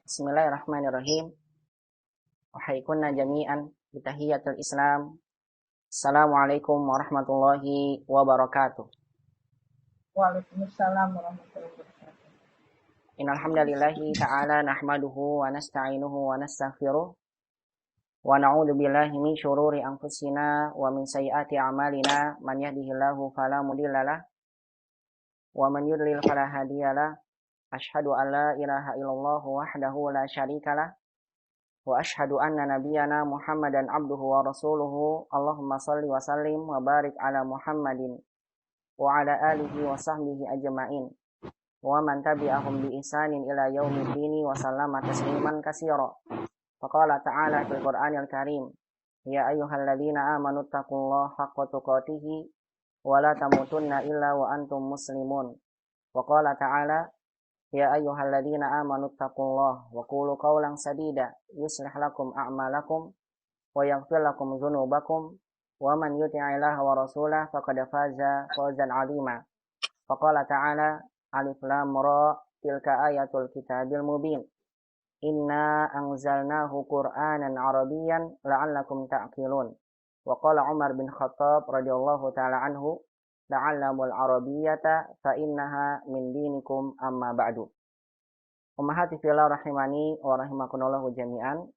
Bismillahirrahmanirrahim. Wahaikunna jami'an bitahiyatul Islam. Assalamualaikum warahmatullahi wabarakatuh. Waalaikumsalam warahmatullahi wabarakatuh. Innal hamdalillahi ta'ala nahmaduhu wa nasta'inuhu wa nastaghfiruh wa na'udzu billahi min syururi anfusina wa min sayyiati a'malina man yahdihillahu fala mudhillalah wa man yudlil fala hadiyalah. Asyhadu an la ilaha illallah wahdahu la syarikalah wa asyhadu anna nabiyyana Muhammadan abduhu wa rasuluhu. Allahumma shalli wa sallim wa barik ala Muhammadin wa ala alihi wa sahbihi ajma'in wa man tabi'ahum bi ihsanin ila yaumiddin wa sallama tasliman katsira. Faqala ta'ala fil Qur'anil Karim, ya ayyuhalladzina amanu taqullaha haqqa tuqatih wa la tamutunna illa wa antum muslimun. Wa qala ta'ala, ya ayyuhalladzina amanu taqullaha wa qulu qawlan sadida yuslih lakum a'malakum wa yaghfir lakum dzunubakum wa man yuti'illaha wa rasulahu faqad faza fawzan 'azima. Faqala ta'ala, alif lam ra tilka ayatul kitabil mubin. Inna anzalnahu qur'anan 'arabiyyan la'allakum ta'qilun. Wa qala Umar bin Khattab radhiyallahu ta'ala anhu, ta'allamul arabiyyata fa innaha min dinikum amma ba'du. Ummahati fillah rahimani wa rahimakumullah jami'an.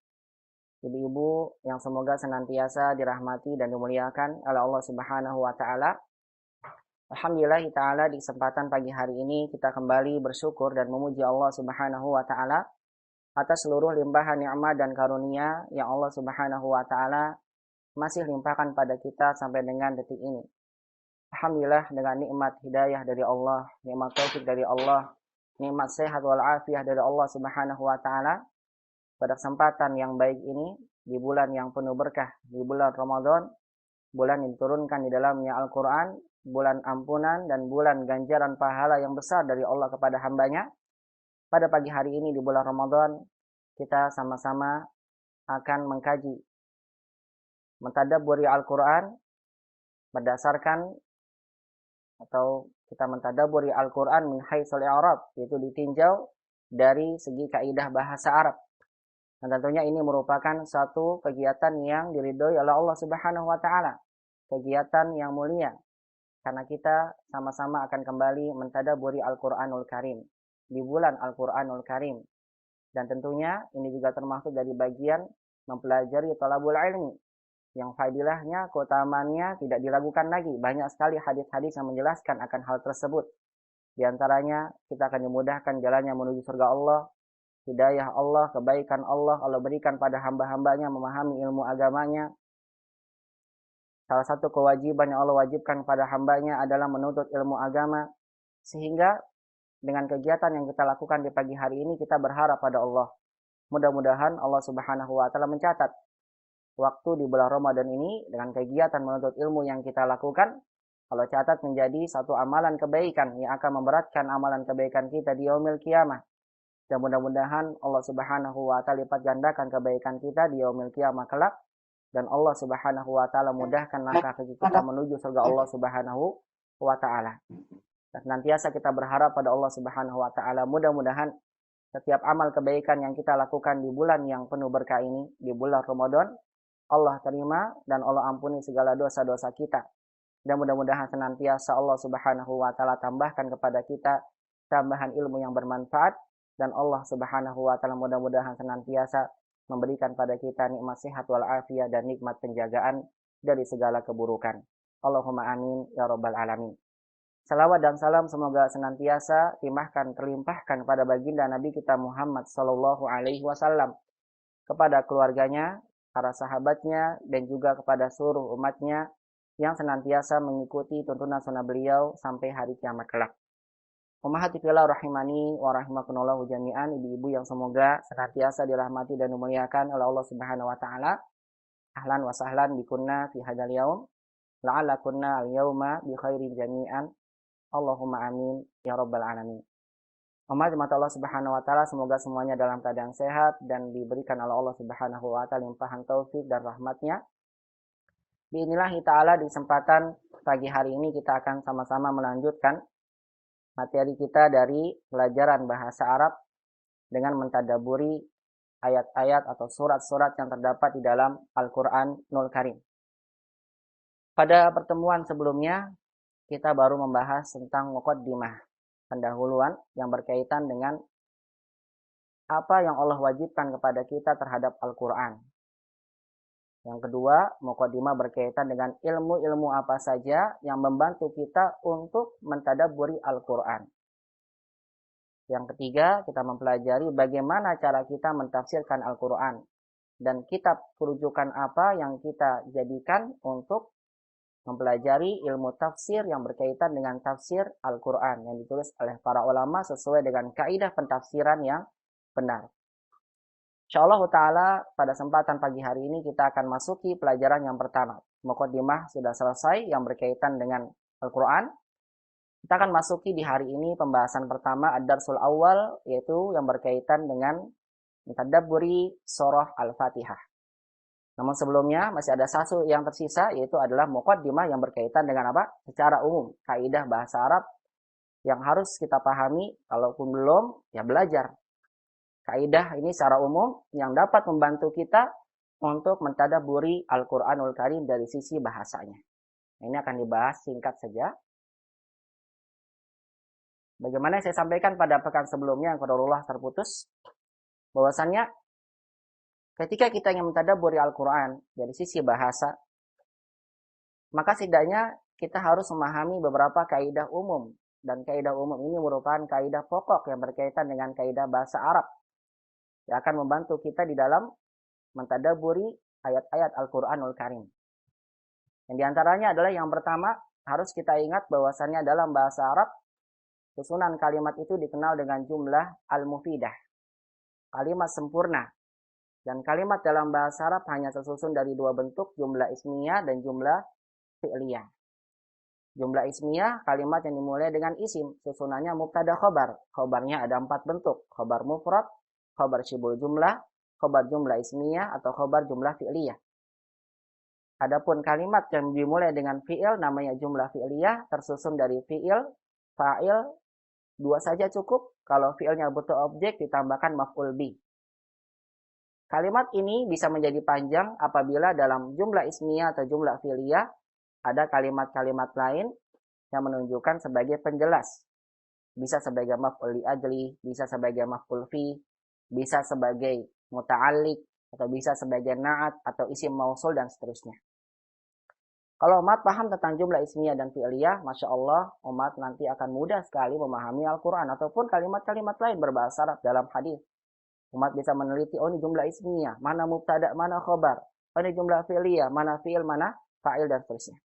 Ibu-ibu yang semoga senantiasa dirahmati dan dimuliakan oleh Allah Subhanahu wa taala. Alhamdulillah taala di kesempatan pagi hari ini kita kembali bersyukur dan memuji Allah Subhanahu wa taala atas seluruh limpahan nikmat dan karunia yang Allah Subhanahu wa taala masih limpahkan pada kita sampai dengan detik ini. Alhamdulillah dengan nikmat hidayah dari Allah, nikmat taufik dari Allah, nikmat sehat wal afiyah dari Allah Subhanahu wa taala, pada kesempatan yang baik ini di bulan yang penuh berkah, di bulan Ramadan, bulan yang diturunkan di dalamnya Al-Qur'an, bulan ampunan dan bulan ganjaran pahala yang besar dari Allah kepada hambanya. Pada pagi hari ini di bulan Ramadan, kita sama-sama akan mengkaji, mentadabburi Al-Qur'an berdasarkan atau kita mentadabburi Al-Qur'an min haitsul i'rab, yaitu ditinjau dari segi kaidah bahasa Arab. Dan tentunya ini merupakan satu kegiatan yang diridhoi oleh Allah Subhanahu wa taala, kegiatan yang mulia, karena kita sama-sama akan kembali mentadabburi Al-Qur'anul Karim di bulan Al-Qur'anul Karim. Dan tentunya ini juga termasuk dari bagian mempelajari thalabul ilmi, yang fadilahnya, keutamaannya tidak diragukan lagi. Banyak sekali hadis-hadis yang menjelaskan akan hal tersebut. Di antaranya kita akan dimudahkan jalannya menuju surga Allah, hidayah Allah, kebaikan Allah berikan pada hamba-hambanya memahami ilmu agamanya. Salah satu kewajiban yang Allah wajibkan pada hambanya adalah menuntut ilmu agama. Sehingga dengan kegiatan yang kita lakukan di pagi hari ini kita berharap pada Allah. Mudah-mudahan Allah Subhanahu wa taala mencatat waktu di bulan Ramadan ini dengan kegiatan menuntut ilmu yang kita lakukan, Allah catat menjadi satu amalan kebaikan yang akan memberatkan amalan kebaikan kita di yaumil qiyamah. Dan mudah-mudahan Allah Subhanahu wa taala lipat gandakan kebaikan kita di yaumil qiyamah kelak, dan Allah Subhanahu wa taala mudahkan langkah kaki kita menuju surga Allah Subhanahu wa taala. Dan senantiasa kita berharap pada Allah Subhanahu wa taala, mudah-mudahan setiap amal kebaikan yang kita lakukan di bulan yang penuh berkah ini, di bulan Ramadan, Allah terima dan Allah ampuni segala dosa-dosa kita. Dan mudah-mudahan senantiasa Allah Subhanahu wa taala tambahkan kepada kita tambahan ilmu yang bermanfaat, dan Allah Subhanahu wa taala mudah-mudahan senantiasa memberikan pada kita nikmat sehat wal afiyah dan nikmat penjagaan dari segala keburukan. Allahumma amin ya rabbal alamin. Salawat dan salam semoga senantiasa terlimpahkan pada baginda Nabi kita Muhammad sallallahu alaihi wasallam, kepada keluarganya, para sahabatnya, dan juga kepada seluruh umatnya yang senantiasa mengikuti tuntunan sunnah beliau sampai hari kiamat kelak. Ummahati fillah rahimani wa rahimakumullah jami'an. Ibu-ibu yang semoga senantiasa dirahmati dan dimuliakan oleh Allah Subhanahu wa taala. Ahlan wa sahlan bikunna fi hadzal yaum. La'allakunna al-yauma bi khairin jami'an. Allahumma amin ya rabbal alamin. Umat Allah Subhanahu wa taala, semoga semuanya dalam keadaan sehat dan diberikan oleh Allah Subhanahu wa taala limpahan taufik dan rahmatnya. Biinillahi taala di kesempatan pagi hari ini kita akan sama-sama melanjutkan materi kita dari pelajaran bahasa Arab dengan mentadaburi ayat-ayat atau surat-surat yang terdapat di dalam Al-Qur'anul Karim. Pada pertemuan sebelumnya kita baru membahas tentang muqaddimah, pendahuluan yang berkaitan dengan apa yang Allah wajibkan kepada kita terhadap Al-Qur'an. Yang kedua, muqaddimah berkaitan dengan ilmu-ilmu apa saja yang membantu kita untuk mentadabburi Al-Qur'an. Yang ketiga, kita mempelajari bagaimana cara kita mentafsirkan Al-Qur'an dan kitab rujukan apa yang kita jadikan untuk mempelajari ilmu tafsir yang berkaitan dengan tafsir Al-Qur'an yang ditulis oleh para ulama sesuai dengan kaidah pentafsiran yang benar. Insyaallah ta'ala pada kesempatan pagi hari ini kita akan masuki pelajaran yang pertama. Muqaddimah sudah selesai yang berkaitan dengan Al-Quran. Kita akan masuki di hari ini pembahasan pertama ad-darsul awal, yaitu yang berkaitan dengan mentadabburi surah Al-Fatihah. Namun sebelumnya masih ada satu yang tersisa, yaitu adalah muqaddimah yang berkaitan dengan apa? Secara umum, kaidah bahasa Arab yang harus kita pahami, kalaupun belum, ya belajar. Kaidah ini secara umum yang dapat membantu kita untuk mentadabburi Al-Qur'anul Karim dari sisi bahasanya. Ini akan dibahas singkat saja. Bagaimana yang saya sampaikan pada pekan sebelumnya yang qadarullah terputus, bahwasannya ketika kita ingin mentadabburi Al-Qur'an dari sisi bahasa, maka setidaknya kita harus memahami beberapa kaidah umum, dan kaidah umum ini merupakan kaidah pokok yang berkaitan dengan kaidah bahasa Arab yang akan membantu kita di dalam mentadabburi ayat-ayat Al-Qur'anul Karim. Yang diantaranya adalah yang pertama, harus kita ingat bahwasannya dalam bahasa Arab, susunan kalimat itu dikenal dengan jumlah al-mufidah, kalimat sempurna. Dan kalimat dalam bahasa Arab hanya tersusun dari dua bentuk, jumlah ismiyah dan jumlah fi'liyah. Jumlah ismiyah, kalimat yang dimulai dengan isim, susunannya mubtada khobar. Khobarnya ada 4 bentuk, khobar mufrad, khobar syibul jumlah, khobar jumlah ismiyah, atau khobar jumlah fi'liyah. Adapun kalimat yang dimulai dengan fi'il namanya jumlah fi'liyah, tersusun dari fi'il, fa'il, 2 saja cukup. Kalau fi'ilnya butuh objek ditambahkan maf'ul bi. Kalimat ini bisa menjadi panjang apabila dalam jumlah ismiyah atau jumlah fi'liyah ada kalimat-kalimat lain yang menunjukkan sebagai penjelas. Bisa sebagai maf'ul li ajli, bisa sebagai maf'ul fi, bisa sebagai muta'alliq, atau bisa sebagai na'at, atau isim mausul, dan seterusnya. Kalau umat paham tentang jumlah ismiyah dan fi'liyah, Masya Allah, umat nanti akan mudah sekali memahami Al-Quran, ataupun kalimat-kalimat lain berbahasa Arab dalam hadis. Umat bisa meneliti, oh ini jumlah ismiyah, mana mubtada, mana khobar, oh ini jumlah fi'liyah, mana fi'il, mana fa'il, dan seterusnya.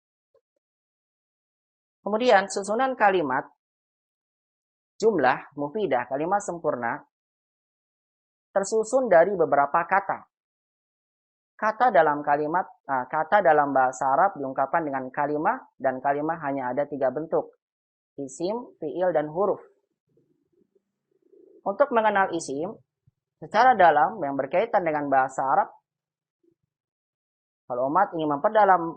Kemudian, susunan kalimat, jumlah, mufidah, kalimat sempurna, tersusun dari beberapa kata. Kata dalam kalimat, kata dalam bahasa Arab diungkapkan dengan kalimah, dan kalimah hanya ada 3 bentuk. Isim, fi'il, dan huruf. Untuk mengenal isim, secara dalam yang berkaitan dengan bahasa Arab, kalau umat ingin memperdalam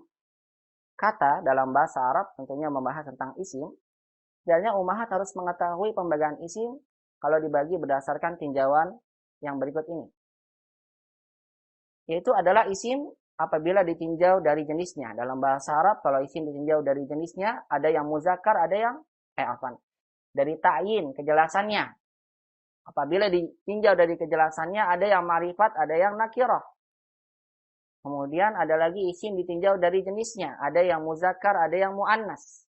kata dalam bahasa Arab, tentunya membahas tentang isim, sebenarnya umat harus mengetahui pembagian isim kalau dibagi berdasarkan tinjauan yang berikut ini. Yaitu adalah isim apabila ditinjau dari jenisnya. Dalam bahasa Arab, kalau isim ditinjau dari jenisnya, ada yang muzakkar, ada yang dari ta'yin, kejelasannya. Apabila ditinjau dari kejelasannya, ada yang ma'rifat, ada yang nakirah. Kemudian ada lagi isim ditinjau dari jenisnya, ada yang muzakkar, ada yang muannas.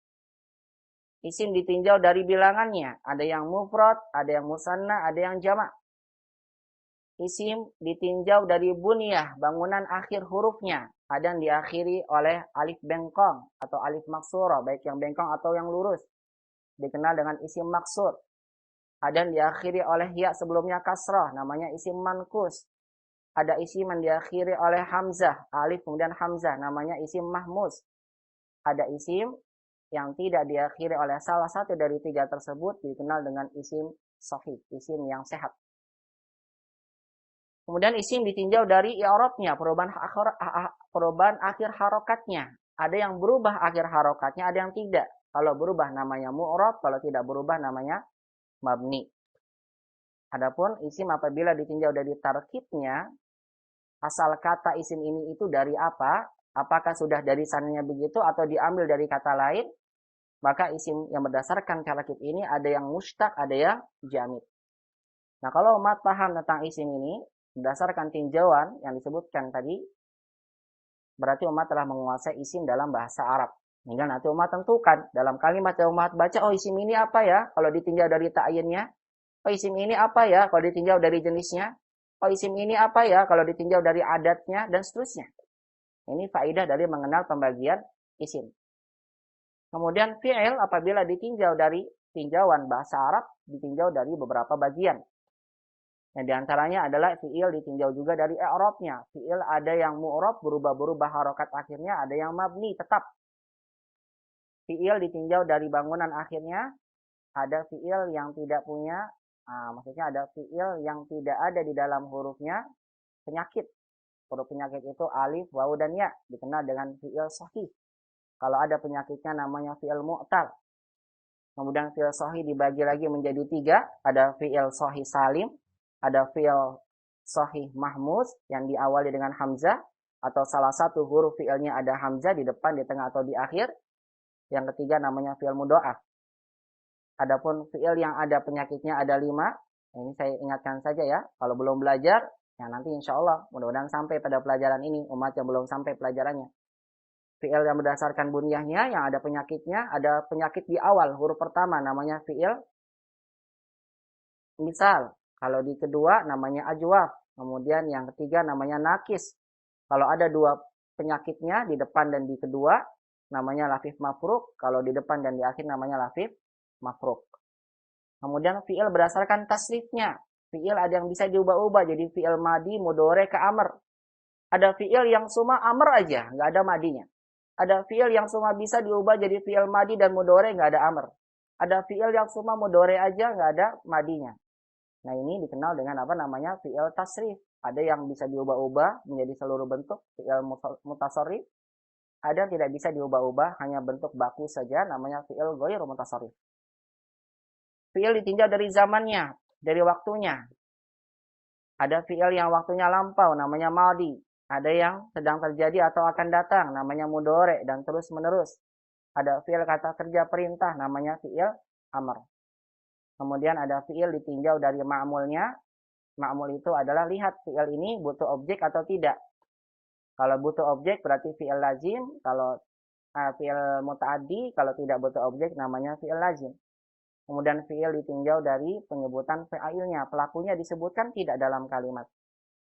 Isim ditinjau dari bilangannya, ada yang mufrad, ada yang musanna, ada yang jamak. Isim ditinjau dari bunyah, bangunan akhir hurufnya. Ada yang diakhiri oleh alif bengkong atau alif maksurah, baik yang bengkong atau yang lurus. Dikenal dengan isim maksur. Ada yang diakhiri oleh ya sebelumnya kasrah, namanya isim mankus. Ada isim yang diakhiri oleh hamzah, alif kemudian hamzah, namanya isim mahmus. Ada isim yang tidak diakhiri oleh salah satu dari 3 tersebut, dikenal dengan isim sahih, isim yang sehat. Kemudian isim ditinjau dari i'rabnya, perubahan akhir harokatnya. Ada yang berubah akhir harokatnya, ada yang tidak. Kalau berubah namanya mu'rab, kalau tidak berubah namanya mabni. Adapun isim apabila ditinjau dari tarkibnya, asal kata isim ini itu dari apa? Apakah sudah dari sananya begitu atau diambil dari kata lain? Maka isim yang berdasarkan tarkib ini ada yang mustaq, ada yang jamid. Nah, kalau umat paham tentang isim ini, berdasarkan tinjauan yang disebutkan tadi, berarti umat telah menguasai isim dalam bahasa Arab. Hingga nanti umat tentukan dalam kalimat yang umat baca, oh isim ini apa ya kalau ditinjau dari ta'yinnya? Oh isim ini apa ya kalau ditinjau dari jenisnya? Oh isim ini apa ya kalau ditinjau dari adatnya dan seterusnya. Ini faedah dari mengenal pembagian isim. Kemudian fi'il apabila ditinjau dari tinjauan bahasa Arab, ditinjau dari beberapa bagian. Yang diantaranya adalah fi'il ditinjau juga dari i'rabnya. Fi'il ada yang mu'rab berubah-berubah harokat akhirnya, ada yang mabni tetap. Fi'il ditinjau dari bangunan akhirnya, ada fi'il yang tidak punya, maksudnya ada fi'il yang tidak ada di dalam hurufnya penyakit. Huruf penyakit itu alif, waw, dan ya, dikenal dengan fi'il sahih. Kalau ada penyakitnya namanya fi'il mu'tal. Kemudian fi'il sahih dibagi lagi menjadi 3, ada fi'il sahih salim, ada fi'il sahih mahmuz yang diawali dengan hamzah, atau salah satu huruf fi'ilnya ada hamzah di depan, di tengah, atau di akhir. Yang ketiga namanya fi'il mudha'af. Adapun fi'il yang ada penyakitnya ada 5. Ini saya ingatkan saja ya. Kalau belum belajar, ya nanti insya Allah mudah-mudahan sampai pada pelajaran ini. Umat yang belum sampai pelajarannya. Fi'il yang berdasarkan bunyahnya, yang ada penyakitnya, ada penyakit di awal. Huruf pertama namanya fi'il misal. Kalau di kedua namanya ajwaf. Kemudian yang ketiga namanya nakis. Kalau ada 2 penyakitnya di depan dan di kedua, namanya lafif mafruk. Kalau di depan dan di akhir namanya lafif mafruk. Kemudian fi'il berdasarkan tasrifnya. Fi'il ada yang bisa diubah-ubah jadi fi'il madi, mudhari ke amr. Ada fi'il yang cuma amr aja, nggak ada madinya. Ada fi'il yang cuma bisa diubah jadi fi'il madi dan mudhari, nggak ada amr. Ada fi'il yang cuma mudhari aja, nggak ada madinya. Nah, ini dikenal dengan apa namanya fi'il tasrif. Ada yang bisa diubah-ubah menjadi seluruh bentuk fi'il mutasarrif. Ada yang tidak bisa diubah-ubah, hanya bentuk baku saja, namanya fi'il ghairu mutasarrif. Fi'il ditinjau dari zamannya, dari waktunya. Ada fi'il yang waktunya lampau, namanya madi. Ada yang sedang terjadi atau akan datang, namanya mudhari, dan terus menerus. Ada fi'il kata kerja perintah, namanya fi'il amr. Kemudian ada fi'il ditinjau dari ma'mulnya. Ma'mul itu adalah lihat fi'il ini butuh objek atau tidak. Kalau butuh objek berarti fi'il lazim. Kalau fi'il muta'addi, kalau tidak butuh objek namanya fi'il lazim. Kemudian fi'il ditinjau dari penyebutan fa'ilnya. Pelakunya disebutkan tidak dalam kalimat.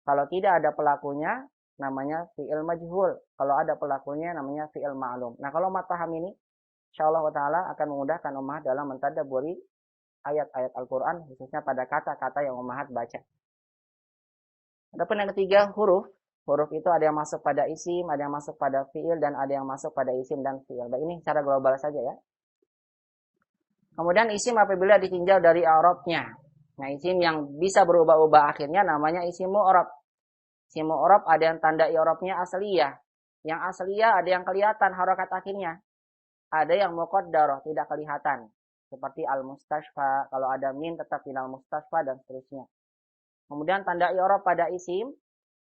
Kalau tidak ada pelakunya, namanya fi'il majhul. Kalau ada pelakunya, namanya fi'il ma'lum. Nah, kalau umat paham ini, insyaallah ta'ala akan memudahkan umat dalam mentadabburi ayat-ayat Al-Quran, khususnya pada kata-kata yang umat baca. Adapun yang ketiga, huruf. Huruf itu ada yang masuk pada isim, ada yang masuk pada fi'il, dan ada yang masuk pada isim dan fi'il. Baik, ini secara global saja ya. Kemudian isim apabila ditinjau dari i'rabnya. Nah, isim yang bisa berubah-ubah akhirnya namanya isim mu'rab. Isim mu'rab ada yang tanda i'rabnya asliyah. Yang asliyah ada yang kelihatan harokat akhirnya. Ada yang muqaddarah, tidak kelihatan. Seperti al-mustashfa, kalau ada min tetap final mustashfa, dan seterusnya. Kemudian tanda i'rab pada isim,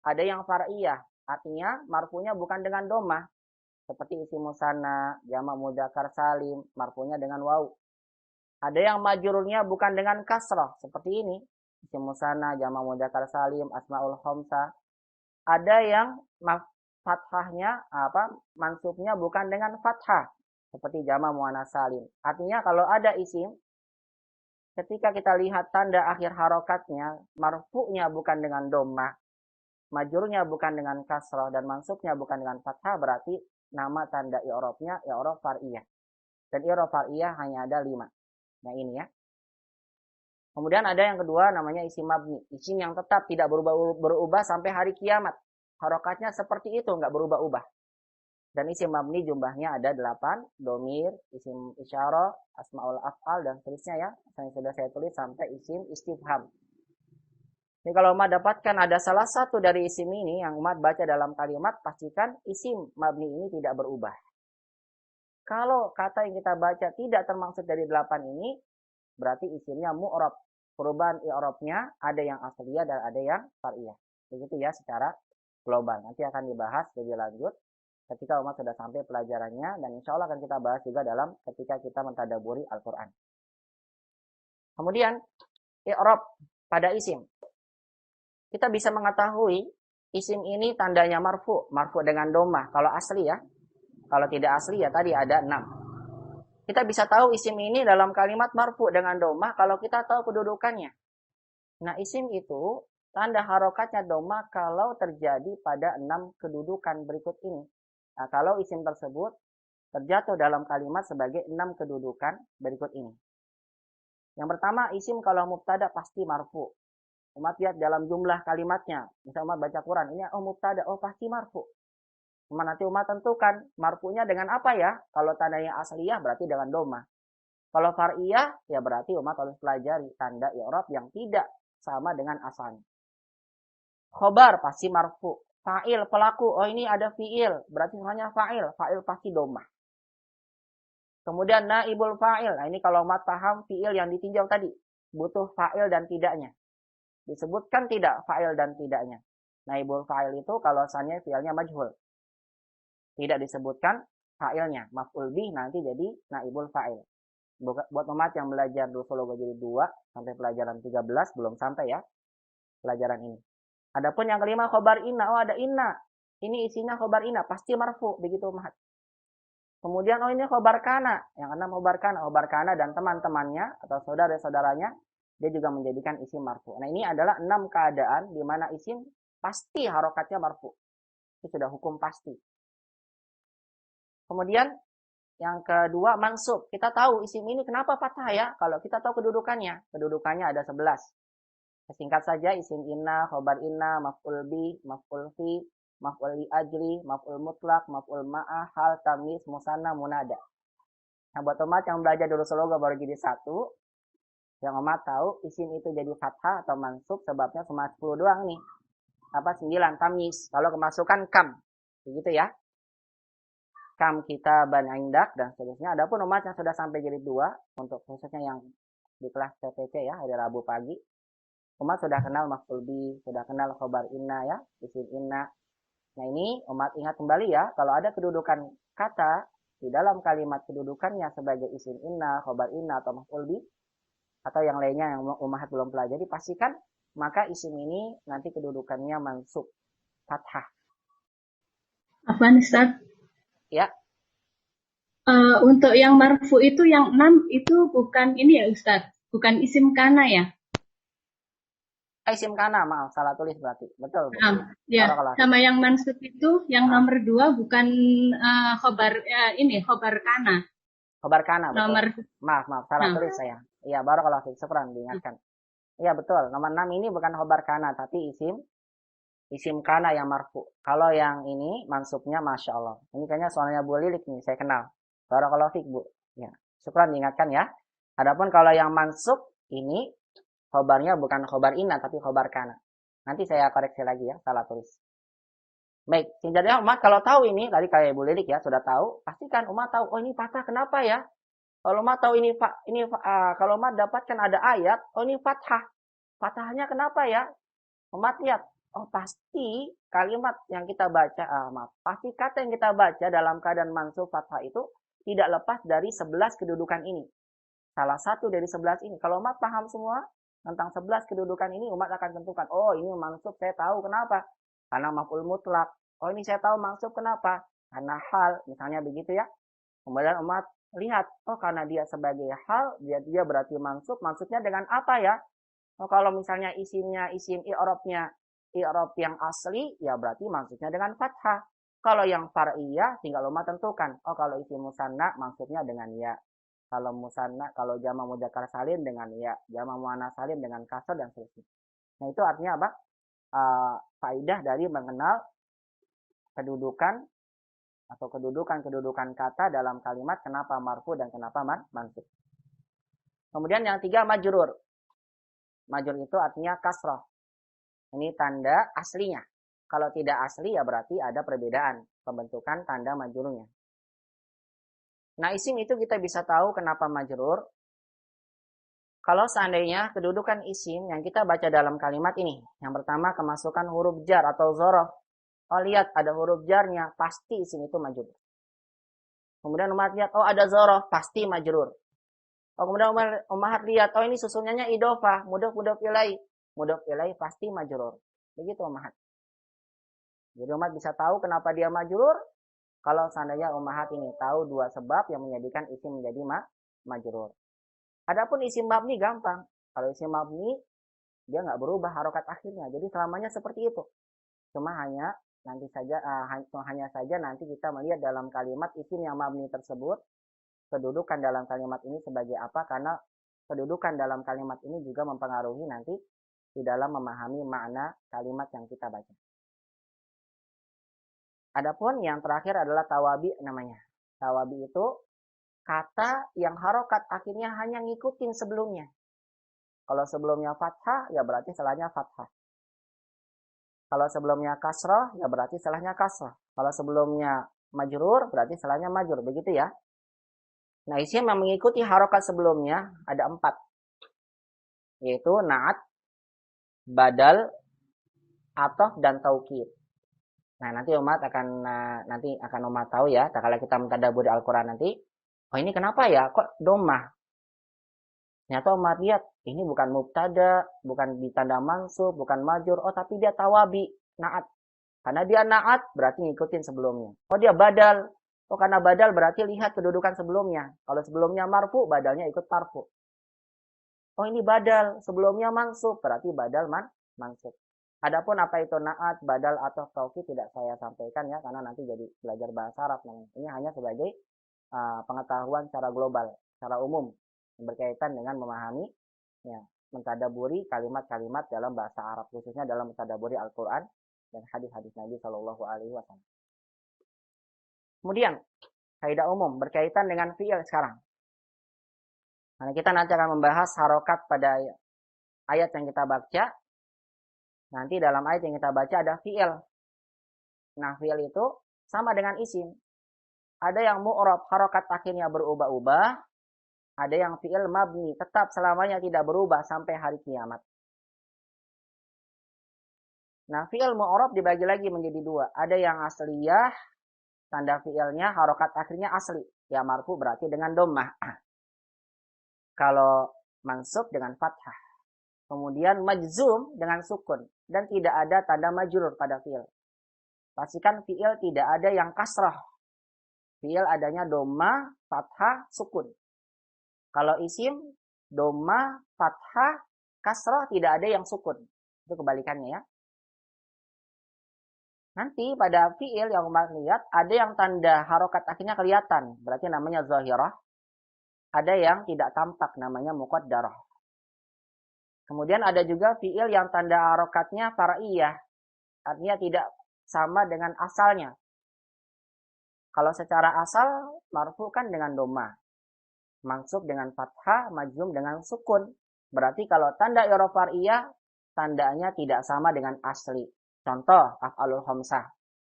ada yang far'iyah, artinya marfunya bukan dengan dhammah. Seperti isim musanna, jamak mudzakkar salim, marfunya dengan waw. Ada yang majrurnya bukan dengan kasrah, seperti ini. Isim musanna, jamak mudzakkar salim, asmaul khamsah. Ada yang fathahnya, mansubnya bukan dengan fathah, seperti jamak muannats salim. Artinya kalau ada isim, ketika kita lihat tanda akhir harokatnya, marfu'nya bukan dengan dhammah, majrurnya bukan dengan kasrah, dan mansubnya bukan dengan fathah, berarti nama tanda i'rabnya i'rab far'iyah. Dan i'rab far'iyah hanya ada 5. Nah, ini ya. Kemudian ada yang kedua namanya isim mabni. Isim yang tetap tidak berubah sampai hari kiamat. Harokatnya seperti itu, nggak berubah-ubah. Dan isim mabni jumlahnya ada 8. Domir, isim isyarah, asma'ul af'al, dan seterusnya ya. Yang sudah saya tulis sampai isim istifham. Jadi kalau umat dapatkan ada salah satu dari isim ini yang umat baca dalam kalimat, pastikan isim mabni ini tidak berubah. Kalau kata yang kita baca tidak termaksud dari 8 ini, berarti isimnya mu'rab. perubahan i'rabnya ada yang asliyah dan ada yang far'iyah. Begitu ya secara global. Nanti akan dibahas lebih lanjut ketika umat sudah sampai pelajarannya, dan insya Allah akan kita bahas juga dalam ketika kita mentadaburi Al-Quran. Kemudian i'rab pada isim. Kita bisa mengetahui isim ini tandanya marfu dengan dhammah kalau asli ya. Kalau tidak asli ya tadi ada 6. Kita bisa tahu isim ini dalam kalimat marfu dengan dhammah kalau kita tahu kedudukannya. Nah, isim itu tanda harokatnya dhammah kalau terjadi pada 6 kedudukan berikut ini. Nah, kalau isim tersebut terjatuh dalam kalimat sebagai 6 kedudukan berikut ini. Yang pertama, isim kalau mubtada pasti marfu. Umat lihat dalam jumlah kalimatnya. Misalnya umat baca Quran, ini mubtada, pasti marfu. Cuma nanti umat tentukan marfunya dengan apa ya? Kalau tandanya asliyah berarti dengan dhammah. Kalau far'iyah ya berarti umat harus pelajari tanda i'rab yang tidak sama dengan asalnya. Khobar pasti marfu. Fa'il pelaku, ini ada fi'il, berarti namanya fa'il. Fa'il pasti dhammah. Kemudian naibul fa'il. Nah, ini kalau umat paham fi'il yang ditinjau tadi, butuh fa'il dan tidaknya. Disebutkan tidak fa'il dan tidaknya. Naibul fa'il itu kalau asalnya fi'ilnya majhul. Tidak disebutkan fa'ilnya. Maf'ul bih nanti jadi naibul fa'il. Buat umat yang belajar Dusologo jadi 2 sampai pelajaran 13 belum sampai ya pelajaran ini. Adapun yang kelima khobar inna, ada inna. Ini isinya khobar inna, pasti marfu begitu umat. Kemudian ini khobar kana, yang keenam khobar kana dan teman-temannya atau saudara-saudaranya dia juga menjadikan isim marfu. Nah, ini adalah 6 keadaan di mana isim pasti harokatnya marfu. Itu sudah hukum pasti. Kemudian yang kedua mansub. Kita tahu isim ini kenapa fathah ya? Kalau kita tahu kedudukannya. Kedudukannya ada 11. Singkat saja isim inna, khobar inna, maf'ul bi, maf'ul fi, maf'ul li ajli, maf'ul mutlak, maf'ul ma'ah, hal, tamyiz, musanna, munada. Nah, buat umat yang belajar dulu sloga baru jadi 1, yang umat tahu isim itu jadi fathah atau mansub sebabnya cuma 10 doang nih. 9 tamyiz. Kalau kemasukan kam. Begitu ya. Kam kita ban indak dan seterusnya. Adapun umat yang sudah sampai jilid 2 untuk khususnya yang di kelas TPC ya, hari Rabu pagi. Umat sudah kenal maf'ul bi, sudah kenal khobar inna ya, isim inna. Nah, ini umat ingat kembali ya, kalau ada kedudukan kata di dalam kalimat kedudukannya sebagai isim inna, khobar inna atau maf'ul bi atau yang lainnya yang umat belum pelajari, pastikan maka isim ini nanti kedudukannya mansub fathah. Apa Ustaz? Ya. Untuk yang marfu itu yang 6 itu bukan ini ya Ustaz, bukan isim kana ya? Isim kana, maaf salah tulis berarti. Betul. Ya, sama yang mansub itu yang nomor 2 bukan khobar khobar kana. Khobar kana betul. Nomor maaf salah tulis saya. Iya, barakallahu fiik, syukran diingatkan. Iya betul, nomor 6 ini bukan khobar kana tapi isim kana yang marfu. Kalau yang ini mansubnya Masya Allah. Ini kayaknya soalnya Bu Lilik nih, saya kenal. Barakallahu fiik, Bu. Ya, syukran diingatkan ya. Adapun kalau yang mansub ini khobarnya bukan khobar inna tapi khobar kana. Nanti saya koreksi lagi ya, salah tulis. Baik, jadi umat kalau tahu ini tadi kayak Bu Lilik ya sudah tahu, pastikan umat tahu ini fathah kenapa ya? Kalau umat tahu kalau umat dapatkan ada ayat, ini fathah. Fathahnya kenapa ya? Umat lihat, pasti kalimat yang kita baca, pasti kata yang kita baca dalam keadaan mansub fathah itu tidak lepas dari 11 kedudukan ini. Salah satu dari 11 ini. Kalau umat paham semua tentang 11 kedudukan ini, umat akan tentukan, ini mansub saya tahu kenapa? Karena maf'ul mutlak. Ini saya tahu mansub kenapa? Karena hal, misalnya begitu ya. Kemudian umat lihat, karena dia sebagai hal, dia berarti mansub. Maksudnya dengan apa ya? Kalau misalnya isimnya isim i'rabnya i'rab yang asli, ya berarti maksudnya dengan fathah. Kalau yang far'iyah tinggal umat tentukan. Kalau isim musanna maksudnya dengan ya. Kalau musanna, kalau jama' mudzakkar salim dengan ya, jama' muannats salim dengan kasr dan seterusnya. Nah, itu artinya apa? Faidah dari mengenal kedudukan atau kedudukan kata dalam kalimat kenapa marfu dan kenapa mansub. Kemudian yang 3 majrur. Majrur itu artinya kasrah. Ini tanda aslinya. Kalau tidak asli ya berarti ada perbedaan pembentukan tanda majrurnya. Nah, isim itu kita bisa tahu kenapa majrur. Kalau seandainya kedudukan isim yang kita baca dalam kalimat ini, yang pertama kemasukan huruf jar atau zorof. Oh lihat ada huruf jarnya, pasti isim itu majrur. Kemudian umat lihat, oh ada zorof, pasti majrur. Oh kemudian umat lihat, oh ini susunannya idofah, mudhof ilaih. Mudhof ilaih pasti majrur. Begitu umat. Jadi umat bisa tahu kenapa dia majrur. Kalau seandainya umat ini tahu dua sebab yang menjadikan isim menjadi majrur. Adapun isim mabni gampang. Kalau isim mabni dia nggak berubah harokat akhirnya. Jadi selamanya seperti itu. Cuma hanya saja nanti kita melihat dalam kalimat isim yang mabni tersebut kedudukan dalam kalimat ini sebagai apa, karena kedudukan dalam kalimat ini juga mempengaruhi nanti di dalam memahami makna kalimat yang kita baca. Adapun yang terakhir adalah tawabi namanya. Tawabi itu kata yang harokat akhirnya hanya ngikutin sebelumnya. Kalau sebelumnya fathah, ya berarti setelahnya fathah. Kalau sebelumnya kasrah, ya berarti setelahnya kasrah. Kalau sebelumnya majrur, berarti setelahnya majrur. Begitu ya. Nah, isim yang mengikuti harokat sebelumnya ada 4. Yaitu na'at, badal, atof, dan taukid. Nah, nanti umat akan umat tahu ya. Kalau kita mentadaburi Al-Quran nanti, oh ini kenapa ya? Kok domah? Ternyata umat lihat, ini bukan mubtada, bukan ditanda mansub, bukan majur. Oh, tapi dia tawabi, na'at. Karena dia na'at, berarti ngikutin sebelumnya. Oh, dia badal. Oh, karena badal berarti lihat kedudukan sebelumnya. Kalau sebelumnya marfu, badalnya ikut marfu. Oh, ini badal. Sebelumnya mansub, berarti badal mansub. Adapun apa itu na'at, badal, atau taukid tidak saya sampaikan ya, karena nanti jadi belajar bahasa Arab. Ini hanya sebagai pengetahuan secara global, secara umum, berkaitan dengan memahami, ya, mentadaburi kalimat-kalimat dalam bahasa Arab, khususnya dalam mentadaburi Al-Quran dan hadis-hadis Nabi Shallallahu Alaihi Wasallam. Kemudian kaidah umum berkaitan dengan fiil sekarang. Nah, kita nanti akan membahas harokat pada ayat yang kita baca. Nanti dalam ayat yang kita baca ada fiil. Nah, fiil itu sama dengan isim. Ada yang mu'rab, harokat akhirnya berubah-ubah. Ada yang fiil mabni, tetap selamanya tidak berubah sampai hari kiamat. Nah, fiil mu'rab dibagi lagi menjadi 2. Ada yang asliyah, tanda fiilnya harokat akhirnya asli. Ya marfu berarti dengan dhammah. Kalau mansub dengan fathah. Kemudian majzum dengan sukun. Dan tidak ada tanda majrur pada fiil. Pastikan fiil tidak ada yang kasrah. Fiil adanya dhammah, fathah, sukun. Kalau isim, dhammah, fathah, kasrah, tidak ada yang sukun. Itu kebalikannya ya. Nanti pada fiil yang umat lihat, ada yang tanda harokat akhirnya kelihatan. Berarti namanya zahirah. Ada yang tidak tampak, namanya muqaddarah. Kemudian ada juga fiil yang tanda harokatnya far'iyah. Artinya tidak sama dengan asalnya. Kalau secara asal, marfu kan dengan dhammah. Mansub dengan fathah, majzum dengan sukun. Berarti kalau tanda i'rab far'iyah, tandanya tidak sama dengan asli. Contoh, af'alul khamsah.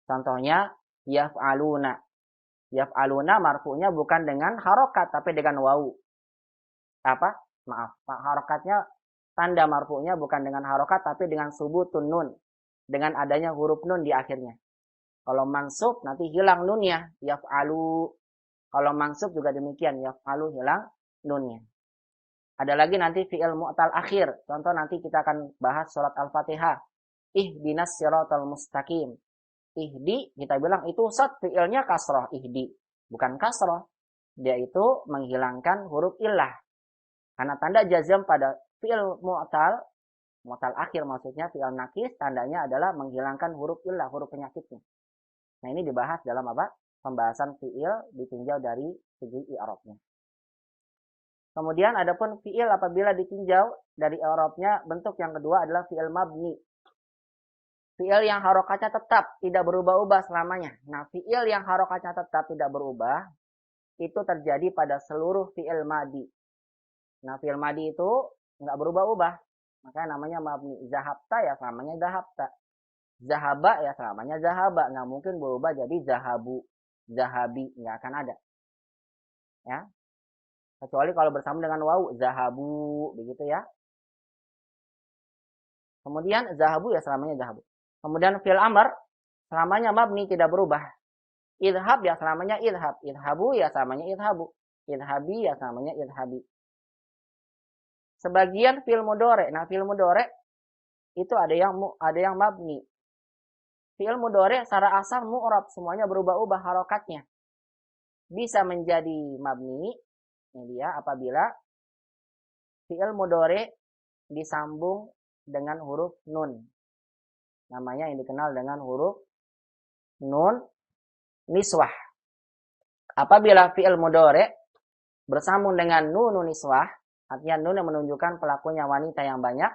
Contohnya, yaf'aluna. Yaf'aluna marfu'nya bukan dengan harokat, tapi dengan wawu. Harokatnya, tanda marfu'nya bukan dengan harokat, tapi dengan subutun nun. Dengan adanya huruf nun di akhirnya. Kalau mansub, nanti hilang nunnya. Yaf'alu. Kalau mansub juga demikian. Yaf'alu hilang nunnya. Ada lagi nanti fi'il mu'tal akhir. Contoh nanti kita akan bahas surat Al-Fatihah. Ihdinas siratal mustaqim. Ihdi, kita bilang itu fi'ilnya kasroh. Ihdi. Bukan kasroh. Dia itu menghilangkan huruf illah. Karena tanda jazm pada fi'il mu'tal akhir maksudnya fi'il nakis, tandanya adalah menghilangkan huruf illah, huruf penyakitnya. Nah ini dibahas dalam apa? Pembahasan fi'il ditinjau dari segi i'rabnya. Kemudian adapun fi'il apabila ditinjau dari i'rabnya, bentuk yang kedua adalah fi'il mabni. Fi'il yang harokatnya tetap, tidak berubah-ubah selamanya. Nah, fi'il yang harokatnya tetap tidak berubah, itu terjadi pada seluruh fi'il madi. Nah, fi'il madi itu nggak berubah-ubah. Makanya namanya mabni. Zahabta ya selamanya zahabta. Zahaba ya selamanya zahaba. Nggak mungkin berubah jadi zahabu, zahabi. Nggak akan ada. Ya. Kecuali kalau bersambung dengan wawu, zahabu, begitu ya. Kemudian zahabu ya selamanya zahabu. Kemudian fi'il amr selamanya mabni tidak berubah. Idhab ya selamanya idhab. Idhabu ya selamanya idhabu. Idhabi ya selamanya idhabi. Sebagian fi'il mudhari. Nah, fi'il mudhari itu ada yang mabni. Fi'il mudhari secara asal mu'rab, semuanya berubah-ubah harokatnya. Bisa menjadi mabni, ini dia, apabila fi'il mudhari disambung dengan huruf nun. Namanya yang dikenal dengan huruf nun niswah. Apabila fi'il mudhari bersambung dengan nun niswah, artinya nun yang menunjukkan pelakunya wanita yang banyak,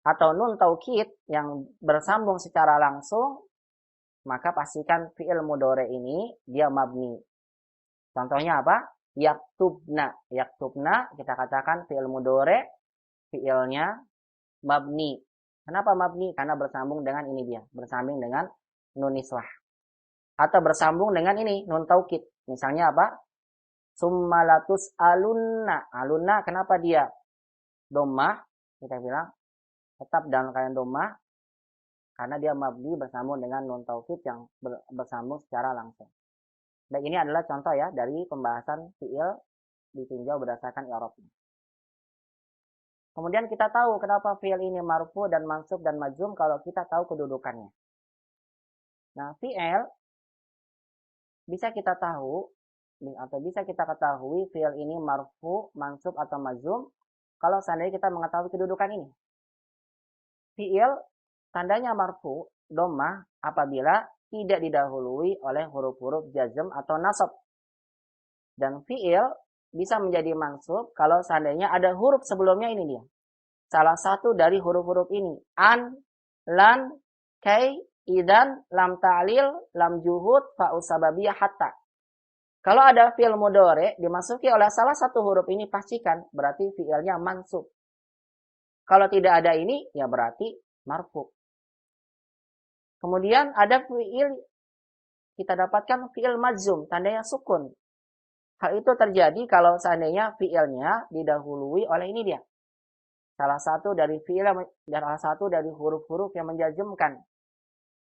atau nun taukid yang bersambung secara langsung, maka pastikan fi'il mudhari ini dia mabni. Contohnya apa? Yaktubna. Yaktubna kita katakan fi'il mudhari, fi'ilnya mabni. Kenapa mabni? Karena bersambung dengan ini dia, bersambung dengan nun niswah. Atau bersambung dengan ini, nun taukid. Misalnya apa? Summalatus alunna. Alunna kenapa dia dhammah? Kita bilang tetap dalam keadaan dhammah karena dia mabni bersambung dengan nun taukid yang bersambung secara langsung. Dan ini adalah contoh ya dari pembahasan fi'il ditinjau berdasarkan i'rabnya. Kemudian kita tahu kenapa fi'il ini marfu dan mansub dan majzum kalau kita tahu kedudukannya. Nah, fi'il bisa kita tahu atau bisa kita ketahui fi'il ini marfu, mansub atau majzum kalau seandainya kita mengetahui kedudukan ini. Fi'il tandanya marfu, dhammah apabila tidak didahului oleh huruf-huruf jazm atau nasab. Dan fi'il bisa menjadi mansub kalau seandainya ada huruf sebelumnya ini dia. Salah satu dari huruf-huruf ini. An, lan, kai, idan, lam ta'lil, lam juhud, fa'u sababiyah, hatta. Kalau ada fi'il mudhari dimasuki oleh salah satu huruf ini, pastikan berarti fi'ilnya mansub. Kalau tidak ada ini, ya berarti marfu. Kemudian ada fi'il, kita dapatkan fi'il majzum, tandanya sukun. Hal itu terjadi kalau seandainya fi'ilnya didahului oleh ini dia. Salah satu dari fi'il dan salah satu dari huruf-huruf yang menjazmkan.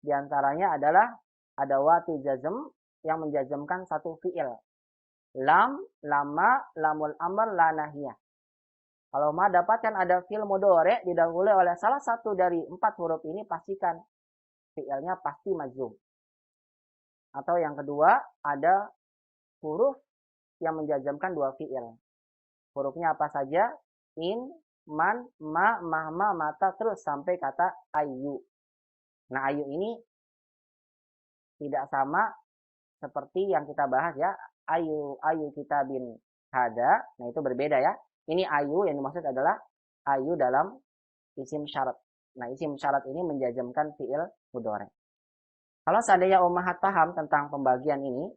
Di antaranya adalah adawatu jazm yang menjazmkan satu fi'il. Lam, lama, lamul amr, la nahiyah. Kalau mau dapatkan ada fi'il mudhari didahului oleh salah satu dari 4 huruf ini, pastikan fi'ilnya pasti majzum. Atau yang kedua, ada huruf yang menjazmkan 2 fi'il. Hurufnya apa saja? In, man, ma, mahma, mata, terus sampai kata ayu. Nah, ayu ini tidak sama seperti yang kita bahas ya. Ayu kita bin hada. Nah, itu berbeda ya. Ini ayu yang dimaksud adalah ayu dalam isim syarat. Nah, isim syarat ini menjazmkan fi'il mudhari. Kalau seandainya ummahat paham tentang pembagian ini,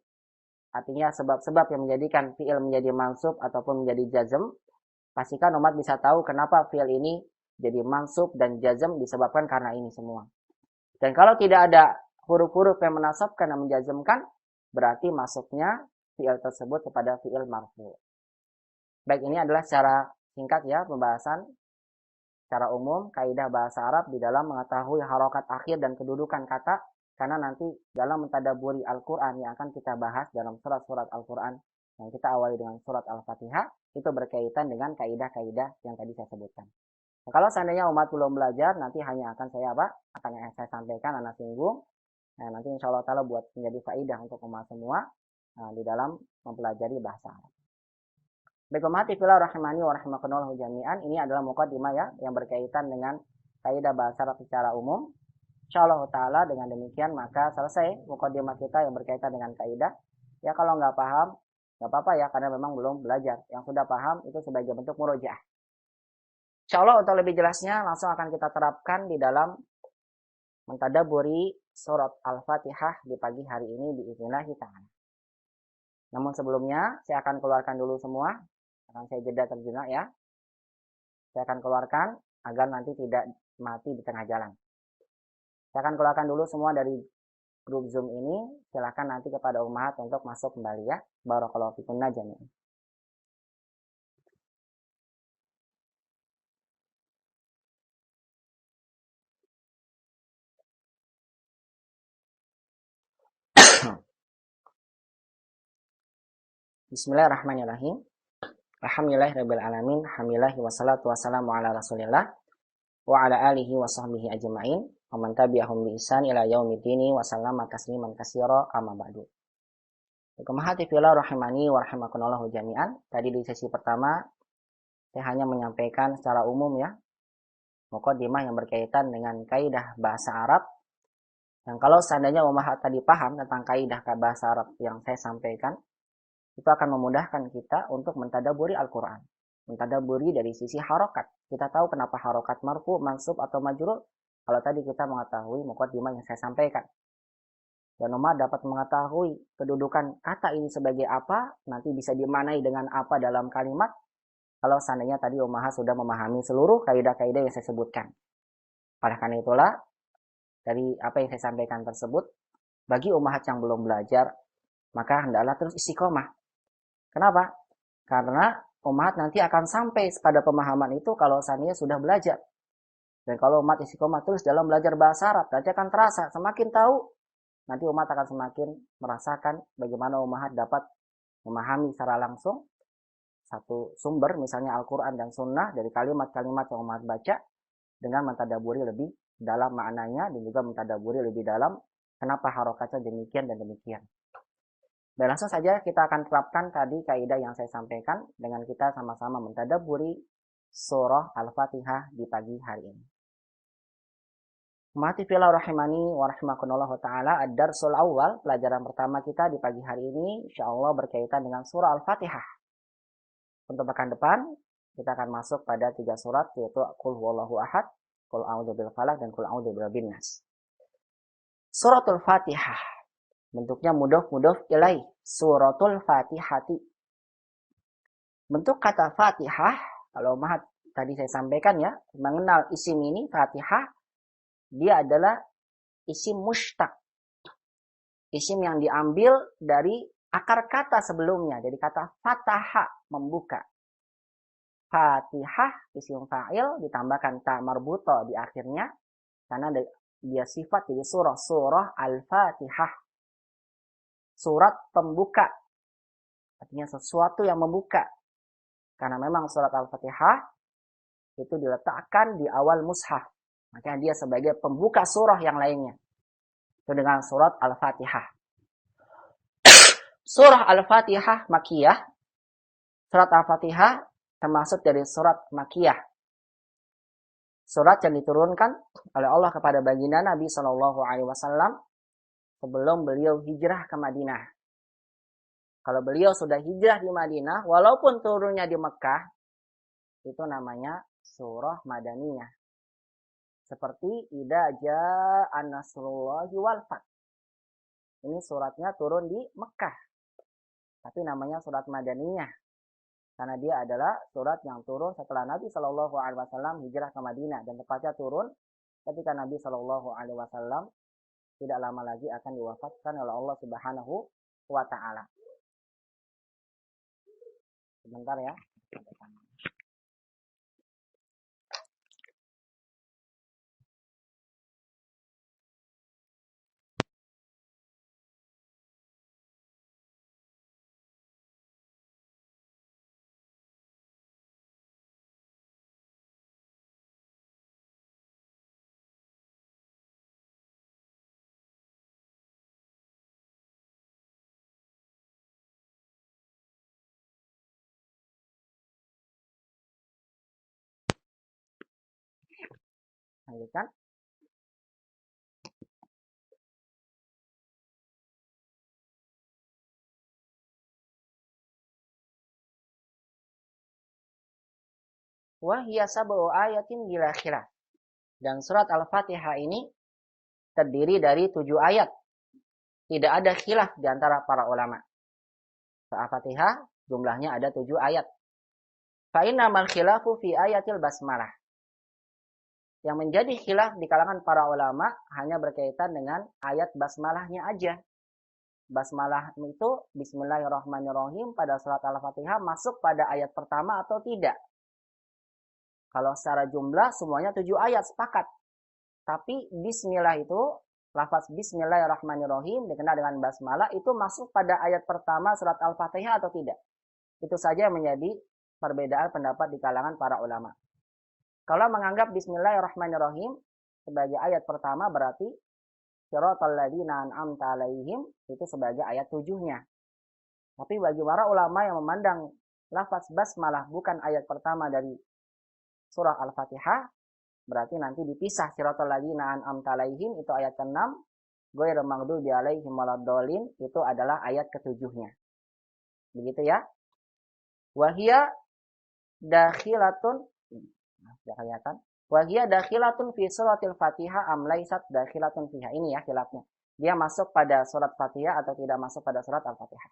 artinya sebab-sebab yang menjadikan fi'il menjadi mansub ataupun menjadi jazm, pastikan umat bisa tahu kenapa fi'il ini jadi mansub dan jazm disebabkan karena ini semua. Dan kalau tidak ada huruf-huruf yang menasabkan dan menjazmkan, berarti masuknya fi'il tersebut kepada fi'il marfu. Baik, ini adalah secara singkat ya pembahasan secara umum kaidah bahasa Arab di dalam mengetahui harokat akhir dan kedudukan kata, karena nanti dalam mentadaburi Al-Quran yang akan kita bahas dalam surat-surat Al-Quran yang kita awali dengan surat Al-Fatihah, itu berkaitan dengan kaidah-kaidah yang tadi saya sebutkan. Nah, kalau seandainya umat belum belajar, nanti hanya akan saya saya sampaikan, anak singgung. Nah, nanti insya Allah ta'ala buat menjadi faidah untuk umat semua di dalam mempelajari bahasa Arab. Baik, ummati fillah rahimani wa rahimakumullah jami'an, ini adalah muqaddimah ya yang berkaitan dengan kaidah bahasa Arab secara umum. Insyaallah taala dengan demikian maka selesai muqaddimah kita yang berkaitan dengan kaidah. Ya kalau nggak paham nggak apa-apa ya, karena memang belum belajar. Yang sudah paham itu sebagai bentuk murojaah. Insyaallah untuk lebih jelasnya langsung akan kita terapkan di dalam mentadaburi surat Al-Fatihah di pagi hari ini biiznillah ta'ala. Namun sebelumnya saya akan keluarkan dulu semua. Akan saya jeda terjenak ya. Saya akan keluarkan agar nanti tidak mati di tengah jalan. Saya akan keluarkan dulu semua dari grup Zoom ini. Silakan nanti kepada ummahat untuk masuk kembali ya. Barakallahu fikunna jami'an. Bismillahirrahmanirrahim. Alhamdulillahirabbil alamin. Hamdulillah wassalatu wassalamu ala Rasulillah wa ala alihi wa sahbihi ajma'in. Wa man tabi'ahum bi ihsan ila yaumiddin wa sallama tasliman katsira amma ba'du. Kemahati fillah rahimani wa rahimakumullah jami'an. Tadi di sesi pertama saya hanya menyampaikan secara umum ya, mukadimah yang berkaitan dengan kaidah bahasa Arab. Yang kalau seandainya umat tadi paham tentang kaidah bahasa Arab yang saya sampaikan, itu akan memudahkan kita untuk mentadaburi Al-Quran. Mentadaburi dari sisi harokat. Kita tahu kenapa harokat marfu, mansub, atau majrur. Kalau tadi kita mengetahui mukadimah yang saya sampaikan. Dan umat dapat mengetahui kedudukan kata ini sebagai apa, nanti bisa dimaknai dengan apa dalam kalimat. Kalau seandainya tadi umat sudah memahami seluruh kaidah-kaidah yang saya sebutkan. Oleh karena itulah, dari apa yang saya sampaikan tersebut, bagi umat yang belum belajar, maka hendaklah terus istiqomah. Kenapa? Karena umat nanti akan sampai pada pemahaman itu kalau seandainya sudah belajar. Dan kalau umat istiqomah terus dalam belajar bahasa Arab, nanti akan terasa. Semakin tahu, nanti umat akan semakin merasakan bagaimana umat dapat memahami secara langsung satu sumber, misalnya Al-Quran dan Sunnah, dari kalimat-kalimat yang umat baca, dengan mentadaburi lebih dalam maknanya, dan juga mentadaburi lebih dalam kenapa harokatnya demikian dan demikian. Dan langsung saja kita akan terapkan tadi kaidah yang saya sampaikan dengan kita sama-sama mentadaburi surah Al-Fatihah di pagi hari ini. Mati fillah rahimani wa rahimakumullah ta'ala, ad-darsul awal, pelajaran pertama kita di pagi hari ini insyaallah berkaitan dengan surah Al-Fatihah. Untuk pekan depan kita akan masuk pada 3 surat, yaitu Qul huwallahu ahad, Qul a'udzu bil falaq, dan Qul a'udzu birabbin nas. Suratul Fatihah. Bentuknya mudhof ilaih, suratul Fatihati. Bentuk kata Fatihah, kalau mahat tadi saya sampaikan ya, mengenal isim ini Fatihah, dia adalah isim mushtaq. Isim yang diambil dari akar kata sebelumnya, dari kata fataha, membuka. Fatihah, isim fa'il, ditambahkan ta marbuta di akhirnya, karena dia sifat jadi surah Al-Fatihah. Surat pembuka, artinya sesuatu yang membuka. Karena memang surat Al-Fatihah itu diletakkan di awal mushaf. Makanya dia sebagai pembuka surah yang lainnya. Itu dengan surat Al-Fatihah. Surah Al-Fatihah Makiyah. Surat Al-Fatihah termasuk dari surat Makiyah. Surat yang diturunkan oleh Allah kepada baginda Nabi SAW sebelum beliau hijrah ke Madinah. Kalau beliau sudah hijrah di Madinah, walaupun turunnya di Mekah, itu namanya surah Madaniyah. Seperti Idza jaa nasrullahi wal fath. Ini suratnya turun di Mekah. Tapi namanya surat Madaniyah. Karena dia adalah surat yang turun setelah Nabi SAW hijrah ke Madinah. Dan tepatnya turun ketika Nabi SAW tidak lama lagi akan diwafatkan oleh Allah Subhanahu wa Ta'ala. Sebentar ya. Lanjutkan. Wa hiya sab'u ayatin bila khilaf. Dan surat Al-Fatihah ini terdiri dari 7 ayat. Tidak ada khilaf di antara para ulama. Al-Fatihah jumlahnya ada 7 ayat. Fa innamal khilafu fi ayatil basmalah. Yang menjadi khilaf di kalangan para ulama hanya berkaitan dengan ayat basmalahnya aja. Basmalah itu Bismillahirrahmanirrahim pada surat Al-Fatihah masuk pada ayat pertama atau tidak. Kalau secara jumlah semuanya 7 ayat sepakat. Tapi Bismillah itu lafaz Bismillahirrahmanirrahim dikenal dengan basmalah itu masuk pada ayat pertama surat Al-Fatihah atau tidak? Itu saja yang menjadi perbedaan pendapat di kalangan para ulama. Kalau menganggap Bismillahirrahmanirrahim sebagai ayat pertama berarti Siratal ladzina an'amta 'alaihim itu sebagai ayat 7-nya. Tapi bagi para ulama yang memandang lafaz basmalah bukan ayat pertama dari surah Al-Fatihah, berarti nanti dipisah Siratal ladzina an'amta 'alaihim itu ayat ke-6, ghairil maghdubi 'alaihim waladdallin itu adalah ayat ke-7-nya. Begitu ya. Wahia dakhilatun sudah kelihatan. Wahia dakhilatun fi suratil Fatihah am laisat dakhilatun fiha. Ini ya khilafnya. Dia masuk pada surat Fatihah atau tidak masuk pada surat Al-Fatihah.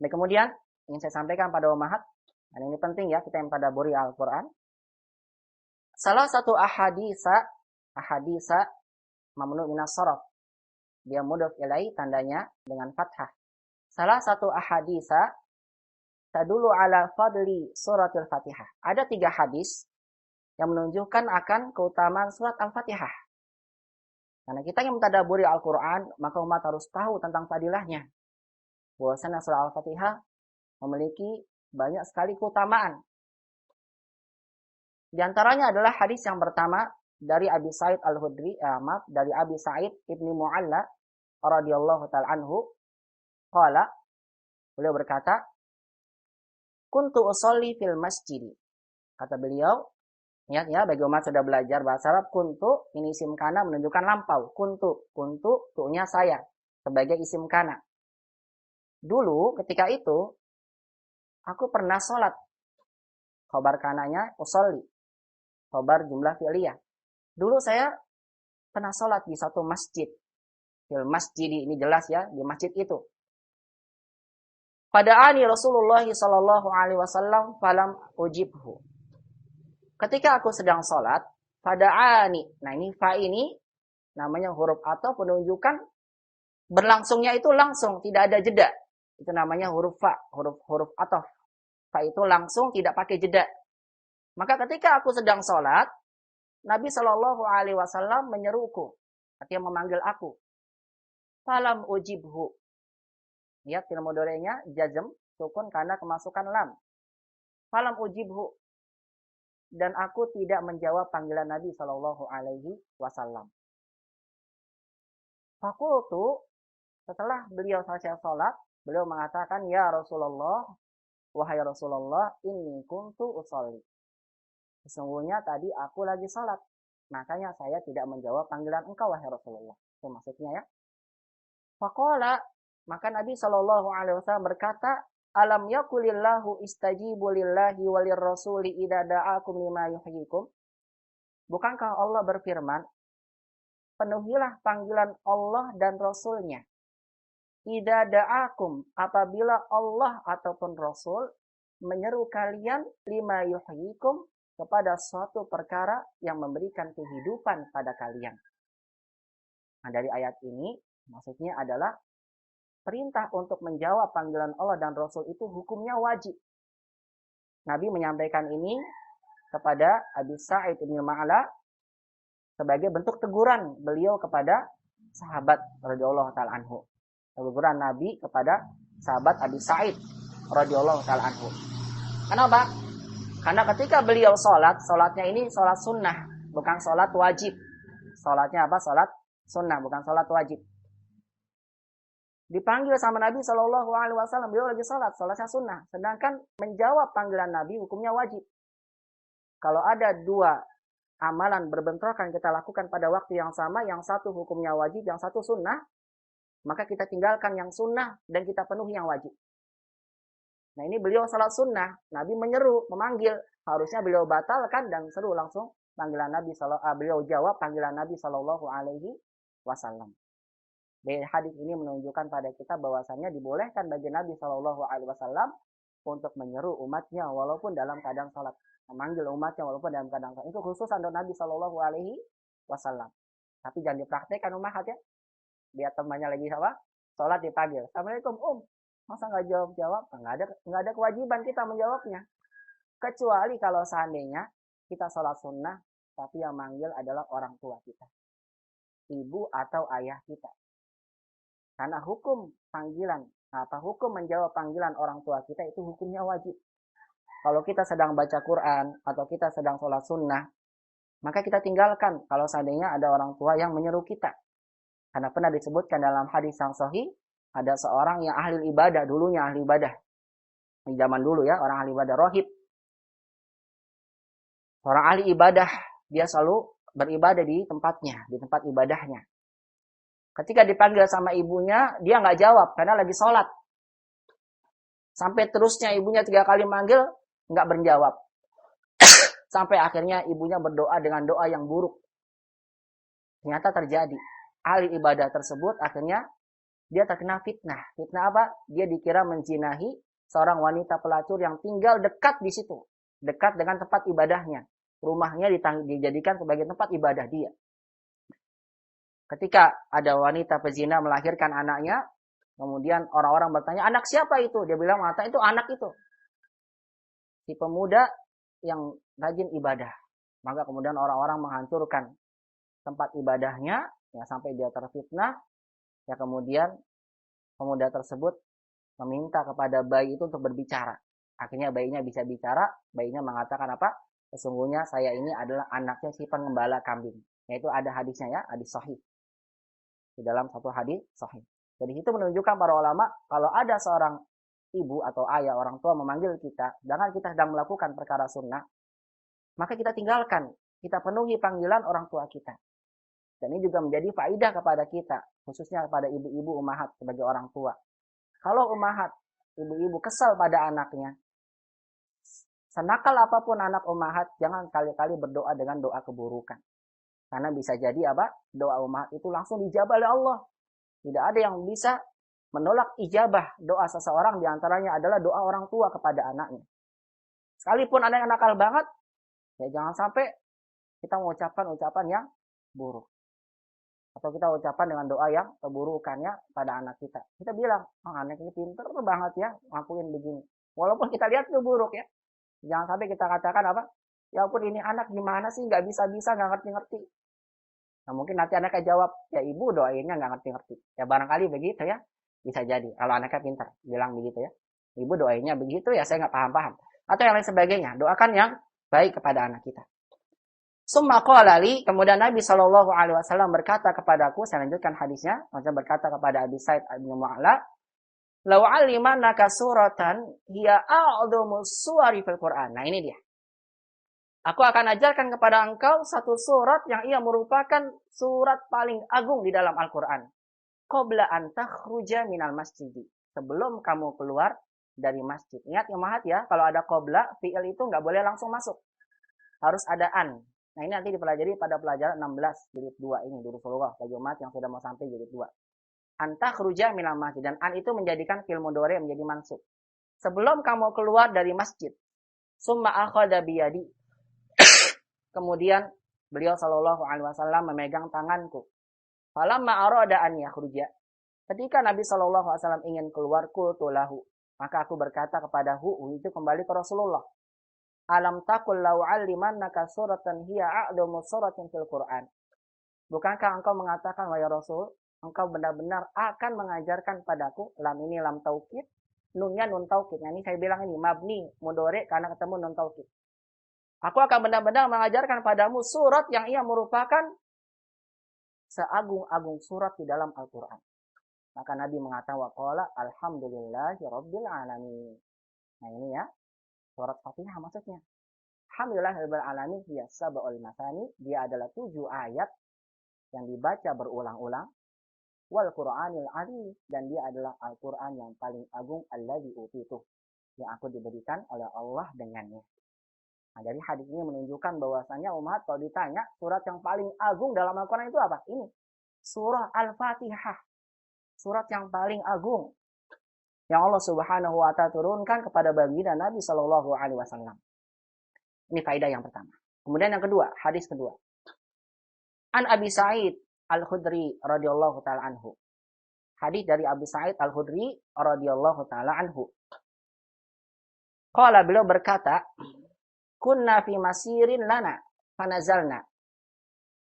Baik, kemudian ingin saya sampaikan pada umahat, dan ini penting ya kita yang tadabburi Al-Qur'an. Salah satu ahadisa mamnu minas sharaf. Dia mudhaf ilai tandanya dengan fathah. Salah satu ahadisa tadulu ala fadli suratul Fatihah. Ada 3 hadis yang menunjukkan akan keutamaan surat Al-Fatihah. Karena kita yang mentadabburi Al-Quran, maka umat harus tahu tentang fadilahnya. Bahwasanya surah Al-Fatihah memiliki banyak sekali keutamaan. Di antaranya adalah hadis yang pertama dari Abi Sa'id Al-Khudri, dari Abi Sa'id Ibni Mu'alla radhiyallahu ta'ala anhu, qala, beliau berkata, kuntu usolli fil masjid. Kata beliau, ingat ya, bagi umat sudah belajar bahasa Arab, kuntu ini isim kana menunjukkan lampau. Kuntu tu'nya saya sebagai isim kana. Dulu ketika itu aku pernah sholat. Khobar kananya usolli. Khobar jumlah fi'liyah. Dulu saya pernah sholat di satu masjid. Fil masjid ini jelas ya, di masjid itu. Pada ani Rasulullah sallallahu alaihi wasallam falam ujibhu. Ketika aku sedang sholat, fada'ani. Nah ini fa ini namanya huruf atau penunjukan berlangsungnya itu langsung, tidak ada jeda. Itu namanya huruf fa, huruf ataf. Fa itu langsung, tidak pakai jeda. Maka ketika aku sedang sholat, Nabi Shallallahu Alaihi Wasallam menyeruku, artinya memanggil aku. Falam ujibhu. Lihat fi'il mudhari'nya jazm, sukun karena kemasukan lam. Falam ujibhu. Dan aku tidak menjawab panggilan Nabi Shallallahu Alaihi Wasallam. Fakultu, setelah beliau selesai sholat, beliau mengatakan, ya Rasulullah, wahai Rasulullah, inni kuntu usolli. Sesungguhnya tadi aku lagi sholat, makanya saya tidak menjawab panggilan engkau, wahai Rasulullah. Itu maksudnya ya. Faqala, maka Nabi Shallallahu Alaihi Wasallam berkata, alam yakulillahu istajibu lillahi walir rasuli idza da'akum lima yuhyikum. Bukankah Allah berfirman, penuhilah panggilan Allah dan Rasulnya. Idza da'akum, apabila Allah ataupun Rasul menyeru kalian lima yuhyikum kepada suatu perkara yang memberikan kehidupan pada kalian. Nah, dari ayat ini maksudnya adalah perintah untuk menjawab panggilan Allah dan Rasul itu hukumnya wajib. Nabi menyampaikan ini kepada Abi Sa'id bin Mu'alla sebagai bentuk teguran beliau kepada sahabat radhiyallahu taala anhu. Teguran Nabi kepada sahabat Abi Sa'id radhiyallahu taala anhu. Kenapa? Karena ketika beliau sholatnya ini sholat sunnah, bukan sholat wajib. Sholatnya apa? Sholat sunnah, bukan sholat wajib. Dipanggil sama Nabi Shallallahu Alaihi Wasallam, beliau lagi sholatnya sunnah. Sedangkan menjawab panggilan Nabi hukumnya wajib. Kalau ada 2 amalan berbentrokan kita lakukan pada waktu yang sama, yang satu hukumnya wajib, yang satu sunnah, maka kita tinggalkan yang sunnah dan kita penuhi yang wajib. Nah ini beliau sholat sunnah, Nabi menyeru, memanggil, harusnya beliau batalkan dan seru langsung panggilan Nabi. Beliau jawab panggilan Nabi Shallallahu Alaihi Wasallam. Dari hadis ini menunjukkan pada kita bahwasannya dibolehkan bagi Nabi Shallallahu Alaihi Wasallam untuk menyeru umatnya walaupun dalam keadaan salat, memanggil umatnya walaupun dalam keadaan salat. Itu khusus untuk Nabi Shallallahu Alaihi Wasallam. Tapi jangan dipraktekkan umat ya. Biar temannya lagi apa? Salat dipanggil. Assalamualaikum masa nggak jawab? Nggak ada kewajiban kita menjawabnya. Kecuali kalau seandainya kita salat sunnah, tapi yang manggil adalah orang tua kita. ibu atau ayah kita. Karena hukum panggilan, hukum menjawab panggilan orang tua kita itu hukumnya wajib. Kalau kita sedang baca Quran atau kita sedang sholat sunnah, maka kita tinggalkan kalau seandainya ada orang tua yang menyeru kita. Karena pernah disebutkan dalam hadis yang sahih, ada seorang yang ahli ibadah, dulunya ahli ibadah. Di zaman dulu ya, orang ahli ibadah, rohib. Orang ahli ibadah, dia selalu beribadah di tempatnya, di tempat ibadahnya. Ketika dipanggil sama ibunya, dia nggak jawab karena lagi sholat. Sampai terusnya ibunya 3 kali manggil, nggak berjawab. Sampai akhirnya ibunya berdoa dengan doa yang buruk. Ternyata terjadi. Ahli ibadah tersebut akhirnya dia terkena fitnah. Fitnah apa? Dia dikira menzinahi seorang wanita pelacur yang tinggal dekat di situ. Dekat dengan tempat ibadahnya. Rumahnya dijadikan sebagai tempat ibadah dia. Ketika ada wanita pezina melahirkan anaknya, kemudian orang-orang bertanya, anak siapa itu? Dia bilang, mata itu anak itu. Si pemuda yang rajin ibadah. Maka kemudian orang-orang menghancurkan tempat ibadahnya, ya sampai dia terfitnah. Ya kemudian pemuda tersebut meminta kepada bayi itu untuk berbicara. Akhirnya bayinya bisa bicara, bayinya mengatakan apa? Sesungguhnya saya ini adalah anaknya si pengembala kambing. Yaitu ada hadisnya ya, hadis sahih. Di dalam satu hadis sahih. Jadi itu menunjukkan para ulama, kalau ada seorang ibu atau ayah, orang tua memanggil kita, sedangkan kita sedang melakukan perkara sunnah, maka kita tinggalkan, kita penuhi panggilan orang tua kita. Dan ini juga menjadi faedah kepada kita, khususnya kepada ibu-ibu ummahat sebagai orang tua. Kalau ummahat, ibu-ibu kesal pada anaknya, senakal apapun anak ummahat, jangan kali-kali berdoa dengan doa keburukan. Karena bisa jadi apa? Doa ummahat itu langsung dijabah oleh Allah. Tidak ada yang bisa menolak ijabah doa seseorang, diantaranya adalah doa orang tua kepada anaknya. Sekalipun anak yang nakal banget, ya jangan sampai kita mengucapkan ucapan yang buruk. Atau kita ucapkan dengan doa yang keburukannya pada anak kita. Kita bilang, anak ini pinter banget ya, ngakuin begini. Walaupun kita lihat itu buruk ya. Jangan sampai kita katakan apa? Ya ampun ini anak gimana sih, gak bisa-bisa, gak ngerti-ngerti. Nah mungkin nanti anaknya jawab, ya ibu doainnya gak ngerti-ngerti. Ya barangkali begitu ya. Bisa jadi, kalau anaknya pintar, bilang begitu ya. Ibu doainnya begitu ya, saya nggak paham-paham. Atau yang lain sebagainya, doakan yang baik kepada anak kita. Summa qala li, kemudian Nabi SAW berkata kepadaku, saya lanjutkan hadisnya, maksudnya berkata kepada Abi Sa'id bin Mu'alla, "Lau 'allimannaka suratan hiya a'dhamu suwari fil Qur'an." Nah, ini dia. Aku akan ajarkan kepada engkau satu surat yang ia merupakan surat paling agung di dalam Al-Qur'an. Qabla an takhruja minal masjid. Sebelum kamu keluar dari masjid. Ingat ya mahat ya, kalau ada qabla, fi'il itu nggak boleh langsung masuk. Harus ada an. Nah ini nanti dipelajari pada pelajaran 16 jilid 2 ini, Durusulullah, bagi umat yang sudah mau sampai jilid 2. An takhruja minal masjid. Dan an itu menjadikan fi'il mudhari menjadi mansub. Sebelum kamu keluar dari masjid. Summa akhadha biyadi. Kemudian beliau SAW memegang tanganku. Falamma arada an yakhruja. Ketika Nabi SAW ingin keluar, qultu lahu, maka aku berkata kepada itu kembali ke Rasulullah. Alam taqul law 'allimannaka suratan hiya a'dhamu suratin fil Qur'an. Bukankah engkau mengatakan wahai Rasul, engkau benar-benar akan mengajarkan padaku, lam ini lam taukid, nunnya nun taukid. Nah ini saya bilang ini mabni mudhari karena ketemu nun taukid. Aku akan benar-benar mengajarkan padamu surat yang ia merupakan seagung-agung surat di dalam Al-Quran. Maka Nabi mengatakan waqala alhamdulillahi rabbil alamin. Nah ini ya, surat Fatihah maksudnya. Alhamdulillahi rabbil alamin hiya sab'ul masani, dia adalah 7 ayat yang dibaca berulang-ulang. Wal Qur'anil azim, dan dia adalah Al-Quran yang paling agung, alladzi utitu, yang aku diberikan oleh Allah dengannya. Nah, dari hadis ini menunjukkan bahwasanya umat kalau ditanya surat yang paling agung dalam Al-Quran itu apa? Ini surah Al-Fatihah, surat yang paling agung yang Allah Subhanahu wa Ta'ala turunkan kepada baginda Nabi Shallallahu Alaihi Wasallam. Ini faedah yang pertama. Kemudian yang kedua, hadis kedua. An Abi Sa'id Al-Khudri radhiyallahu taala anhu. Hadis dari Abi Sa'id Al-Khudri radhiyallahu taala anhu. Qala, beliau berkata, kunna fi masirin lana fanazalna.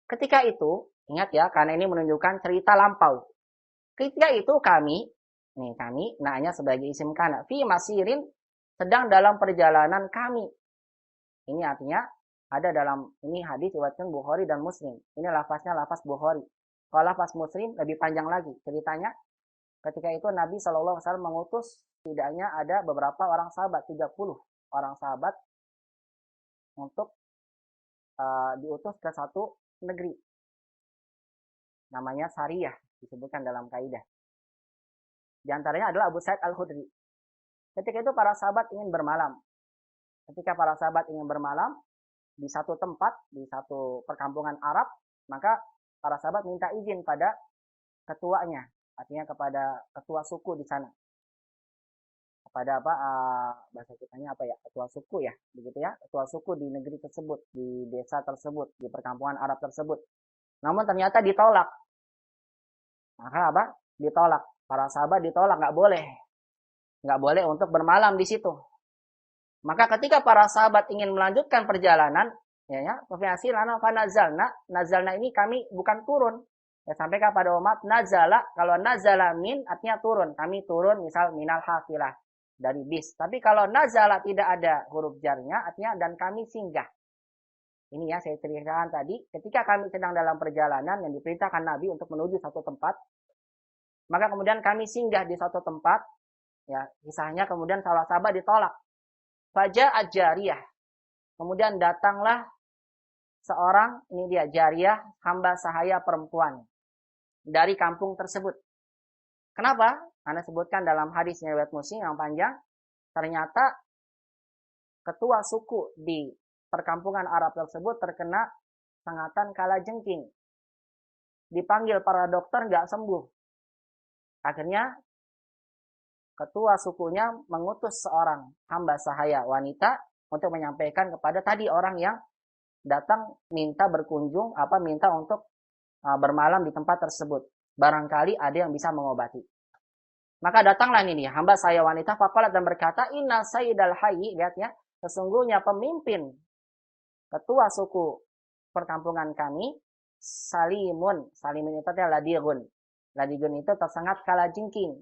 Ketika itu, Ingat ya, karena ini menunjukkan cerita lampau. Ketika itu kami, naknya sebagai isim kana, fi masirin, sedang dalam perjalanan kami. Ini artinya ada dalam ini hadis riwayatkan Bukhari dan Muslim. Ini lafaznya lafaz Bukhari. Kalau lafaz Muslim lebih panjang lagi ceritanya. Ketika itu Nabi SAW mengutus setidaknya ada beberapa orang sahabat, 30 orang sahabat untuk diutus ke satu negeri. Namanya Sariyah, disebutkan dalam kaidah. Di antaranya adalah Abu Sa'id Al-Khudri. Ketika itu para sahabat ingin bermalam. Ketika para sahabat ingin bermalam di satu tempat, di satu perkampungan Arab, maka para sahabat minta izin pada ketuanya, artinya kepada ketua suku di sana. Kepada bahasa kitanya apa ya? Ketua suku ya, begitu ya. Ketua suku di negeri tersebut, di desa tersebut, di perkampungan Arab tersebut. Namun ternyata ditolak. Maka ditolak. Para sahabat ditolak, nggak boleh. Nggak boleh untuk bermalam di situ. Maka ketika para sahabat ingin melanjutkan perjalanan, nazalna ini kami bukan turun. Ya, sampaikan pada umat, nazala, kalau nazala min artinya turun. Kami turun misal minal hafilah, dari bis. Tapi kalau nazala tidak ada huruf jarnya, artinya dan kami singgah. Ini ya saya ceritakan tadi, ketika kami sedang dalam perjalanan yang diperintahkan Nabi untuk menuju satu tempat, maka kemudian kami singgah di suatu tempat, ya kisahnya kemudian salah sahabat ditolak. Faja'at jariyah. Kemudian datanglah seorang, ini dia jariyah, hamba sahaya perempuan dari kampung tersebut. Kenapa? Karena sebutkan dalam hadis riwayat Muslim yang panjang, ternyata ketua suku di perkampungan Arab tersebut terkena sengatan kalajengking. Dipanggil para dokter nggak sembuh. Akhirnya ketua sukunya mengutus seorang hamba sahaya wanita untuk menyampaikan kepada tadi orang yang datang minta berkunjung, minta untuk bermalam di tempat tersebut. Barangkali ada yang bisa mengobati. Maka datanglah ini hamba sahaya wanita faqalat dan berkata, inna sayyidal hayy, lihat ya, sesungguhnya pemimpin ketua suku perkampungan kami Salimun itu adalah ladigun. Ladigun itu tersengat kalajengking.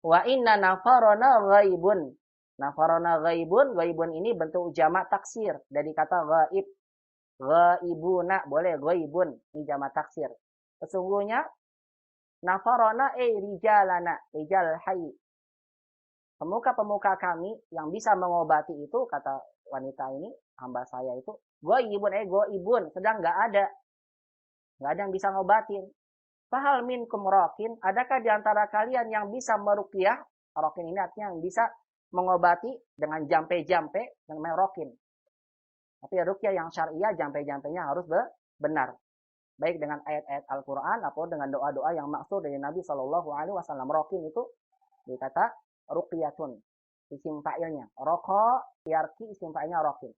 Wa inna nafarona ghaibun. Nafarona ghaibun, ghaibun ini bentuk jamak taksir dari kata ghaib. Ghaibuna, boleh ghaibun, ini jamak taksir. Sesungguhnya nafarona rijalana, rijal hayy. Pemuka-pemuka kami yang bisa mengobati itu, kata wanita ini, hamba saya itu, ghaibun, ghaibun, sedang enggak ada yang bisa ngobatin. Fahal minkum rokin, adakah di antara kalian yang bisa meruqyah? Rokin ini artinya yang bisa mengobati dengan jampe-jampe, namanya rokin. Tapi ruqyah yang syariah, jampe-jampenya harus benar. Baik dengan ayat-ayat Al-Quran, atau dengan doa-doa yang maksud dari Nabi SAW. Rokin itu dikata ruqyatun, isim fa'ilnya. Roko, yarki, isim fa'ilnya rokin.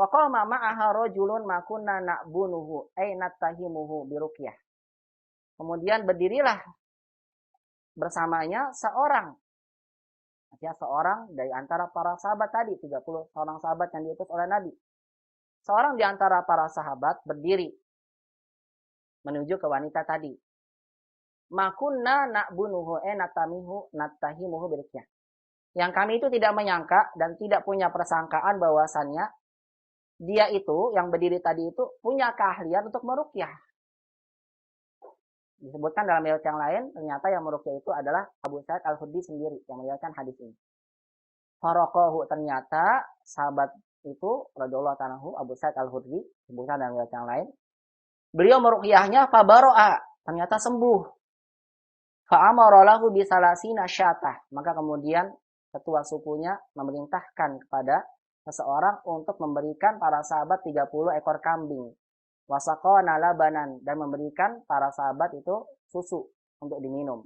Waqama ma'aha rajulun makunna na'bunuhu nattahimuhu biruqyah. Kemudian berdirilah bersamanya seorang. Artinya seorang dari antara para sahabat tadi, 30 orang sahabat yang diutus oleh Nabi. Seorang di antara para sahabat berdiri menuju ke wanita tadi. Makunna na'bunuhu nattahimuhu biruqyah. Yang kami itu tidak menyangka dan tidak punya persangkaan bahwasannya dia itu, yang berdiri tadi itu, punya keahlian untuk meruqyah. Disebutkan dalam riwayat yang lain, ternyata yang meruqyah itu adalah Abu Sa'id Al-Khudri sendiri, yang meriwayatkan hadis ini. Faraqahu, ternyata sahabat itu, radhiyallahu ta'ala anhu, Abu Sa'id Al-Khudri, disebutkan dalam riwayat yang lain. Beliau meruqyahnya, fabaro'a, ternyata sembuh. Fa'amara lahu bisalasina syatah. Maka kemudian ketua sukunya memerintahkan kepada seseorang untuk memberikan para sahabat 30 ekor kambing. Wasaqana labanan, dan memberikan para sahabat itu susu untuk diminum.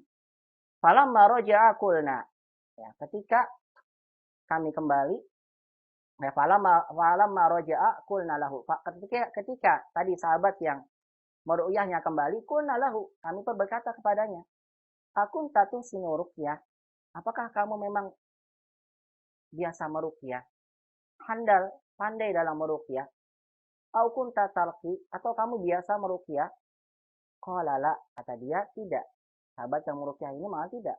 Falamma raja'a qulna, ya, ketika kami kembali, ya, falamma raja'a qulna lahu, ketika tadi sahabat yang meruqyahnya kembali, qulna lahu, kami pun berkata kepadanya, akun tatu sinuruqyah, apakah kamu memang biasa meruqyah? Handal, pandai dalam meruqyah. Au kunta talqi, atau kamu biasa meruqyah? Qala la, kata dia tidak. Sahabat yang meruqyah ini malah tidak.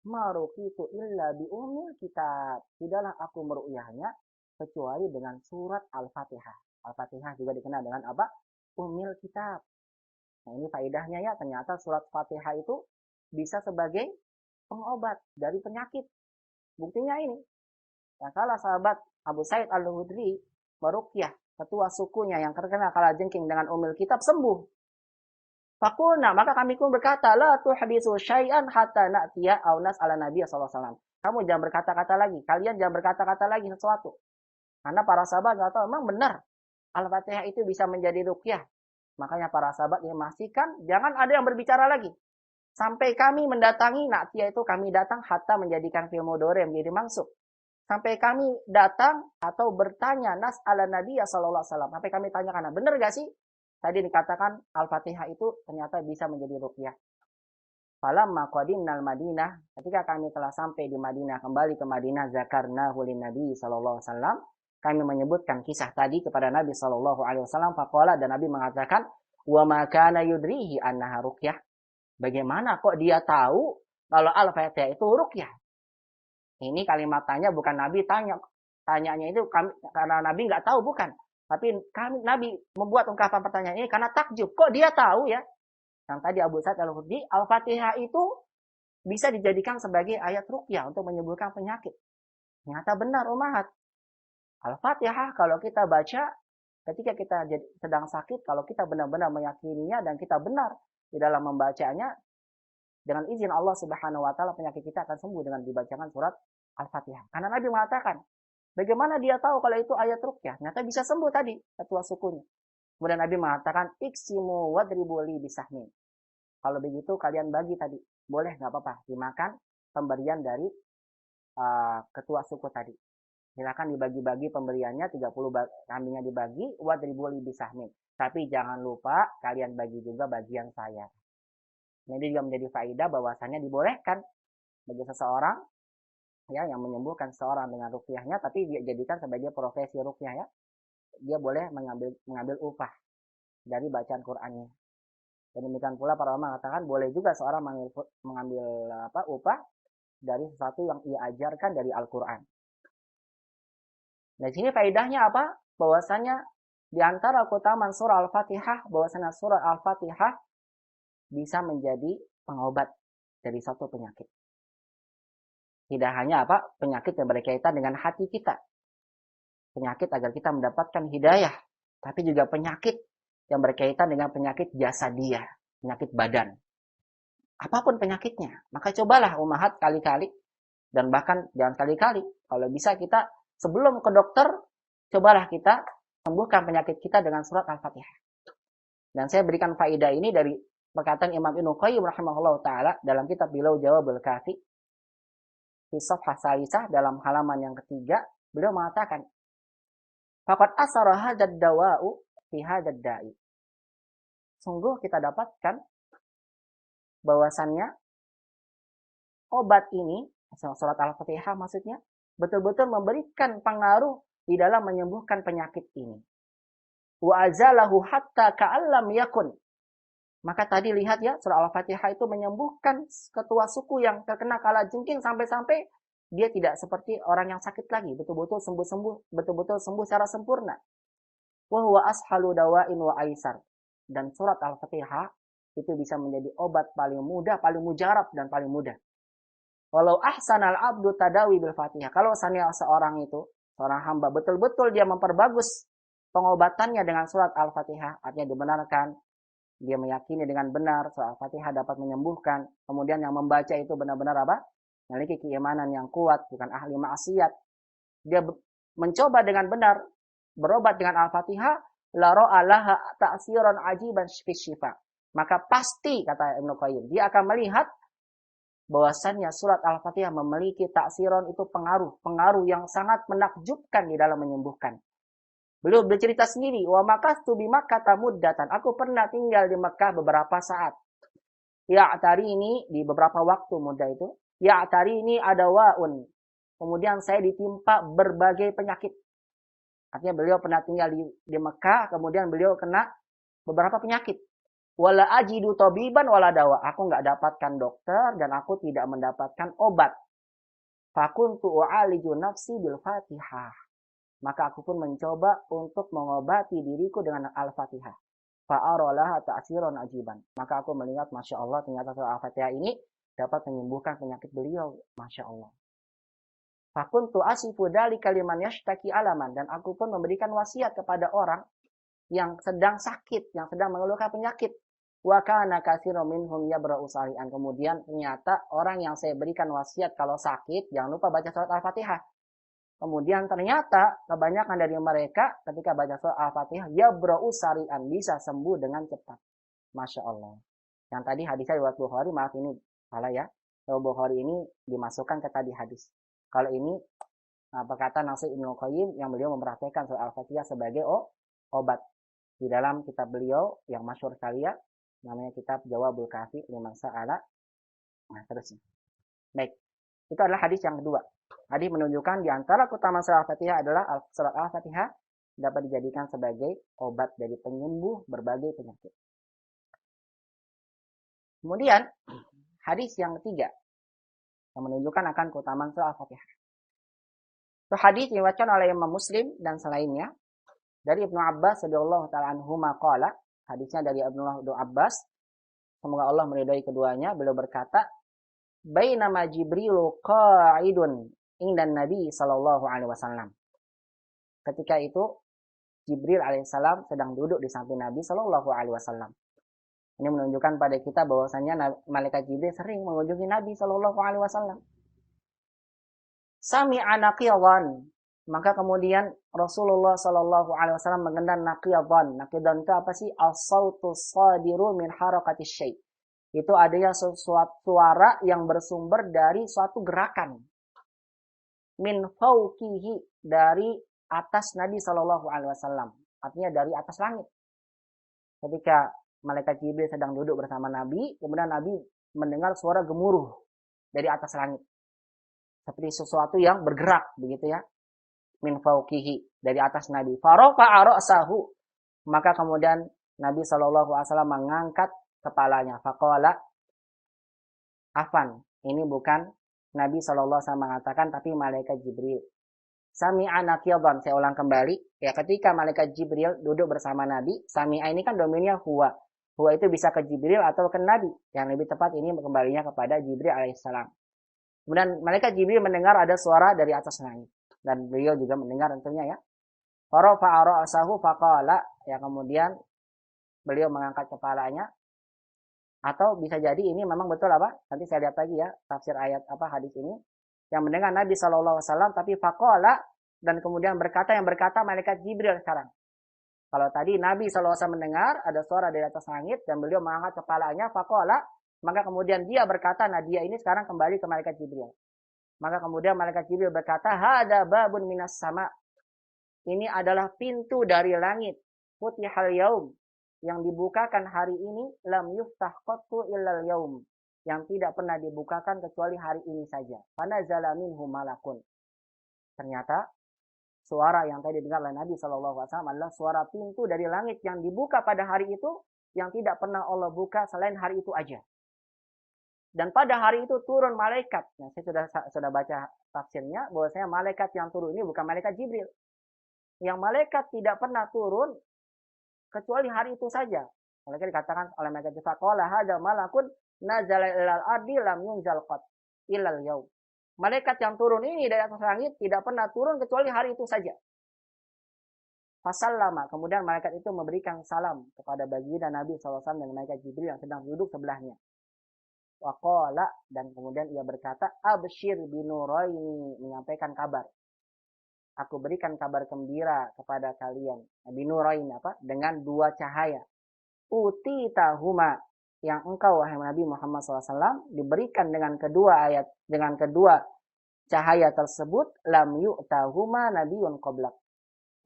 Maruqitu illa bi ummil kitab. Tidaklah aku meruqyahnya kecuali dengan surat Al-Fatihah. Al-Fatihah juga dikenal dengan apa? Ummil kitab. Nah, ini faedahnya ya, ternyata surat Fatihah itu bisa sebagai pengobat dari penyakit. Buktinya ini. Nah, salah sahabat Abu Sa'id Al-Khudri meruqyah ketua sukunya yang terkena kalajengking dengan ummil kitab sembuh. Fakulna, maka kami pun berkata, la tuhdisu syai'an hatta na'tiya aw nas'ala Nabi sallallahu alaihi wasallam. Kamu jangan berkata-kata lagi, kalian jangan berkata-kata lagi sesuatu. Karena para sahabat enggak tahu memang benar Al-Fatihah itu bisa menjadi ruqyah. Makanya para sahabat memastikan jangan ada yang berbicara lagi. Sampai kami mendatangi, na'tiya itu kami datang hatta menjadikan fi'il mudhari menjadi mansub. Sampai kami datang atau bertanya nas'ala Nabi sallallahu alaihi wasallam. Sampai kami tanyakan, benar enggak sih? Tadi dikatakan Al-Fatihah itu ternyata bisa menjadi ruqyah. Falamma qadimnal Madinah, ketika kami telah sampai di Madinah, kembali ke Madinah, zakarnahu lin Nabi sallallahu alaihi wasallam, kami menyebutkan kisah tadi kepada Nabi sallallahu alaihi wasallam, faqala, dan Nabi mengatakan, wa ma kana yudrihi annaha ruqyah. Bagaimana kok dia tahu kalau Al-Fatihah itu ruqyah? Ini kalimat tanya bukan Nabi tanya. Tanyanya itu karena Nabi enggak tahu, bukan. Tapi Nabi membuat ungkapan pertanyaan ini karena takjub. Kok dia tahu ya? Yang tadi Abu Sa'id Al-Khudri, Al-Fatihah itu bisa dijadikan sebagai ayat ruqyah untuk menyembuhkan penyakit. Ternyata benar umat. Al-Fatihah kalau kita baca ketika kita sedang sakit, kalau kita benar-benar meyakininya dan kita benar di dalam membacanya, dengan izin Allah Subhanahu wa taala penyakit kita akan sembuh dengan dibacakan surat Al-Fatihah. Karena Nabi mengatakan, bagaimana dia tahu kalau itu ayat ruqyah? Ternyata bisa sembuh tadi ketua sukunya. Kemudian Nabi mengatakan, iksimu wadribu li bisahmin. Kalau begitu kalian bagi tadi. Boleh, nggak apa-apa. Dimakan pemberian dari ketua suku tadi. Silakan dibagi-bagi pemberiannya, 30 kambingnya dibagi, wadribu li bisahmin. Tapi jangan lupa kalian bagi juga bagian saya. Ini juga menjadi faedah bahwasannya dibolehkan bagi seseorang ya yang menyembuhkan seorang dengan ruqyahnya, tapi dia jadikan sebagai profesi ruqyah ya. Dia boleh mengambil upah dari bacaan Qur'annya. Dan demikian pula para ulama mengatakan boleh juga seorang mengambil upah dari sesuatu yang ia ajarkan dari Al-Qur'an. Nah, sini faedahnya apa? Bahwasanya di antara keutamaan surah Al-Fatihah, bahwasanya surah Al-Fatihah bisa menjadi pengobat dari suatu penyakit. Tidak hanya penyakit yang berkaitan dengan hati kita. Penyakit agar kita mendapatkan hidayah. Tapi juga penyakit yang berkaitan dengan penyakit jasadiah. Penyakit badan. Apapun penyakitnya. Maka cobalah umahat kali-kali. Dan bahkan jangan kali-kali. Kalau bisa kita sebelum ke dokter, cobalah kita sembuhkan penyakit kita dengan surat Al-Fatihah. Dan saya berikan faedah ini dari perkataan Imam Ibnu Qayyim rahimahullah ta'ala dalam kitab Bilau Jawabul Kafi. Di Safhah Salisah dalam halaman yang ketiga, beliau mengatakan, faqad asara hadzal dawa'u fi hadzal da'i. Sungguh kita dapatkan bahwasannya obat ini, surat Al-Fatihah maksudnya, betul-betul memberikan pengaruh di dalam menyembuhkan penyakit ini. Wa azalahu hatta ka'allam yakun. Maka tadi lihat ya, surah Al-Fatihah itu menyembuhkan ketua suku yang terkena kalajengking sampai-sampai dia tidak seperti orang yang sakit lagi, betul-betul sembuh secara sempurna. Wa huwa ashalu dawa'in wa aisar. Dan surat Al-Fatihah itu bisa menjadi obat paling mudah, paling mujarab dan paling mudah. Walau ahsanal abdu tadawi bil Fatihah. Kalau seorang hamba betul-betul dia memperbagus pengobatannya dengan surat Al-Fatihah, artinya dibenarkan, dia meyakini dengan benar surat Al-Fatihah dapat menyembuhkan. Kemudian yang membaca itu benar-benar memiliki keimanan yang kuat, bukan ahli maksiat. Dia mencoba dengan benar berobat dengan Al-Fatihah, la ra'alaha ta'siran ajiban fi syifa. Maka pasti kata Ibnu Qayyim, dia akan melihat bahwasannya surat Al-Fatihah memiliki ta'siran itu pengaruh yang sangat menakjubkan di dalam menyembuhkan. Beliau bercerita sendiri, wa makastu bi Makkah muddatan. Aku pernah tinggal di Mekah beberapa saat. Ya tari ini di beberapa waktu muda itu. Ya tari ini ada wa'un. Kemudian saya ditimpa berbagai penyakit. Artinya beliau pernah tinggal di Mekah, kemudian beliau kena beberapa penyakit. wala ajidu tabiban wala dawa. Aku enggak dapatkan dokter dan aku tidak mendapatkan obat. Fakuntu u'aliju nafsi bil Fatihah. Maka aku pun mencoba untuk mengobati diriku dengan Al-Fatihah. Fa'arolaha ta'asiron ajiban. Maka aku melihat, Masya Allah, ternyata surah Al-Fatihah ini dapat menyembuhkan penyakit beliau. Masya Allah. Fakuntu asifu dali kaliman yashtaki alaman. Dan aku pun memberikan wasiat kepada orang yang sedang sakit, yang sedang mengeluhkan penyakit. Wa kana katsirum minhum yabra'u sari'an. Kemudian ternyata orang yang saya berikan wasiat kalau sakit, jangan lupa baca surat Al-Fatihah. Kemudian ternyata kebanyakan dari mereka ketika baca surat Al-Fatihah yabra'u sari'an, bisa sembuh dengan cepat. Masya Allah. Yang tadi hadisnya riwayat Bukhari, maaf ini salah ya. Kalau Bukhari ini dimasukkan ke tadi hadis. Kalau ini perkataan Nasir Ibnu Qayyim yang beliau mempraktikkan surat Al-Fatihah sebagai obat. Di dalam kitab beliau yang masyhur sekali ya, namanya kitab Jawabul Kafi liman sa'ala. Nah, terusnya. Baik. Itu adalah hadis yang kedua. Hadis menunjukkan di antara keutamaan surat Al-Fatihah adalah surat Al-Fatihah dapat dijadikan sebagai obat dari penyembuh berbagai penyakit. Kemudian hadis yang ketiga yang menunjukkan akan keutamaan surat Al-Fatihah. Itu hadis diriwayatkan oleh Imam Muslim dan selainnya dari Ibnu Abbas radhiyallahu taala anhuma qala, hadisnya dari Ibnu Abbas, semoga Allah meridai keduanya, beliau berkata, bainama Jibril qa'idun indan Nabi sallallahu alaihi wasallam. Ketika itu Jibril alaihissalam sedang duduk di samping Nabi sallallahu alaihi wasallam. Ini menunjukkan pada kita bahwasanya malaikat Jibril sering mengunjungi Nabi sallallahu alaihi wasallam. Sami'a naqiyan, maka kemudian Rasulullah sallallahu alaihi wasallam mengenal naqiyan. Naqiyan itu apa sih? As-sautus sadiru min harakatis syai'. Itu adanya sesuatu suara yang bersumber dari suatu gerakan. Min fauqihi, dari atas Nabi sallallahu alaihi wasallam. Artinya dari atas langit. Ketika malaikat Jibril sedang duduk bersama Nabi, kemudian Nabi mendengar suara gemuruh dari atas langit. Seperti sesuatu yang bergerak, begitu ya. Min fauqihi, dari atas Nabi. Farafa'a ra'sahu, maka kemudian Nabi sallallahu alaihi wasallam mengangkat kepalanya. Faqala, afan, ini bukan Nabi sallallahu alaihi wasallam mengatakan, tapi malaikat Jibril. Sami'a naqiyadan, saya ulang kembali. Ya, ketika malaikat Jibril duduk bersama Nabi, sami'a ini kan domainnya huwa. Huwa itu bisa ke Jibril atau ke Nabi. Yang lebih tepat ini kembalinya kepada Jibril alaihissalam. Kemudian malaikat Jibril mendengar ada suara dari atas langit. Dan beliau juga mendengar tentunya ya. Farafa'a ra'sahu faqala, ya kemudian beliau mengangkat kepalanya. Atau bisa jadi ini memang betul apa? Nanti saya lihat lagi ya tafsir ayat apa hadis ini. Yang mendengar Nabi sallallahu alaihi wasallam tapi faqala, dan kemudian yang berkata malaikat Jibril sekarang. Kalau tadi Nabi sallallahu alaihi wasallam mendengar ada suara dari atas langit dan beliau mengangkat kepalanya faqala, maka kemudian dia berkata, nah dia ini sekarang kembali ke malaikat Jibril. Maka kemudian malaikat Jibril berkata, hada babun minas sama. Ini adalah pintu dari langit. Futihal yaum, yang dibukakan hari ini, lam yuftah qattu illal yaum, yang tidak pernah dibukakan kecuali hari ini saja. Fanazala minhu malakun. Ternyata suara yang tadi dengar oleh Nabi sallallahu alaihi wasallam adalah suara pintu dari langit yang dibuka pada hari itu, yang tidak pernah Allah buka selain hari itu aja. Dan pada hari itu turun malaikat. Nah, saya sudah baca tafsirnya bahwasanya malaikat yang turun ini bukan malaikat Jibril. Yang malaikat tidak pernah turun kecuali hari itu saja. Malaikat dikatakan oleh malaikat Jibril, qala hadza malakun nazala ilal ardi lam yunzal qat ilal yaum. Malaikat yang turun ini dari atas langit tidak pernah turun kecuali hari itu saja. Fasallama, kemudian malaikat itu memberikan salam kepada baginda Nabi SAW dan malaikat Jibril yang sedang duduk sebelahnya. Waqala, dan kemudian ia berkata, absyir binuraini, menyampaikan kabar. Aku berikan kabar gembira kepada kalian. Binuraini apa? Dengan dua cahaya. Utitahuma, yang engkau wahai Nabi Muhammad SAW diberikan dengan kedua cahaya tersebut, lam yu'tahuma nabiyyun qablak.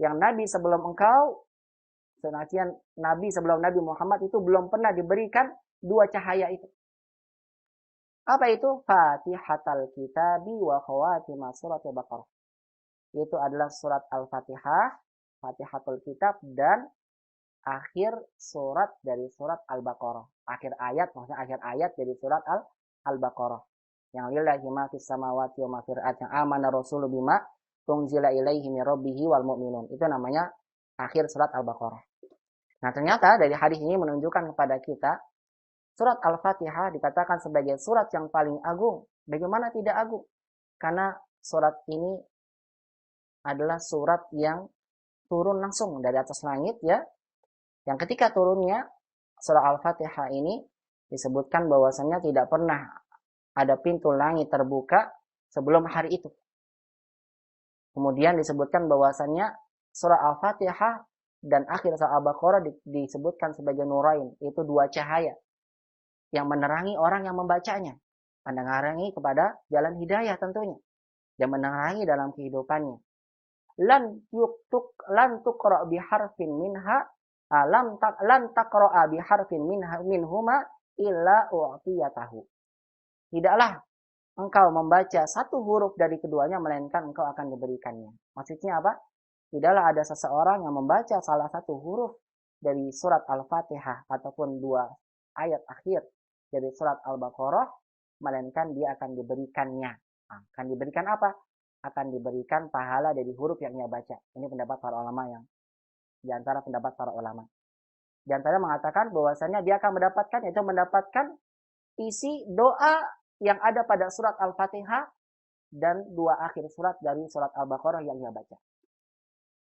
Yang Nabi sebelum engkau, senasian Nabi sebelum Nabi Muhammad itu belum pernah diberikan dua cahaya itu. Apa itu? Fatihatal kitabi wa khawatimah surat Al-Baqarah. Itu adalah surat Al-Fatihah, Fatihatul Kitab, dan akhir surat dari surat Al-Baqarah. Akhir ayat, maksudnya akhir ayat dari surat Al-Baqarah. Yang lillahi ma fis samawati wa ma fil ardi, yang amana rasulu bima tunzila ilaihi min rabbihi wal mu'minun. Itu namanya akhir surat Al-Baqarah. Nah, ternyata dari hadis ini menunjukkan kepada kita surat Al-Fatihah dikatakan sebagai surat yang paling agung. Bagaimana tidak agung? Karena surat ini adalah surat yang turun langsung dari atas langit ya. Yang ketika turunnya surah Al-Fatihah ini disebutkan bahwasannya tidak pernah ada pintu langit terbuka sebelum hari itu. Kemudian disebutkan bahwasannya surah Al-Fatihah dan akhir surah Al-Baqarah disebutkan sebagai nurain, itu dua cahaya yang menerangi orang yang membacanya, menerangi kepada jalan hidayah tentunya, dan menerangi dalam kehidupannya. Lan tuqra biharfin minha lan taqra biharfin minhuma illa u'tiyatahu. Tidaklah engkau membaca satu huruf dari keduanya melainkan engkau akan diberikannya. Maksudnya apa? Tidaklah ada seseorang yang membaca salah satu huruf dari surat Al-Fatihah ataupun dua ayat akhir dari surat Al-Baqarah melainkan dia akan diberikannya. Nah, akan diberikan apa? Akan diberikan pahala dari huruf yang ia baca. Ini pendapat para ulama yang di antara pendapat para ulama. Di antara mengatakan bahwasanya dia akan mendapatkan, yaitu mendapatkan isi doa yang ada pada surat Al-Fatihah dan dua akhir surat dari surat Al-Baqarah yang ia baca.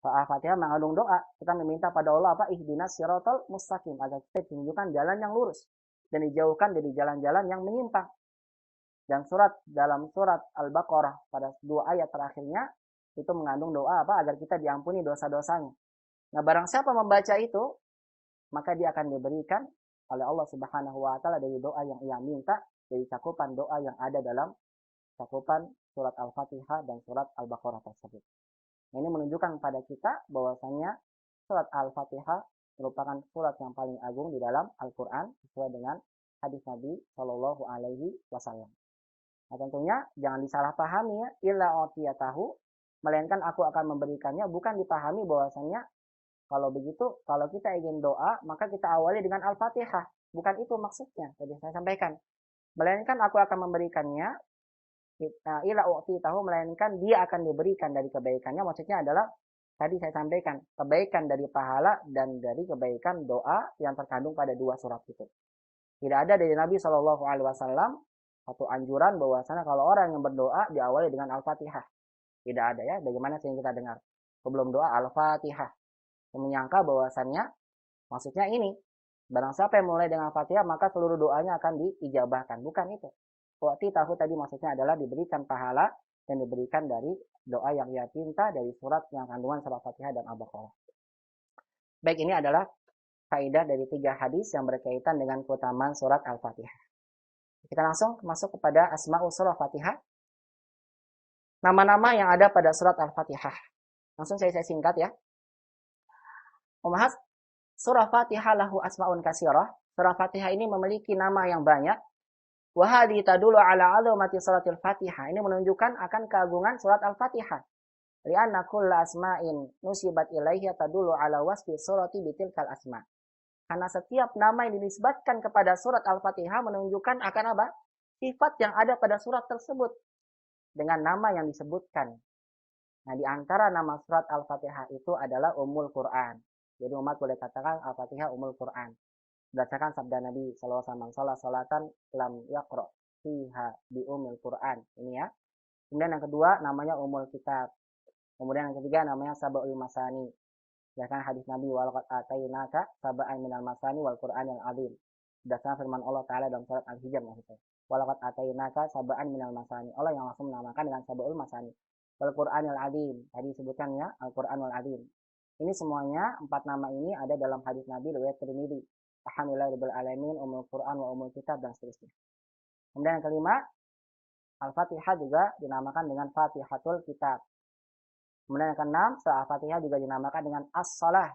Al-Fatihah mengandung doa. Kita meminta pada Allah apa? Ihdinas siratal mustaqim, agar kita ditunjukkan jalan yang lurus dan dijauhkan dari jalan-jalan yang menyimpang. Dan dalam surat Al-Baqarah pada dua ayat terakhirnya itu mengandung doa apa? Agar kita diampuni dosa-dosanya. Nah, barang siapa membaca itu, maka dia akan diberikan oleh Allah Subhanahu wa taala dari doa yang ia minta, dari cakupan doa yang ada dalam cakupan surat Al-Fatihah dan surat Al-Baqarah tersebut. Ini menunjukkan kepada kita bahwasanya surat Al-Fatihah merupakan surat yang paling agung di dalam Al-Quran sesuai dengan hadis Nabi Shallallahu Alaihi Wasallam. Nah, tentunya jangan disalahpahami ya, illa utiyatahu, melainkan aku akan memberikannya, bukan dipahami bahwasanya kalau begitu, kalau kita ingin doa, maka kita awali dengan Al-Fatihah. Bukan itu maksudnya, tadi saya sampaikan. Melainkan aku akan memberikannya, ila u'titahu, melainkan dia akan diberikan dari kebaikannya. Maksudnya adalah tadi saya sampaikan kebaikan dari pahala dan dari kebaikan doa yang terkandung pada dua surat itu. Tidak ada dari Nabi Shallallahu Alaihi Wasallam satu anjuran bahwasanya kalau orang yang berdoa diawali dengan Al-Fatihah. Tidak ada ya. Bagaimana sering kita dengar sebelum doa Al-Fatihah, menyangka bahwasannya maksudnya ini, barang siapa yang mulai dengan Al-Fatihah maka seluruh doanya akan diijabahkan. Bukan itu. Waktu tahu tadi maksudnya adalah diberikan pahala dan diberikan dari doa yang ia pinta dari surat yang kandungan surat Fatihah dan Al-Baqarah. Baik, ini adalah kaidah dari 3 hadis yang berkaitan dengan keutamaan surat Al-Fatihah. Kita langsung masuk kepada asma'ul surah Fatihah. Nama-nama yang ada pada surat Al-Fatihah. Langsung saya singkat ya. Umahas, surah Fatihah lahu asma'un kasirah. Surah Fatihah ini memiliki nama yang banyak. Wahadi tadulu ala azamati suratil Fatihah. Ini menunjukkan akan keagungan surat Al-Fatihah. Lianna kulla asma'in nusibat ilaihi tadulu ala wasfi surati bitilkal asma'. Karena setiap nama yang dinisbatkan kepada surat Al-Fatihah menunjukkan akan apa? Sifat yang ada pada surat tersebut dengan nama yang disebutkan. Nah, di antara nama surat Al-Fatihah itu adalah Ummul Quran. Jadi umat boleh katakan Al-Fatihah Ummul Quran. Berdasarkan sabda Nabi SAW, salatan lam yaqra fiha bi Ummul Quran. Ini ya. Kemudian yang kedua namanya Ummul Kitab. Kemudian yang ketiga namanya Sab'ul Masani. Berdasarkan hadis Nabi walaqad atainaka sab'an minal masani wal Qur'anil azim. Berdasarkan firman Allah Ta'ala dalam surat Al-Hijr maksudnya. Walaqad atainaka sab'an minal masani. Allah yang langsung menamakan dengan Sab'ul Masani. Wal Qur'anil azim. Tadi disebutkan ya Al-Qur'anul azim. Ini semuanya 4 nama ini ada dalam hadis Nabi riwayat Tirmidzi. Alhamdulillahirabbil alamin, Ummul Quran wa Ummul Kitab dan seterusnya. Kemudian yang kelima, Al-Fatihah juga dinamakan dengan Fatihatul Kitab. Kemudian yang keenam, surah Al-Fatihah juga dinamakan dengan As-Salah.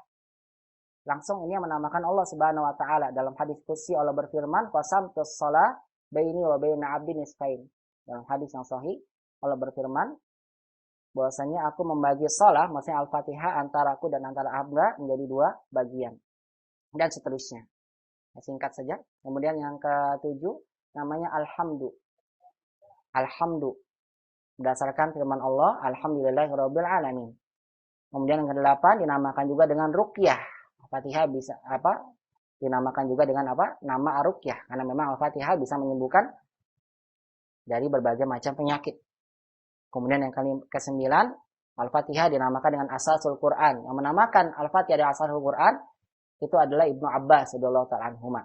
Langsung ini yang menamakan Allah Subhanahu wa taala. Dalam hadis qudsi Allah berfirman, "Qasamtus shalah baini wa baina 'abdi nisfain." Dalam hadis yang sahih, Allah berfirman bahwasanya aku membagi shalah, maksudnya Al-Fatihah, antara aku dan antara hamba menjadi 2 bagian. dan seterusnya. Singkat saja. Kemudian yang ke-7 namanya alhamdu. Alhamdu berdasarkan firman Allah, alhamdulillahirabbil alamin. Kemudian yang ke-8 dinamakan juga dengan ruqyah. Al-Fatihah bisa dinamakan juga dengan nama ar-ruqyah karena memang Al-Fatihah bisa menyembuhkan dari berbagai macam penyakit. Kemudian yang ke-9 Al-Fatihah dinamakan dengan asasul Quran. Yang menamakan Al-Fatihah dengan asasul Quran itu adalah Ibnu Abbas radhiyallahu ta'ala anhuma.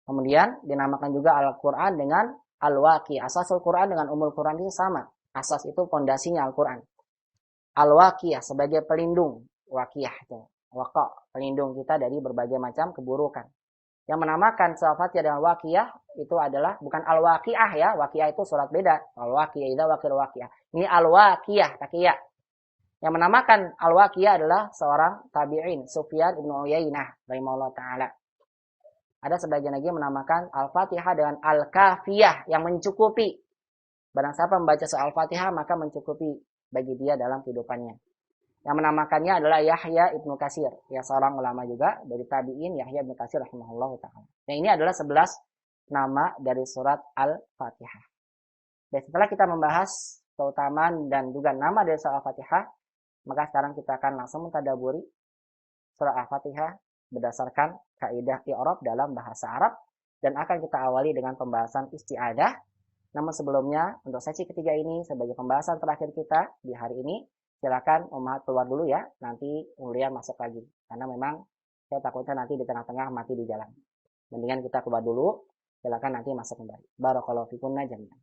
Kemudian dinamakan juga Al-Quran dengan Al-Waqi. Asasul Quran dengan Ummul Quran itu sama. Asas itu fondasinya Al-Quran. Al-Waqiyah sebagai pelindung. Waqiyah itu. Waqa, pelindung kita dari berbagai macam keburukan. Yang menamakan Al-Fatihah dengan Waqiyah itu adalah bukan Al-Waqiah ya. Waqiyah itu surat beda. Al-Waqiyah idza waqil waqiyah. Ini Al-Waqiyah, takiyah. Yang menamakan Al-Waqiyah adalah seorang tabi'in, Sufyan ibnu Uyainah rahimahullah ta'ala. Ada sebagian lagi menamakan Al-Fatihah dengan Al-Kafiyah yang mencukupi. Barang siapa membaca surah Al-Fatihah maka mencukupi bagi dia dalam kehidupannya. Yang menamakannya adalah Yahya ibnu Katsir, ya seorang ulama juga dari tabi'in Yahya ibnu Katsir rahimahullah ta'ala. Dan ini adalah 11 nama dari surat Al-Fatihah. Dan setelah kita membahas keutamaan dan juga nama dari surah Al-Fatihah, maka sekarang kita akan langsung mentadaburi surah Al-Fatihah berdasarkan kaidah i'rab dalam bahasa Arab dan akan kita awali dengan pembahasan isti'adah. Namun sebelumnya untuk sesi ketiga ini sebagai pembahasan terakhir kita di hari ini, silakan Ummahat keluar dulu ya, nanti Mulia masuk lagi karena memang saya takutnya nanti di tengah-tengah mati di jalan. Mendingan kita keluar dulu, silakan nanti masuk kembali. Barakallahu fikunna jami'an.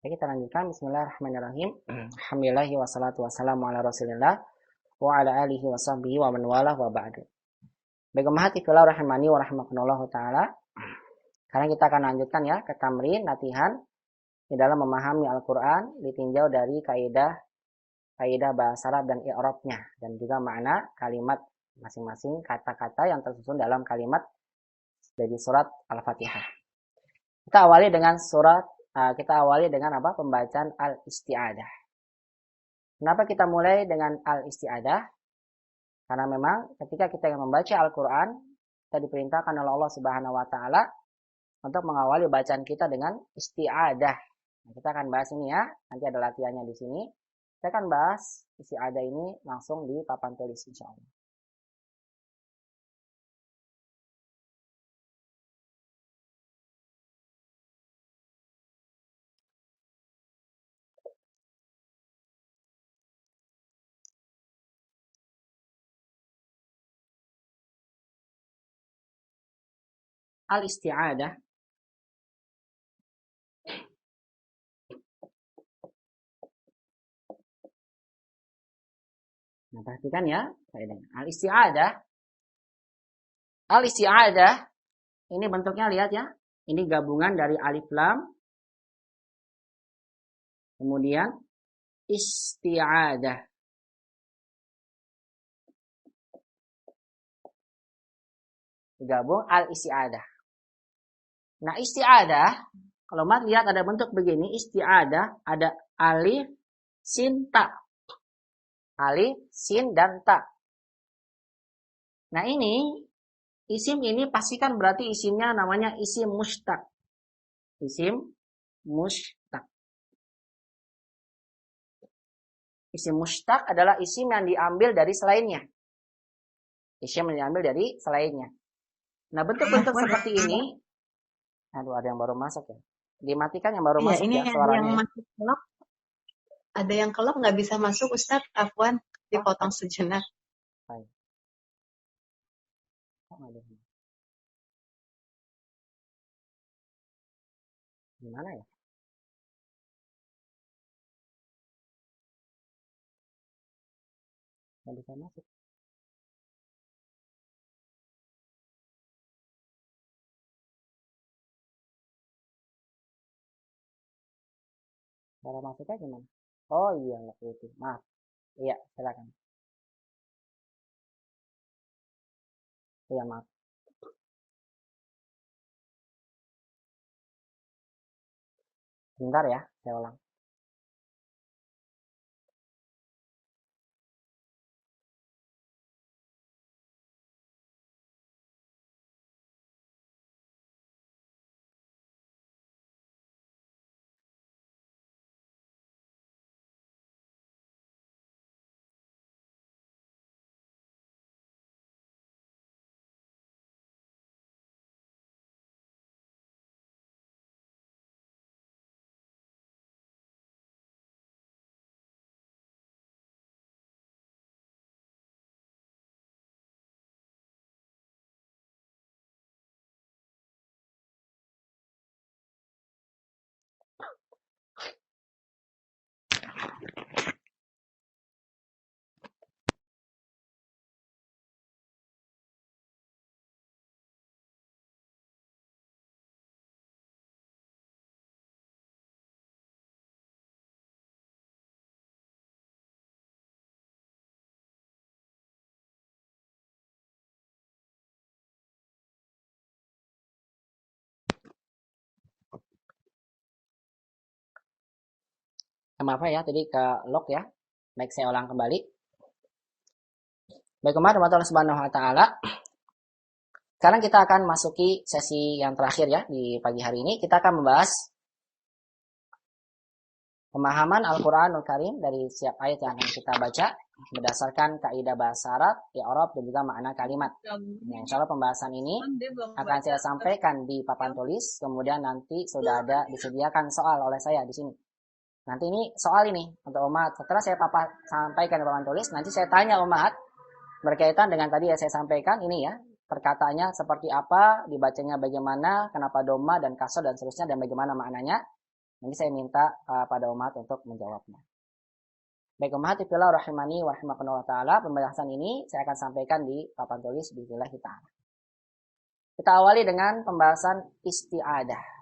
Oke, kita lanjutkan. Bismillahirrahmanirrahim. Alhamdulillahi wassalatu wassalamu ala rasulillah wa ala alihi wa sahbihi wa man walah wa ba'du. Baik ummahati fillah rahimani wa rahimakumullah ta'ala. Sekarang kita akan lanjutkan ya ke tamrin, latihan di dalam memahami Al-Quran ditinjau dari kaidah bahasa Arab dan i'rabnya dan juga makna kalimat masing-masing kata-kata yang tersusun dalam kalimat dari surat Al-Fatihah. Kita awali dengan pembacaan al-isti'adah. Kenapa kita mulai dengan al-isti'adah? Karena memang ketika kita ingin membaca Al-Quran, kita diperintahkan oleh Allah Subhanahu wa Ta'ala untuk mengawali bacaan kita dengan isti'adah. Nah, kita akan bahas ini ya. Nanti ada latihannya di sini. Kita akan bahas isti'adah ini langsung di papan tulis insyaallah. Al-isti'adah nah, perhatikan ya kaidahnya. Al-isti'adah ini bentuknya lihat ya. Ini gabungan dari alif lam kemudian isti'adah. Digabung al-isti'adah. Nah, isti'adah kalau Mat lihat ada bentuk begini, isti'adah ada alif, sin, ta. Alif, sin, dan ta. Nah ini, isim ini pastikan berarti isimnya namanya isim mustaq. Isim mustaq. Isim mustaq adalah isim yang diambil dari selainnya. Isim yang diambil dari selainnya. Nah bentuk-bentuk seperti ini, aduh ada yang baru masuk ya. Dimatikan yang baru masuk ini ya suaranya. Yang masuk kelop. Ada yang kelop nggak bisa masuk Ustadz, afwan dipotong sejenak. Baik. Gimana ya? Nggak bisa masuk. Cara masuknya gimana? Oh iya, waktu itu. Maaf. Iya, silakan. Iya, maaf. Bentar ya, saya ulang. Maaf ya, tadi ke lock ya. Baik, saya ulang kembali. Baik, kemarin Allah Subhanahu wa taala. Sekarang kita akan masuki sesi yang terakhir ya di pagi hari ini. Kita akan membahas pemahaman Al-Qur'anul Karim dari setiap ayat yang akan kita baca berdasarkan kaidah bahasa Arab, i'rab dan juga makna kalimat. Nah, insyaallah pembahasan ini akan saya sampaikan di papan tulis, kemudian nanti sudah ada disediakan soal oleh saya di sini. Nanti ini soal ini untuk umat. Setelah saya sampaikan di papan tulis, nanti saya tanya umat berkaitan dengan tadi yang saya sampaikan ini ya. Perkataannya seperti apa, dibacanya bagaimana, kenapa doma dan kasar dan seterusnya, dan bagaimana maknanya. Nanti saya minta pada umat untuk menjawabnya. Baik umat fillah rahimani wa rahimakumullah taala, pembahasan ini saya akan sampaikan di papan tulis bismillah ta'ala. Kita awali dengan pembahasan isti'adah.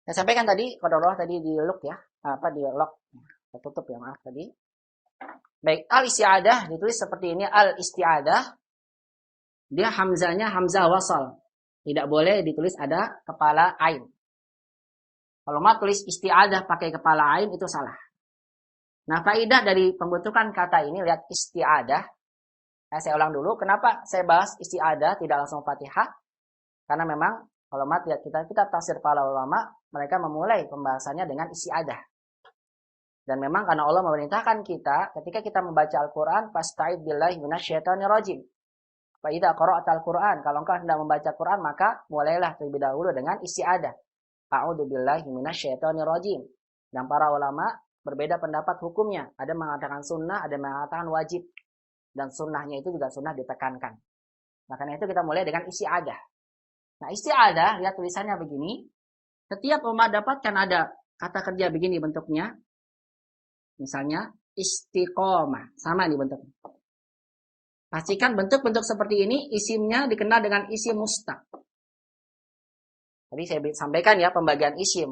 Saya sampaikan tadi, qadarullah tadi di lock ya, di lock, tertutup ya maaf tadi. Baik, al-isti'adah ditulis seperti ini, al-isti'adah. Dia hamzanya hamzah wasal. Tidak boleh ditulis ada kepala ain. Kalau mau tulis isti'adah pakai kepala ain itu salah. Nah, faedah dari pembentukan kata ini, lihat isti'adah. Saya ulang dulu, kenapa saya bahas isti'adah tidak langsung Fatihah? Karena memang kalau mau lihat kita tafsir para ulama, mereka memulai pembahasannya dengan isti'adah. Dan memang karena Allah memerintahkan kita ketika kita membaca Al-Qur'an, fasta'id billahi minasyaitonir rajim. Fa idza qara'tal Qur'an, kalau engkau hendak membaca Quran maka mulailah terlebih dahulu dengan isti'adah. A'udzu billahi minasyaitonir rajim. Dan para ulama berbeda pendapat hukumnya. Ada mengatakan sunnah, ada mengatakan wajib. Dan sunnahnya itu juga sunnah ditekankan. Makanya itu kita mulai dengan isti'adah. Nah, isti'adah, lihat tulisannya begini. Setiap umat dapatkan ada kata kerja begini bentuknya. Misalnya istiqomah, sama nih bentuknya. Pastikan bentuk-bentuk seperti ini isimnya dikenal dengan isim mustaq. Tadi saya sampaikan ya pembagian isim.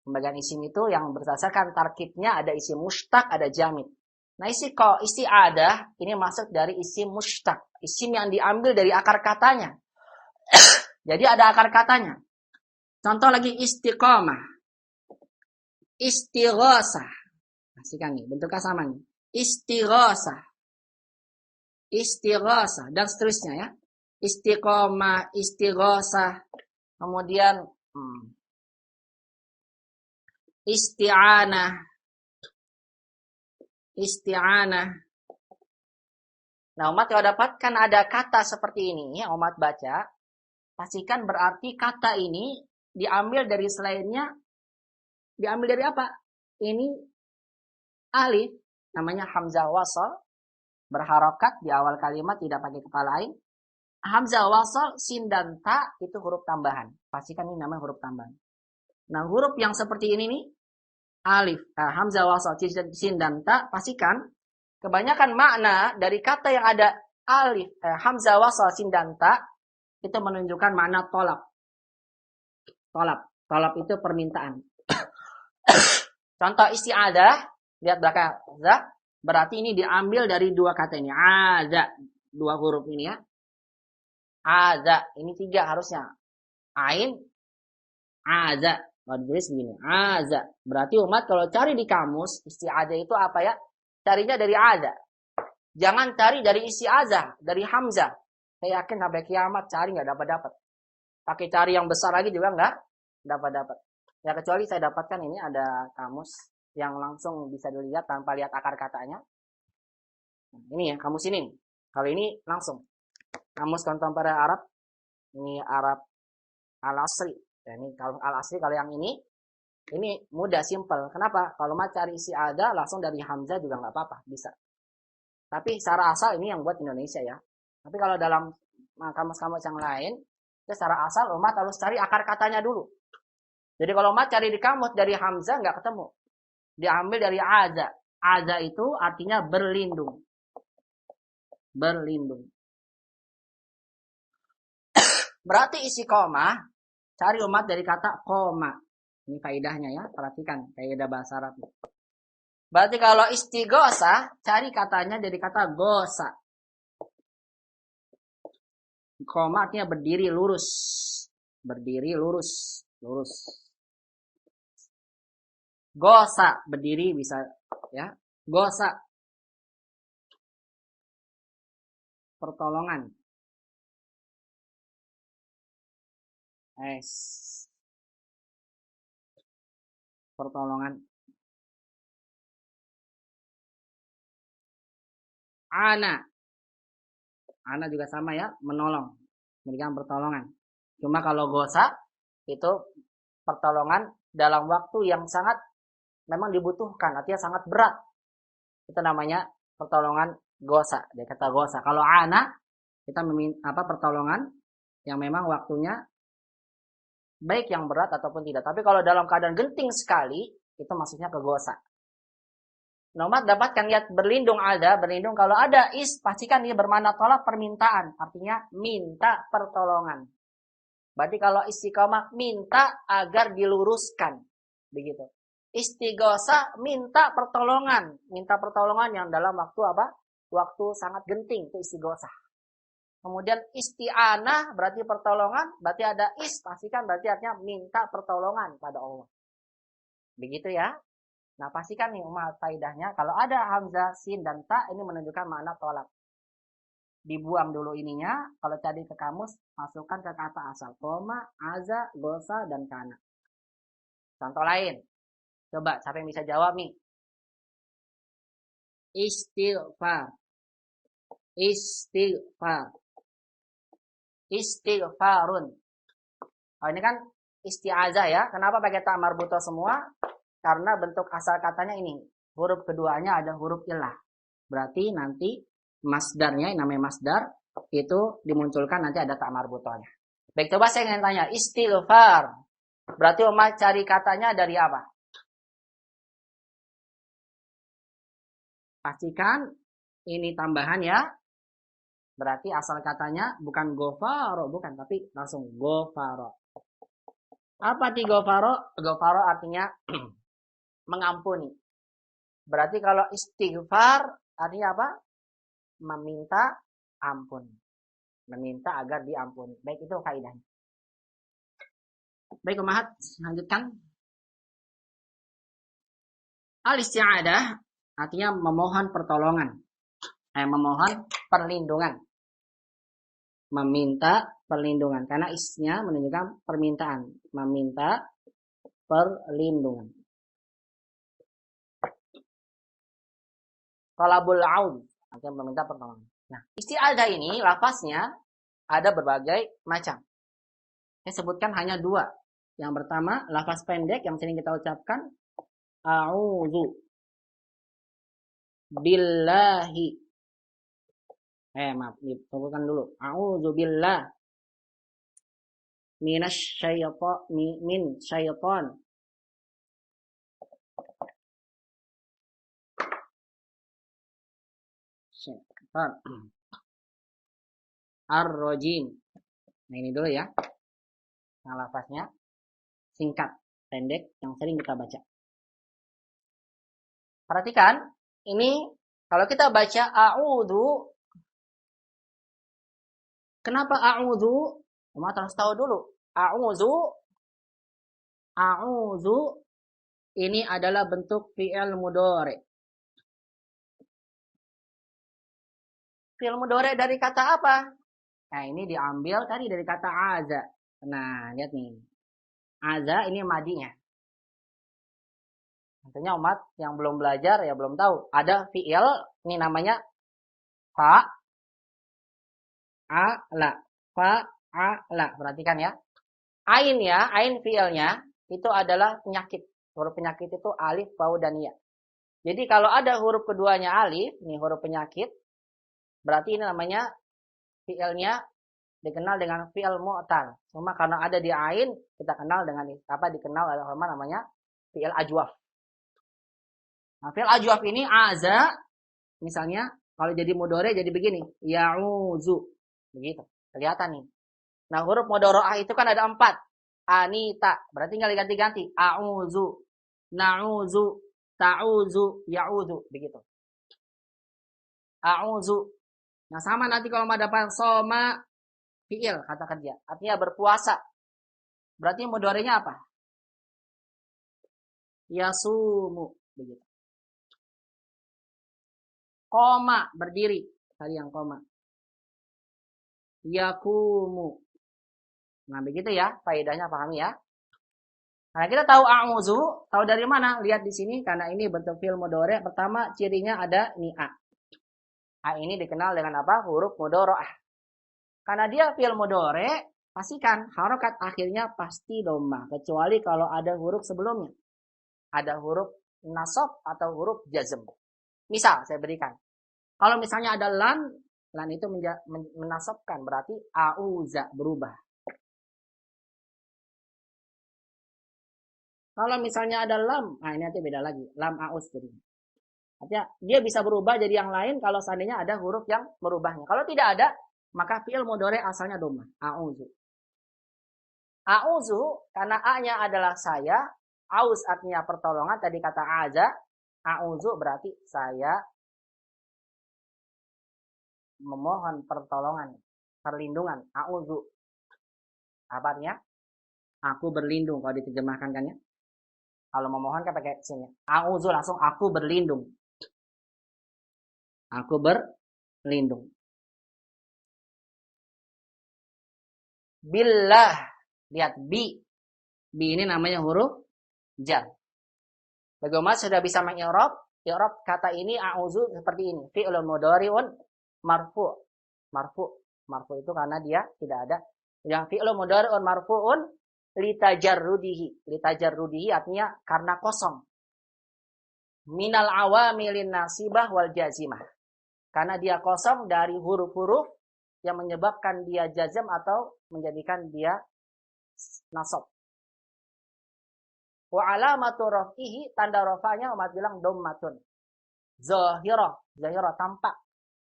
Pembagian isim itu yang berdasarkan tarkibnya ada isim mustaq, ada jamid. Nah, isti'adah ini masuk dari isim mustaq, isim yang diambil dari akar katanya. Jadi ada akar katanya. Contoh lagi istiqomah, istighosah. Pastikan nih, bentuknya sama nih. Istighosah, dan seterusnya ya. Istiqomah, istighosah, kemudian isti'anah. Nah, umat kalau dapatkan ada kata seperti ini, ya, umat baca, pastikan berarti kata ini diambil dari selainnya. Diambil dari apa? Ini alif, namanya hamzah wasal, berharokat di awal kalimat, tidak pakai kepala ain. Hamzah wasal, sin dan ta itu huruf tambahan. Pastikan ini namanya huruf tambahan. Nah, huruf yang seperti ini nih, alif, hamzah wasal, sin dan ta, pastikan kebanyakan makna dari kata yang ada alif, hamzah wasal, sin dan ta itu menunjukkan makna tolab. Tolab itu permintaan. Contoh isti'adah, lihat belakang za, berarti ini diambil dari dua kata ini. Ada dua huruf ini ya. Ada, ini tiga harusnya. Ain, Aza. Kalau ditulis begini, aza. Berarti umat kalau cari di kamus, isti'aza itu apa ya? Carinya dari aza. Jangan cari dari isti'aza, dari hamzah. Saya yakin sampai kiamat cari nggak dapat-dapat. Pakai cari yang besar lagi juga nggak dapat-dapat. Ya kecuali saya dapatkan ini ada kamus yang langsung bisa dilihat tanpa lihat akar katanya. Nah, ini ya kamus ini. Kalau ini langsung. Kamus kontemporer Arab. Ini Arab Al-Asri. Ya, ini kalau Al-Asri, kalau yang ini mudah, simple. Kenapa? Kalau mau cari isi ada langsung dari hamzah juga nggak apa-apa, bisa. Tapi secara asal ini yang buat Indonesia ya. Tapi kalau dalam kamus-kamus yang lain, itu secara asal umat harus cari akar katanya dulu. Jadi kalau umat cari di kamus dari hamzah nggak ketemu. Diambil dari aza. Aza itu artinya berlindung. Berlindung. Berarti isi koma, cari umat dari kata koma. Ini faedahnya ya, perhatikan faedah bahasa Arab. Berarti kalau istighosa, cari katanya dari kata gosa. Koma artinya berdiri lurus. Berdiri lurus. Lurus. Gosa, berdiri bisa ya. Gosa. Pertolongan. Pertolongan. Ana juga sama ya, menolong, memberikan pertolongan. Cuma kalau gosa itu pertolongan dalam waktu yang sangat memang dibutuhkan, artinya sangat berat. Itu namanya pertolongan gosa, dia kata gosa. Kalau ana kita meminta pertolongan yang memang waktunya baik yang berat ataupun tidak. Tapi kalau dalam keadaan genting sekali, itu maksudnya ke gosa. Nomad dapatkan lihat berlindung ada, berlindung kalau ada is, pastikan dia bermakna tolak permintaan. Artinya minta pertolongan. Berarti kalau istiqomah, minta agar diluruskan. Begitu. Istighosa, minta pertolongan. Minta pertolongan yang dalam waktu apa? Waktu sangat genting, itu istighosa. Kemudian isti'anah berarti pertolongan, berarti ada is, pastikan berarti artinya minta pertolongan pada Allah. Begitu ya. Nah pastikan nih umat faidahnya, kalau ada hamzah, sin, dan ta, ini menunjukkan makna tolak. Dibuang dulu ininya, kalau tadi ke kamus, masukkan ke kata asal. Koma, aza, gosa, dan kana. Contoh lain. Coba, siapa yang bisa jawab nih? Istighfar. Istighfar. Istighfarun. Oh, ini kan isti'azah ya. Kenapa pakai ta marbutoh semua? Karena bentuk asal katanya ini. Huruf keduanya ada huruf ilah. Berarti nanti masdarnya, yang namanya masdar, itu dimunculkan nanti ada ta marbutohnya. Baik, coba saya ingin tanya. Istighfar. Berarti umat cari katanya dari apa? Pastikan ini tambahan ya. Berarti asal katanya bukan gofaro, bukan, tapi langsung gofaro. Apa ti gofaro? Gofaro artinya mengampuni. Berarti kalau istighfar artinya apa? Meminta ampun. Meminta agar diampuni. Baik, itu kaidahnya. Baik, Umahat, lanjutkan. Al-isti'adah artinya memohon pertolongan. Memohon perlindungan. Meminta perlindungan. Karena isnya menunjukkan permintaan. Meminta perlindungan. Talabul aun. Artinya meminta pertolongan. Nah, isti'adah ini lafaznya ada berbagai macam. Saya sebutkan hanya dua. Yang pertama, lafaz pendek yang sering kita ucapkan. A'udzu billahi. Maaf, ditunggukan dulu. A'udzu billah min syaitan. Ar-rajim. Nah, ini dulu ya. Nah, lafaznya singkat, pendek, yang sering kita baca. Perhatikan, ini kalau kita baca a'udzu, kenapa a'udzu? Umat harus tahu dulu. A'udzu A'udzu ini adalah bentuk fi'il mudhari. Fi'il mudhari dari kata apa? Nah, ini diambil tadi dari kata aza. Nah, lihat nih. Aza ini madinya. Tentunya umat yang belum belajar ya belum tahu. Ada fi'il, ini namanya fa'ala. Fa'ala. Perhatikan ya. Ain ya, ain fi'ilnya itu adalah penyakit. Huruf penyakit itu alif, waw, dan ya. Jadi kalau ada huruf keduanya alif, ini huruf penyakit, berarti ini namanya fi'ilnya dikenal dengan fi'il mu'tal. Cuma karena ada di ain, kita kenal dengan dikenal oleh ulama namanya fi'il ajwaf. Nah, fi'il ajwaf ini aza, misalnya kalau jadi mudhari jadi begini, ya'uzu. Begitu. Kelihatan nih. Nah, huruf mudhari'ah itu kan ada 4. Anita, berarti tinggal diganti-ganti. A'uzu, na'uzu, ta'uzu, ya'uzu, begitu. A'uzu. Nah, sama nanti kalau madapan soma fi'il kata kerja, artinya berpuasa. Berarti mudhari'nya apa? Yasumu, begitu. Koma, berdiri, tadi yang koma. Yakumu. Nah, begitu ya, faedahnya pahami ya. Nah, kita tahu a'udzu, tahu dari mana? Lihat di sini karena ini bentuk fi'il mudhari'. Pertama, cirinya ada ni a. A ini dikenal dengan apa? Huruf mudhari'ah. Karena dia fi'il mudhari', pastikan harokat akhirnya pasti dhamma, kecuali kalau ada huruf sebelumnya. Ada huruf nasab atau huruf jazm. Misal saya berikan. Kalau misalnya ada lan itu menasabkan, berarti a'uza berubah. Kalau misalnya ada lam, nah ini nanti beda lagi. Lam aus jadi. Artinya dia bisa berubah jadi yang lain kalau seandainya ada huruf yang merubahnya. Kalau tidak ada, maka fi'il mudhari asalnya dhamma. A'udzu. A'udzu karena a-nya adalah saya, aus artinya pertolongan, tadi kata aza. A'udzu berarti saya memohon pertolongan, perlindungan. A'udzu. Apa artinya? Aku berlindung kalau diterjemahkan kan ya. Kalau memohon kan pakai sini. A'udzu langsung aku berlindung. Aku berlindung. Billah. Lihat bi. Bi ini namanya huruf jar. Bagaimana sudah bisa mengi'rab? I'rab kata ini a'udzu seperti ini. Fi'lun mudhari'un marfu'. Marfu itu karena dia tidak ada. Yang fi'lun mudhari'un marfu'un litajarrudihi. Litajarrudihi artinya karena kosong. Minal awamilin nasibah wal jazimah. Karena dia kosong dari huruf-huruf yang menyebabkan dia jazm atau menjadikan dia nasab. Wa alamatu raf'ihi, tanda rafa'nya umat bilang dhammatun. Zahirah tampak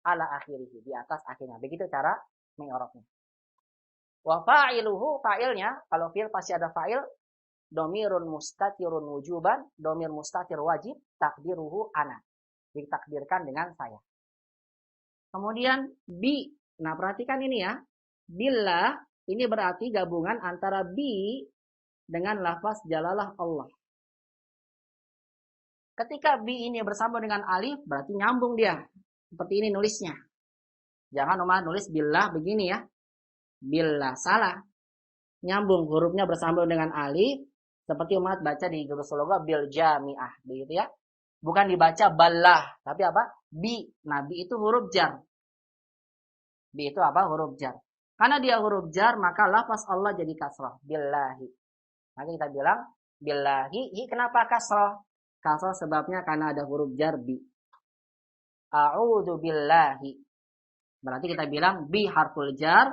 ala akhirih, di atas akhirnya. Begitu cara mengi'rabnya. Wa fa'iluhu, fa'ilnya, kalau fi'il pasti ada fa'il, domirun mustatirun wujuban, domir mustatir wajib, takdiruhu ana. Ditakdirkan dengan saya. Kemudian bi, nah perhatikan ini ya, billah, ini berarti gabungan antara bi dengan lafaz jalalah Allah. Ketika bi ini bersambung dengan alif, berarti nyambung dia. Seperti ini nulisnya. Jangan umat nulis billah begini ya. Billah salah. Nyambung hurufnya bersambung dengan alif. Seperti umat baca di jurus loga bil jami'ah. Begitu ya. Bukan dibaca ballah. Tapi apa? Bi. Nah bi itu huruf jar. Bi itu apa? Huruf jar. Karena dia huruf jar, maka lafaz Allah jadi kasrah. Billahi. Maka kita bilang billahi. Kenapa kasrah? Kasrah sebabnya karena ada huruf jar bi. A'udzu billahi. Berarti kita bilang bi harful jar.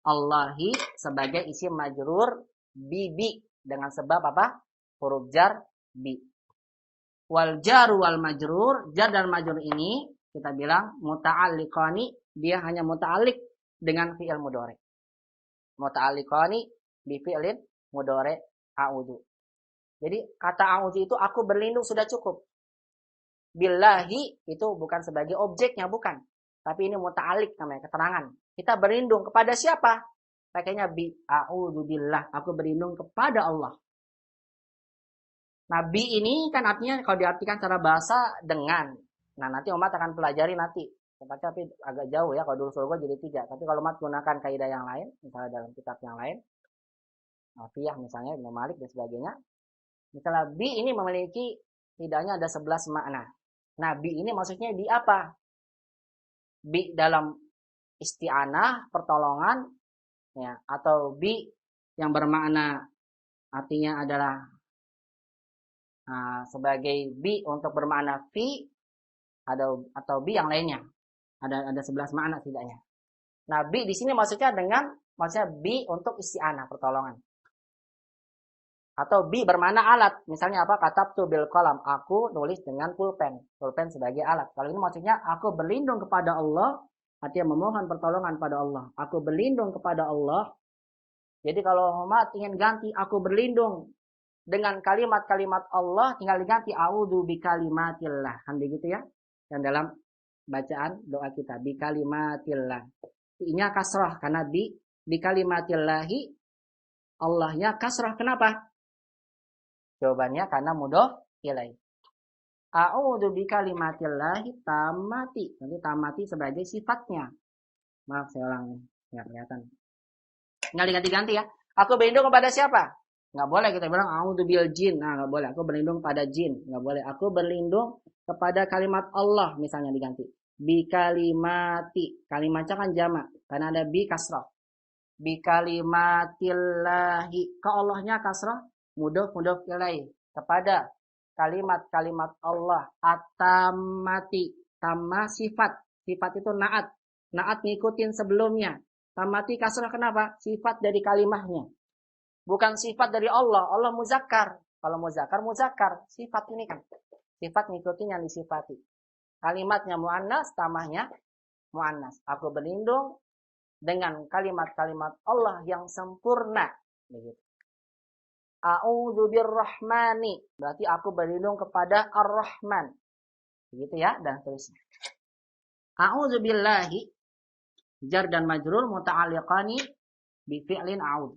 Allahi sebagai isim majrur bi dengan sebab apa? Huruf jar bi. Wal jar wal majrur, jar dan majrur ini kita bilang muta'alliqani, dia hanya muta'alliq dengan fi'il mudhari. Muta'alliqani bi fi'lin mudhari a'udzu. Jadi kata a'udzu itu aku berlindung sudah cukup. Billahi itu bukan sebagai objeknya, bukan. Tapi ini muta'alliq namanya, keterangan. Kita berlindung kepada siapa? Pakainya bi a'udzu billah, aku berlindung kepada Allah. Nabi ini kan artinya kalau diartikan secara bahasa dengan. Nah, nanti umat akan pelajari nanti. Tapi agak jauh ya, kalau dulu surga jadi 3. Tapi kalau umat gunakan kaidah yang lain, misalnya dalam kitab yang lain, Alfiyah misalnya, Ibnu Malik dan sebagainya. Misalnya bi ini memiliki tidaknya ada 11 makna. Nah, bi ini maksudnya bi apa? Bi dalam isti'anah, pertolongan, ya, atau bi yang bermakna artinya adalah sebagai bi untuk bermakna fi atau bi yang lainnya. Ada 11 makna tidaknya. Nah, bi di sini maksudnya bi untuk isti'anah, pertolongan. Atau bi bermakna alat. Misalnya apa? Katabtu bil qalam. Aku nulis dengan pulpen. Pulpen sebagai alat. Kalau ini maksudnya aku berlindung kepada Allah. Artinya memohon pertolongan pada Allah. Aku berlindung kepada Allah. Jadi kalau umat ingin ganti aku berlindung dengan kalimat-kalimat Allah, tinggal diganti a'udzu bikalimatillah. Kan begitu ya? Dan dalam bacaan doa kita bikalimatillah. I-nya kasrah karena bikalimatillahi Allahnya kasrah. Kenapa? Jawabannya karena mudhof ilaih. A'udzu bikalimatillahi tammati. Nanti tammati sebagai sifatnya. Maaf saya ulangi. Enggak kelihatan. Tinggal diganti-ganti ya. Aku berlindung kepada siapa? Enggak boleh kita bilang a'udzu bil jin. Nah, enggak boleh. Aku berlindung pada jin. Enggak boleh. Aku berlindung kepada kalimat Allah misalnya diganti. Bikalimati. Kalimatnya kan jamak karena ada bi kasrah. Bikalimatillahi. Ke Allahnya kasrah. Mudhof ilaih kepada kalimat-kalimat Allah atamati. Tamma sifat itu naat ngikutin sebelumnya. Tamati kasrah kenapa? Sifat dari kalimahnya, bukan sifat dari Allah. Allah muzakkar. Kalau muzakkar sifat ini kan sifat ngikutin yang disifati. Kalimatnya muannas, tamahnya muannas. Aku berlindung dengan kalimat-kalimat Allah yang sempurna begitu. A'udzu birrahmani. Berarti aku berlindung kepada Ar-Rahman. Begitu ya, dan terusnya. A'udzu billahi. Jar dan majrur muta'alliqani bi fi'lin a'udzu.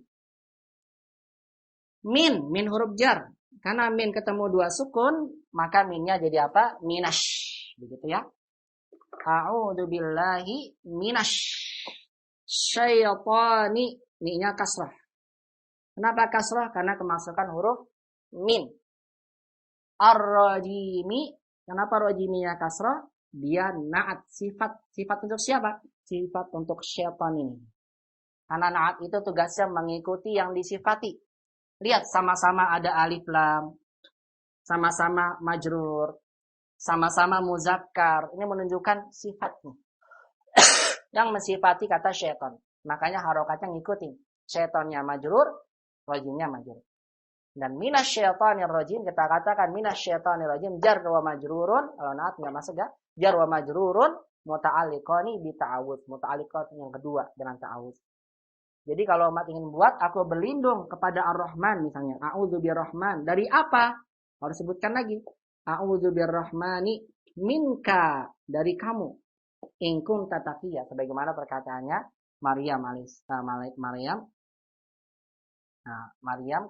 Min huruf jar. Karena min ketemu 2 sukun, maka minnya jadi apa? Minash. Begitu ya. A'udzu billahi minasy syaitani. Ni-nya kasrah. Kenapa kasrah? Karena kemasukan huruf min. Ar-rajimi. Kenapa rajiminya kasrah? Dia naat sifat. Sifat untuk siapa? Sifat untuk syaitan ini. Karena naat itu tugasnya mengikuti yang disifati. Lihat, sama-sama ada alif lam. Sama-sama majrur. Sama-sama muzakkar. Ini menunjukkan sifatnya. Yang mensifati kata syaitan. Makanya harokatnya ngikutin. Syaitannya majrur. Rajimnya majrur. Dan minasyaitonir rajim kita katakan minasyaitonir rajim jar wa majrurun. Kalau naat enggak masuk ya. Jar wa majrurun muta'alliqani bi ta'awudz. Muta'alliqat yang kedua dengan ta'awudz. Jadi kalau umat ingin buat aku berlindung kepada Ar-Rahman misalnya. A'udzu birrahman. Dari apa? Harus sebutkan lagi. A'udzu birrahmani minka. Dari kamu. In kunta taqiyya. Sebagaimana perkataannya Maryam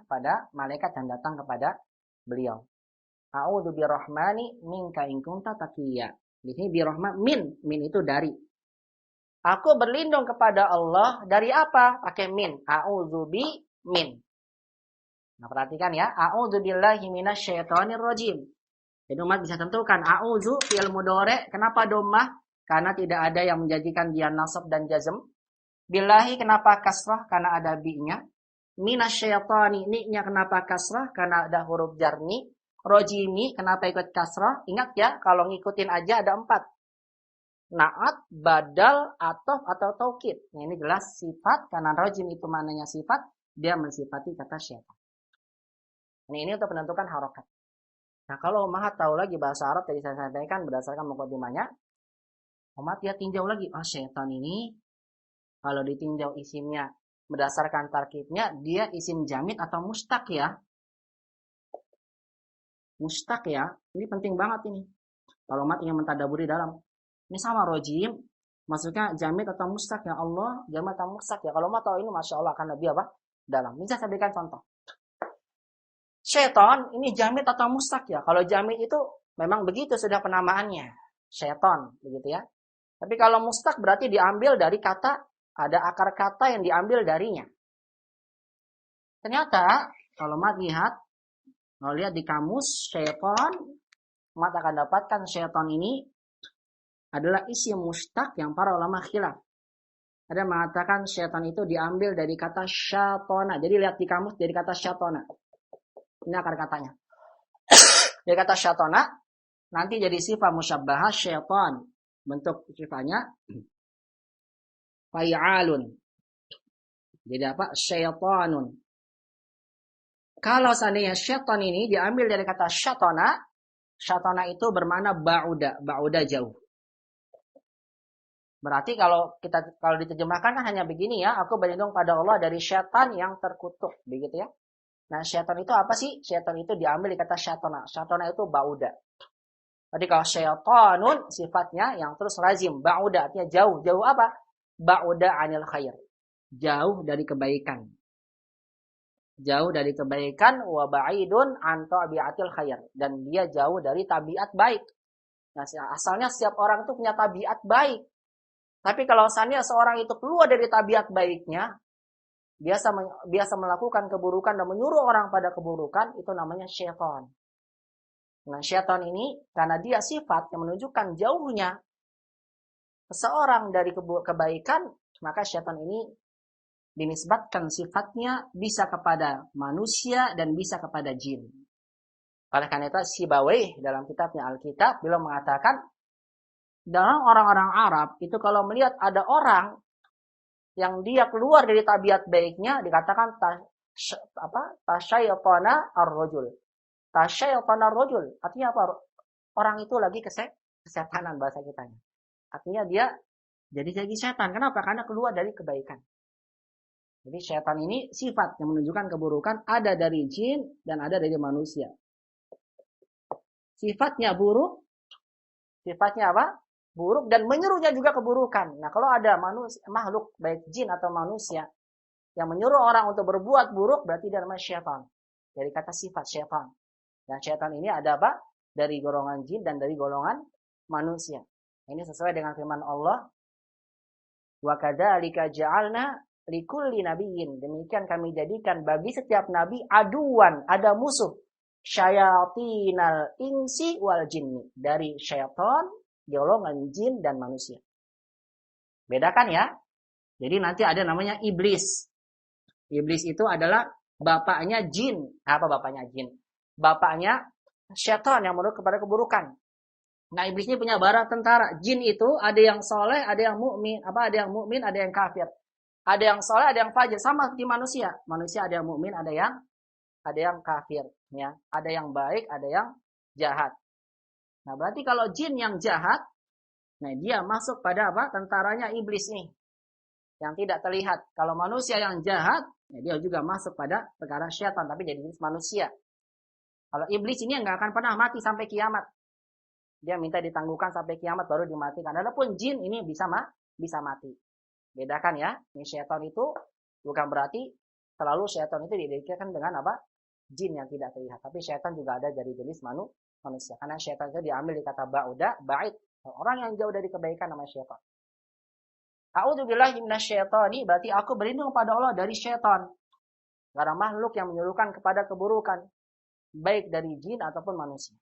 kepada malaikat yang datang kepada beliau. A'udzu birrahmani minka in kunta taqiyya. Di sini birrahman min itu dari. Aku berlindung kepada Allah dari apa? Pakai min. A'udzu bi min. Nah, perhatikan ya. A'udzu billahi minasyaitonir rajim. Jadi umat bisa tentukan a'udzu fi'il mudhari'. Kenapa dhammah? Karena tidak ada yang menjadikan dia nasab dan jazm. Billahi kenapa kasrah? Karena ada bi-nya. Minasyaitani, ni-nya kenapa kasrah? Karena ada huruf jar ni. Rojimi, kenapa ikut kasrah? Ingat ya, kalau ngikutin aja ada 4. Naat, badal, atof, atau taukid. Nah, ini jelas sifat, karena rojim itu maknanya sifat, dia mensifati kata syaitan. Ini untuk menentukan harokat. Nah, kalau umat tahu lagi bahasa Arab, tadi saya sampaikan berdasarkan mukadimahnya, umat dia tinjau lagi, syaitan ini, kalau ditinjau isimnya, berdasarkan tarkibnya, dia isim jamid atau mustaq ya. Mustaq ya. Ini penting banget ini. Kalau umat ingin mentadaburi dalam. Ini sama rojim. Maksudnya jamid atau mustaq ya Allah. Jamid atau mustaq ya. Kalau umat tahu ini Masya Allah akan lebih apa? Dalam. Bisa saya berikan contoh. Syaitan ini jamid atau mustaq ya? Kalau jamid itu memang begitu sudah penamaannya. Syaitan, begitu ya. Tapi kalau mustaq berarti diambil dari kata, ada akar kata yang diambil darinya. Ternyata kalau Mat lihat, kalau lihat di kamus syaitan, Mat akan dapatkan syaitan ini adalah isim mustaq yang para ulama khilaf. Ada mengatakan syaitan itu diambil dari kata syatona. Jadi lihat di kamus dari kata syatona. Ini akar katanya. Dari kata syatona, nanti jadi sifat musyabbahah syaitan. Bentuk sifatnya fa'alun. Jadi apa? Syaitanun. Kalau seandainya syaitan ini diambil dari kata syatona, syatona itu bermakna ba'uda, ba'uda jauh. Berarti kalau diterjemahkan kan hanya begini ya, aku berlindung pada Allah dari syaitan yang terkutuk, begitu ya. Nah, syaitan itu apa sih? Syaitan itu diambil di kata syatona. Syatona itu ba'uda. Jadi kalau syaitanun sifatnya yang terus lazim, ba'uda artinya jauh. Jauh apa? Ba'uda anil khair. Jauh dari kebaikan. Jauh dari kebaikan wa ba'idun an tabiatil khair, dan dia jauh dari tabiat baik. Nah, asalnya setiap orang itu punya tabiat baik. Tapi kalau seandainya seorang itu keluar dari tabiat baiknya, biasa melakukan keburukan dan menyuruh orang pada keburukan, itu namanya syaitan. Nah, syaitan ini karena dia sifat yang menunjukkan jauhnya seseorang dari kebaikan, maka syaitan ini dinisbatkan sifatnya bisa kepada manusia dan bisa kepada jin. Oleh karena itu Sibawayh dalam kitabnya Alkitab beliau mengatakan, dalam orang-orang Arab itu kalau melihat ada orang yang dia keluar dari tabiat baiknya, dikatakan tasyaytana ar-rajul. Tasyaytana ar-rajul artinya apa? Orang itu lagi kesetanan bahasa kitanya. Artinya dia jadi setan. Kenapa? Karena keluar dari kebaikan. Jadi setan ini sifat yang menunjukkan keburukan ada dari jin dan ada dari manusia. Sifatnya buruk. Sifatnya apa? Buruk dan menyuruhnya juga keburukan. Nah, kalau ada makhluk baik jin atau manusia yang menyuruh orang untuk berbuat buruk, berarti dia namanya syaitan. Dari kata sifat syaitan. Dan syaitan ini ada apa? Dari golongan jin dan dari golongan manusia. Ini sesuai dengan firman Allah. Wa kadzalika ja'alna likulli nabiyyin. Demikian kami jadikan bagi setiap nabi aduan, ada musuh. Syayatinal insi wal jinni. Dari syaitan, golongan jin dan manusia. Bedakan ya. Jadi nanti ada namanya iblis. Iblis itu adalah bapaknya jin. Apa bapaknya jin? Bapaknya syaitan yang menurut kepada keburukan. Nah, iblis ini punya bara tentara. Jin itu ada yang soleh, ada yang mukmin, ada yang mukmin, ada yang kafir. Ada yang soleh, ada yang fajir. Sama seperti manusia. Manusia ada yang mukmin, ada yang kafir. Ya, ada yang baik, ada yang jahat. Nah, berarti kalau jin yang jahat, nah dia masuk pada apa? Tentaranya iblis nih. Yang tidak terlihat. Kalau manusia yang jahat, nah dia juga masuk pada perkara syaitan, tapi jadi jenis manusia. Kalau iblis ini nggak akan pernah mati sampai kiamat. Dia minta ditangguhkan sampai kiamat baru dimatikan. Adapun jin ini bisa mati. Bedakan ya. Ini syaitan itu bukan berarti selalu syaitan itu diidentikan dengan apa? Jin yang tidak terlihat. Tapi syaitan juga ada dari jenis manusia. Karena syaitan itu diambil di kata ba'uda, ba'id. Orang yang jauh dari kebaikan namanya syaitan. A'udzubillahi minasyaitani, berarti aku berlindung pada Allah dari syaitan. Karena makhluk yang menyuruhkan kepada keburukan. Baik dari jin ataupun manusia.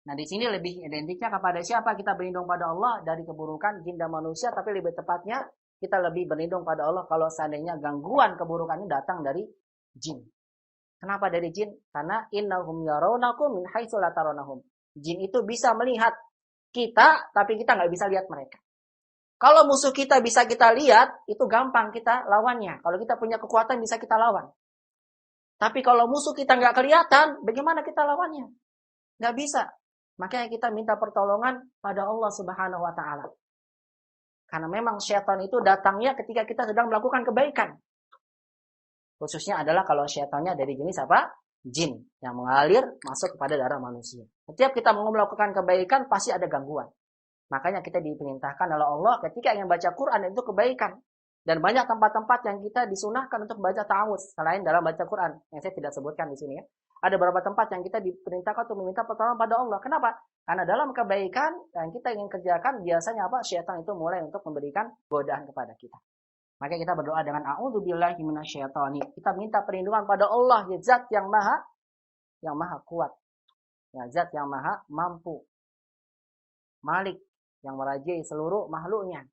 Nah, di sini lebih identiknya kepada siapa kita berlindung pada Allah dari keburukan jin dan manusia, tapi lebih tepatnya kita lebih berlindung pada Allah kalau seandainya gangguan keburukan ini datang dari jin. Kenapa dari jin? Karena innahum yarawnakum min haitsu la tarawnahum. Jin itu bisa melihat kita, tapi kita nggak bisa lihat mereka. Kalau musuh kita bisa kita lihat, itu gampang kita lawannya. Kalau kita punya kekuatan bisa kita lawan. Tapi kalau musuh kita nggak kelihatan, bagaimana kita lawannya? Nggak bisa. Makanya kita minta pertolongan pada Allah Subhanahu wa Ta'ala. Karena memang syaitan itu datangnya ketika kita sedang melakukan kebaikan. Khususnya adalah kalau syaitannya dari jenis apa? Jin. Yang mengalir masuk kepada darah manusia. Setiap kita mau melakukan kebaikan pasti ada gangguan. Makanya kita diperintahkan oleh Allah ketika ingin baca Quran itu kebaikan. Dan banyak tempat-tempat yang kita disunahkan untuk baca ta'awudz selain dalam baca Quran yang saya tidak sebutkan di sini ya. Ada beberapa tempat yang kita diperintahkan untuk meminta pertolongan pada Allah. Kenapa? Karena dalam kebaikan yang kita ingin kerjakan biasanya apa? Syaitan itu mulai untuk memberikan godaan kepada kita. Maka kita berdoa dengan a'udzubillahi minasyaitonir. Kita minta perlindungan pada Allah, ya Zat yang maha kuat. Ya Zat yang maha mampu. Malik yang merajai seluruh makhluknya.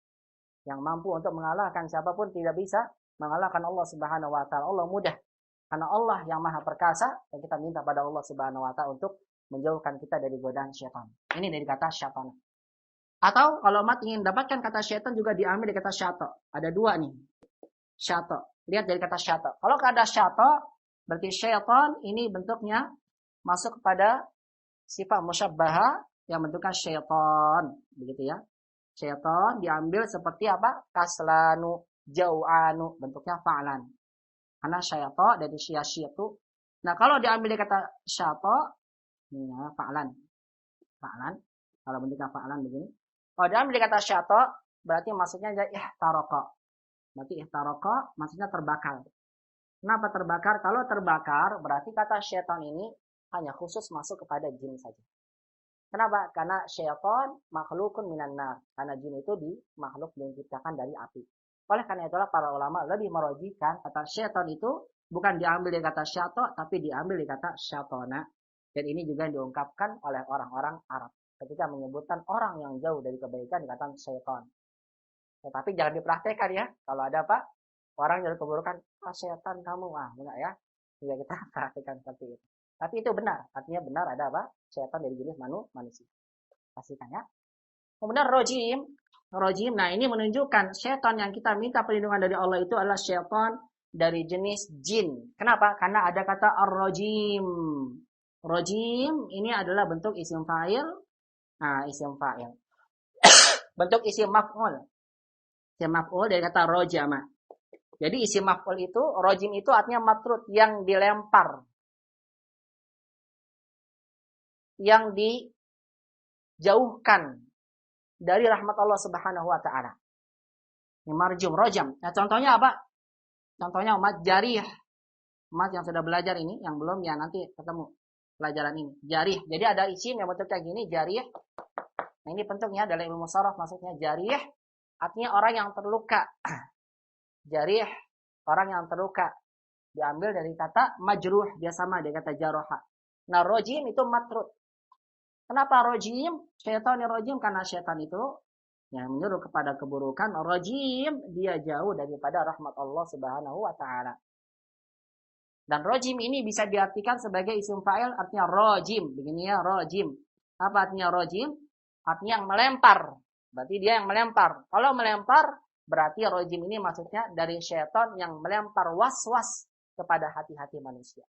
Yang mampu untuk mengalahkan siapapun tidak bisa mengalahkan Allah Subhanahu wa taala. Allah mudah. Karena Allah yang maha perkasa dan kita minta pada Allah Subhanahu wa taala untuk menjauhkan kita dari godaan syaitan. Ini dari kata syaitan. Atau kalau umat ingin dapatkan kata syaitan juga diambil dari kata syato. Ada dua nih. Syato. Lihat dari kata syato. Kalau kata syato berarti syaitan ini bentuknya masuk kepada sifat musyabbaha yang bentuknya syaitan, begitu ya. Syaitan diambil seperti apa? Kaslanu, jau'anu, bentuknya fa'lan. Karena syaitan dari syiatu. Nah, kalau diambil dari kata syaitan, ini ya, fa'lan. Fa'lan. Kalau bentuknya fa'lan begini. Kalau diambil dari kata syaitan, berarti maksudnya ihtaraka. Berarti ihtaraka maksudnya terbakar. Kenapa terbakar? Kalau terbakar, berarti kata syaitan ini hanya khusus masuk kepada jin saja. Kenapa? Karena syaitan makhlukun minan nar. Karena jin itu makhluk yang diciptakan dari api. Oleh karena itulah para ulama lebih merojikan kata syaitan itu bukan diambil dari kata syaitan, tapi diambil dari kata syaitana. Dan ini juga diungkapkan oleh orang-orang Arab. Ketika menyebutkan orang yang jauh dari kebaikan dikatakan syaitan. Tetapi jangan dipraktekkan ya. Kalau ada apa? Orang yang keburukan, syaitan kamu. Enggak ya. Tidak kita praktekkan seperti itu. Tapi itu benar. Artinya benar ada apa? Syaitan dari jenis manusia. Pastikan ya. Kemudian rojim. Rojim. Nah ini menunjukkan syaitan yang kita minta perlindungan dari Allah itu adalah syaitan dari jenis jin. Kenapa? Karena ada kata ar-rojim. Rojim ini adalah bentuk isim fa'il. Nah isim fa'il. Bentuk isim maf'ul. Isim maf'ul dari kata rojama. Jadi isim maf'ul itu, rojim itu artinya matrud yang dilempar. Yang dijauhkan dari rahmat Allah Subhanahu wa taala. Ini marjum, rojam. Nah, contohnya apa? Contohnya umat jarih. Umat yang sudah belajar ini, yang belum ya nanti ketemu pelajaran ini. Jarih. Jadi ada isim yang bentuknya gini, jarih. Nah, ini bentuknya dalam ilmu sharaf maksudnya jarih artinya orang yang terluka. Jarih, orang yang terluka. Diambil dari kata majruh, dia sama dengan kata jaroha. Nah, rojim itu matrud. Kenapa rojim? Syaitan yang rojim karena syaitan itu yang menyuruh kepada keburukan. Rojim dia jauh daripada rahmat Allah Subhanahu wa taala. Dan rojim ini bisa diartikan sebagai isim fa'il artinya rojim. Begini ya, rojim. Apa artinya rojim? Artinya yang melempar. Berarti dia yang melempar. Kalau melempar berarti rojim ini maksudnya dari syaitan yang melempar was-was kepada hati-hati manusia.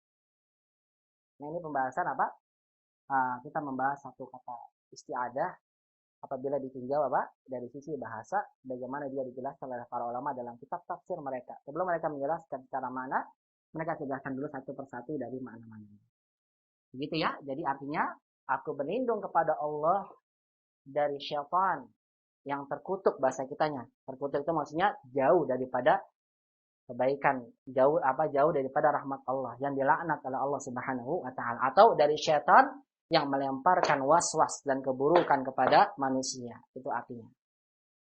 Nah ini pembahasan apa? Kita membahas satu kata isti'adah apabila ditinjau apa? Dari sisi bahasa, bagaimana dia dijelaskan oleh para ulama dalam kitab tafsir mereka. Sebelum mereka menjelaskan secara mana, mereka jelaskan dulu satu persatu dari makna-maknanya. Begitu ya. Jadi artinya aku berlindung kepada Allah dari syaitan yang terkutuk bahasa kitanya. Terkutuk itu maksudnya jauh daripada kebaikan, jauh daripada rahmat Allah yang dilaknat oleh Allah Subhanahu wa taala, atau dari syaitan yang melemparkan was-was dan keburukan kepada manusia. Itu artinya.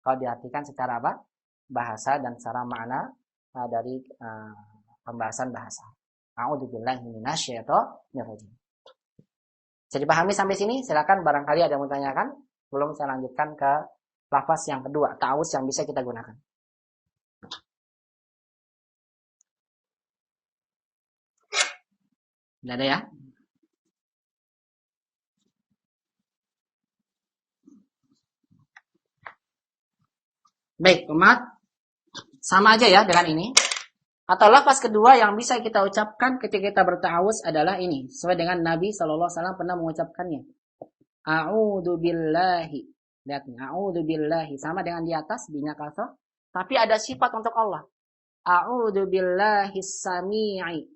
Kalau diartikan secara apa? Bahasa dan secara makna dari pembahasan bahasa. A'udzubillahi minasyaitonir rajim. Bisa dipahami sampai sini? Silakan barangkali ada yang mau tanyakan. Belum saya lanjutkan ke lafaz yang kedua, ta'awudz yang bisa kita gunakan. Tidak ada ya? Baik, umat. Sama aja ya dengan ini. Atau lafaz kedua yang bisa kita ucapkan ketika kita berta'awudz adalah ini. Sesuai dengan Nabi SAW pernah mengucapkannya. A'udzu billahi. Lihat nih, a'udzu billahi. Sama dengan di atas, binya kasrah. Tapi ada sifat untuk Allah. A'udzu billahi sami'i.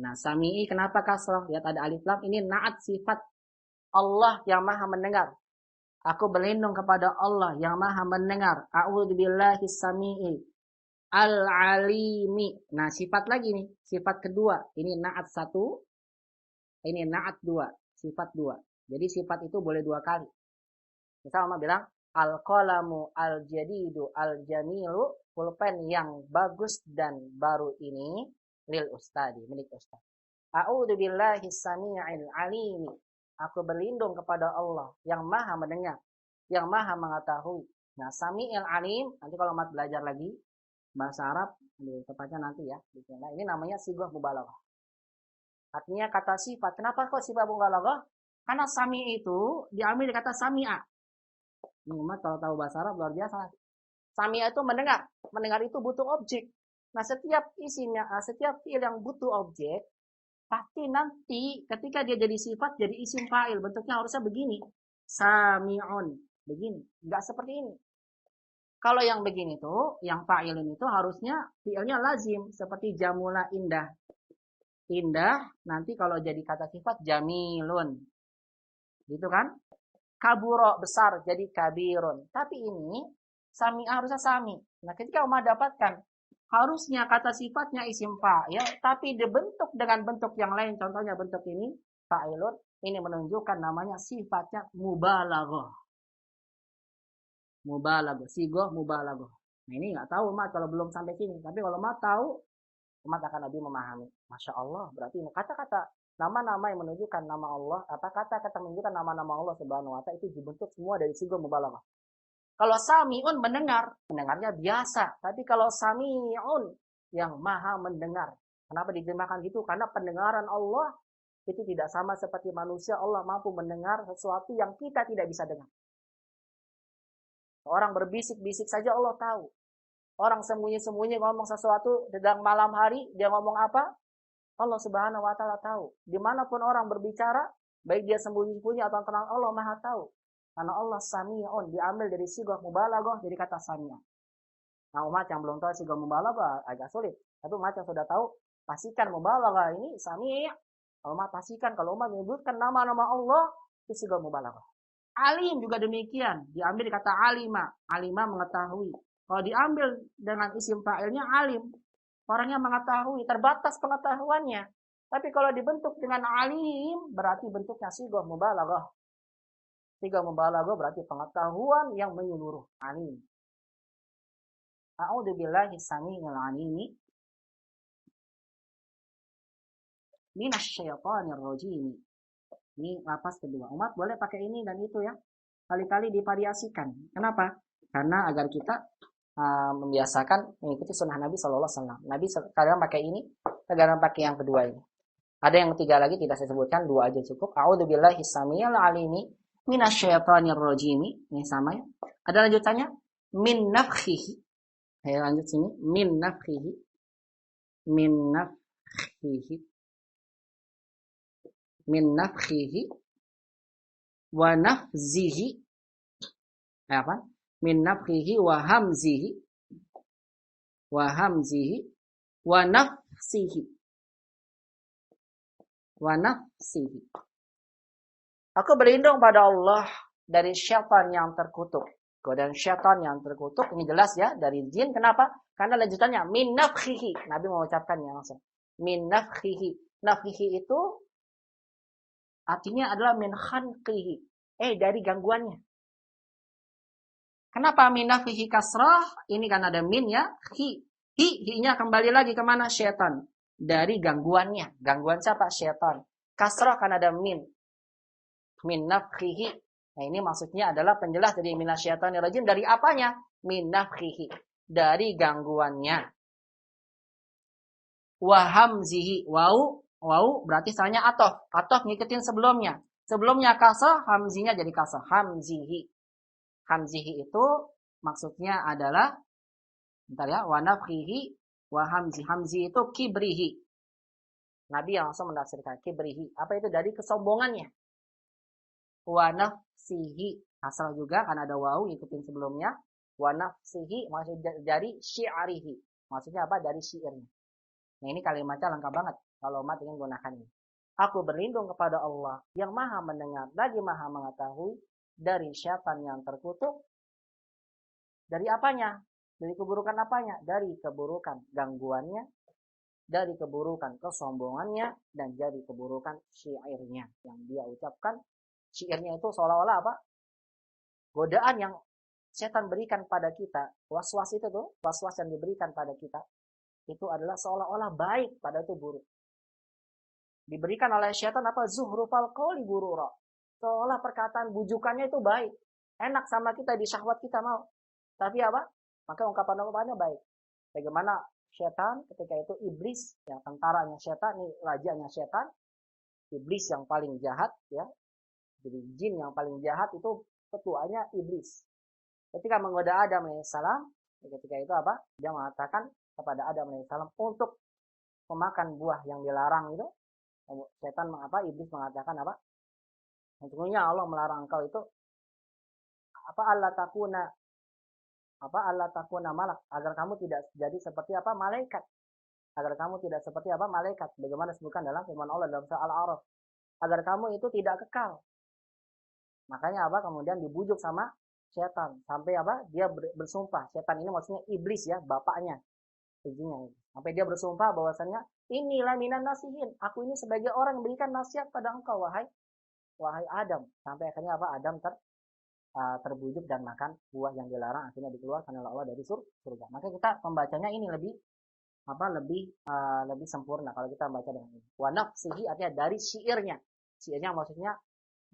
Nah, sami'i kenapa kasrah? Lihat ada alif lam. Ini na'at sifat Allah yang maha mendengar. Aku berlindung kepada Allah yang maha mendengar. A'udzu billahi sami'i. Al-alimi. Nah, sifat lagi nih. Sifat kedua. Ini na'at satu. Ini na'at dua. Sifat dua. Jadi sifat itu boleh dua kali. Misal Mama bilang, al-qalamu al-jadidu al-jamilu. Pulpen yang bagus dan baru ini. Lil ustadi. Milik ustad. A'udzu billahi samii'il 'aliim. Aku berlindung kepada Allah yang Maha mendengar, yang Maha mengetahui. Nah, Samii'il 'Aliim, nanti kalau Mat belajar lagi bahasa Arab, tepatnya nanti ya. Nah, ini namanya sighah mubalaghah. Artinya kata sifat. Kenapa kok sifat mubalaghah? Karena sami itu diambil dari kata sami'a. Mat kalau tahu bahasa Arab luar biasa. Sami'a itu mendengar. Mendengar itu butuh objek. Nah, setiap fiil yang butuh objek pasti nanti ketika dia jadi sifat jadi isim fa'il, bentuknya harusnya begini, sami'un, begini, enggak seperti ini. Kalau yang begini tuh, yang fa'ilin itu harusnya fi'ilnya lazim, seperti jamula indah. Indah nanti kalau jadi kata sifat jamilun, gitu kan? Kaburo besar jadi kabirun. Tapi ini sami'ah harusnya sami. Nah, ketika Umar dapatkan harusnya kata sifatnya isim fa'il, tapi dibentuk dengan bentuk yang lain. Contohnya bentuk ini, fa'ilun. Ini menunjukkan namanya sifatnya mubalaghah. Mubalaghah, sighah mubalaghah. Nah, ini nggak tahu Mat kalau belum sampai sini. Tapi kalau Mat tahu, Mat akan lebih memahami. Masya Allah, berarti ini kata-kata nama-nama yang menunjukkan nama Allah, apa kata-kata menunjukkan nama-nama Allah Subhanahu wa ta'ala itu dibentuk semua dari sighah mubalaghah. Kalau sami'un mendengar, mendengarnya biasa. Tapi kalau sami'un yang maha mendengar. Kenapa diterjemahkan gitu? Karena pendengaran Allah itu tidak sama seperti manusia. Allah mampu mendengar sesuatu yang kita tidak bisa dengar. Orang berbisik-bisik saja Allah tahu. Orang sembunyi-sembunyi ngomong sesuatu sedang malam hari, dia ngomong apa? Allah Subhanahu wa ta'ala tahu. Dimanapun orang berbicara, baik dia sembunyi-sembunyi atau tenang, Allah maha tahu. Karena Allah sami'un, diambil dari sighah mubalaghah, dari kata sami'a. Nah, umat yang belum tahu sighah mubalaghah agak sulit. Tapi umat yang sudah tahu, pastikan mubalaghah ini sami'. Umat pastikan kalau umat menyebutkan nama-nama Allah, itu sighah mubalaghah. Alim juga demikian, diambil dari kata alima. Alima mengetahui. Kalau diambil dengan isim fa'ilnya alim, orangnya mengetahui, terbatas pengetahuannya. Tapi kalau dibentuk dengan alim, berarti bentuknya sighah mubalaghah. Sighah mubalaghah berarti pengetahuan yang menyeluruh. Alim. A'udzu billahi samii'il 'aliim minasyaitonir rajim. Ini lapas kedua. Umat boleh pakai ini dan itu ya. Kali-kali divariasikan. Kenapa? Karena agar kita membiasakan mengikuti sunnah Nabi SAW. Nabi kadang pakai ini, kadang pakai yang kedua ini. Ada yang ketiga lagi tidak saya sebutkan, dua aja cukup. A'udzu billahi samii'il 'aliim minasyaitonir rajim. Ini sama ya. Ada lanjutannya min nafkhihi. Saya lanjut sini. Min nafkhihi. Min nafkhihi. Min nafkhihi wa nafzihi. Apa? Min nafkhihi wa hamzihi. Wa hamzihi wa nafsihi. Wa nafsihi. Aku berlindung pada Allah dari syaitan yang terkutuk. Godaan syaitan yang terkutuk, ini jelas ya, dari jin. Kenapa? Karena lanjutannya, min nafkhihi. Nabi mengucapkannya langsung. Min nafkhihi. Nafkhihi itu artinya adalah min khanqihi. Dari gangguannya. Kenapa min nafkhihi kasrah? Ini kan ada min ya. Hi-nya kembali lagi kemana? Syaitan. Dari gangguannya. Gangguan siapa? Syaitan. Kasrah kan ada min. Min nafkhihi. Nah, ini maksudnya adalah penjelas dari minasyaitonir rajim. Dari apanya? Min nafkhihi. Dari gangguannya. Wa hamzihi. Wau berarti soalnya atof. Atof ngikutin sebelumnya. Sebelumnya kasrah, hamzinya jadi kasrah. Hamzihi. Hamzihi itu maksudnya adalah bentar ya, wa nafkhihi wa hamzi. Hamzi itu kibrihi. Nabi yang langsung menafsirkan kibrihi. Apa itu? Dari kesombongannya. Wa nafsihi. Asal juga kan ada wau ngikutin sebelumnya. Wa nafsihi maksudnya dari syi'arihi. Maksudnya apa? Dari syairnya. Nah, ini kalimatnya lengkap banget kalau umat ingin gunakan ini. Aku berlindung kepada Allah yang maha mendengar lagi maha mengetahui dari syaitan yang terkutuk. Dari apanya? Dari keburukan apanya? Dari keburukan gangguannya, dari keburukan kesombongannya, dan dari keburukan syairnya yang dia ucapkan. Syairnya itu seolah-olah apa? Godaan yang setan berikan pada kita, was-was itu tuh, was-was yang diberikan pada kita, itu adalah seolah-olah baik, pada itu buruk. Diberikan oleh setan apa? Zuhrufal qawli gurura. Seolah perkataan bujukannya itu baik. Enak sama kita, di syahwat kita mau. Tapi apa? Maka ungkapan-ungkapannya baik. Bagaimana setan ketika itu iblis, yang tentaranya setan, ini rajanya setan, iblis yang paling jahat, ya. Jadi jin yang paling jahat itu ketuanya iblis. Ketika menggoda Adam alaihissalam, ketika itu apa? Dia mengatakan kepada Adam alaihissalam untuk memakan buah yang dilarang itu. Setan mengapa? Iblis mengatakan apa? Sesungguhnya Allah melarang engkau itu apa? Allah takuna malak, agar kamu tidak jadi seperti apa? Malaikat. Agar kamu tidak seperti apa? Malaikat. Bagaimana disebutkan dalam firman Allah dalam surah Al-A'raf. Agar kamu itu tidak kekal. Makanya apa? Kemudian dibujuk sama setan sampai apa? Dia bersumpah. Setan ini maksudnya iblis ya, bapaknya. Izinnya. Sampai dia bersumpah bahwasannya inilah minan nasihin. Aku ini sebagai orang yang berikan nasihat pada engkau wahai Adam. Sampai akhirnya apa? Adam terbujuk dan makan buah yang dilarang, akhirnya dikeluarkan oleh Allah dari surga. Maka kita membacanya ini lebih sempurna kalau kita membaca dengan ini. Wa nafsihi artinya dari syairnya. Syairnya maksudnya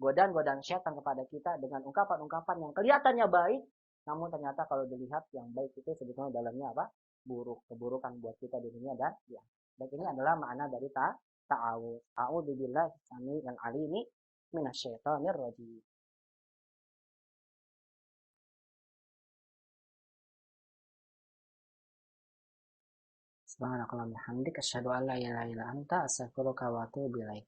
godaan-godaan syaitan kepada kita dengan ungkapan-ungkapan yang kelihatannya baik, namun ternyata kalau dilihat yang baik itu sebetulnya dalamnya apa? Buruk, keburukan buat kita di dunia dan di akhirat. Dan ini adalah makna dari ta'awudz. A'udzubillahi samii'il 'aliim minasyaitonir rajim. Subhanakallahumma hamdika asyhadu an la ilaha illa anta astaghfiruka wa atubu ilaik.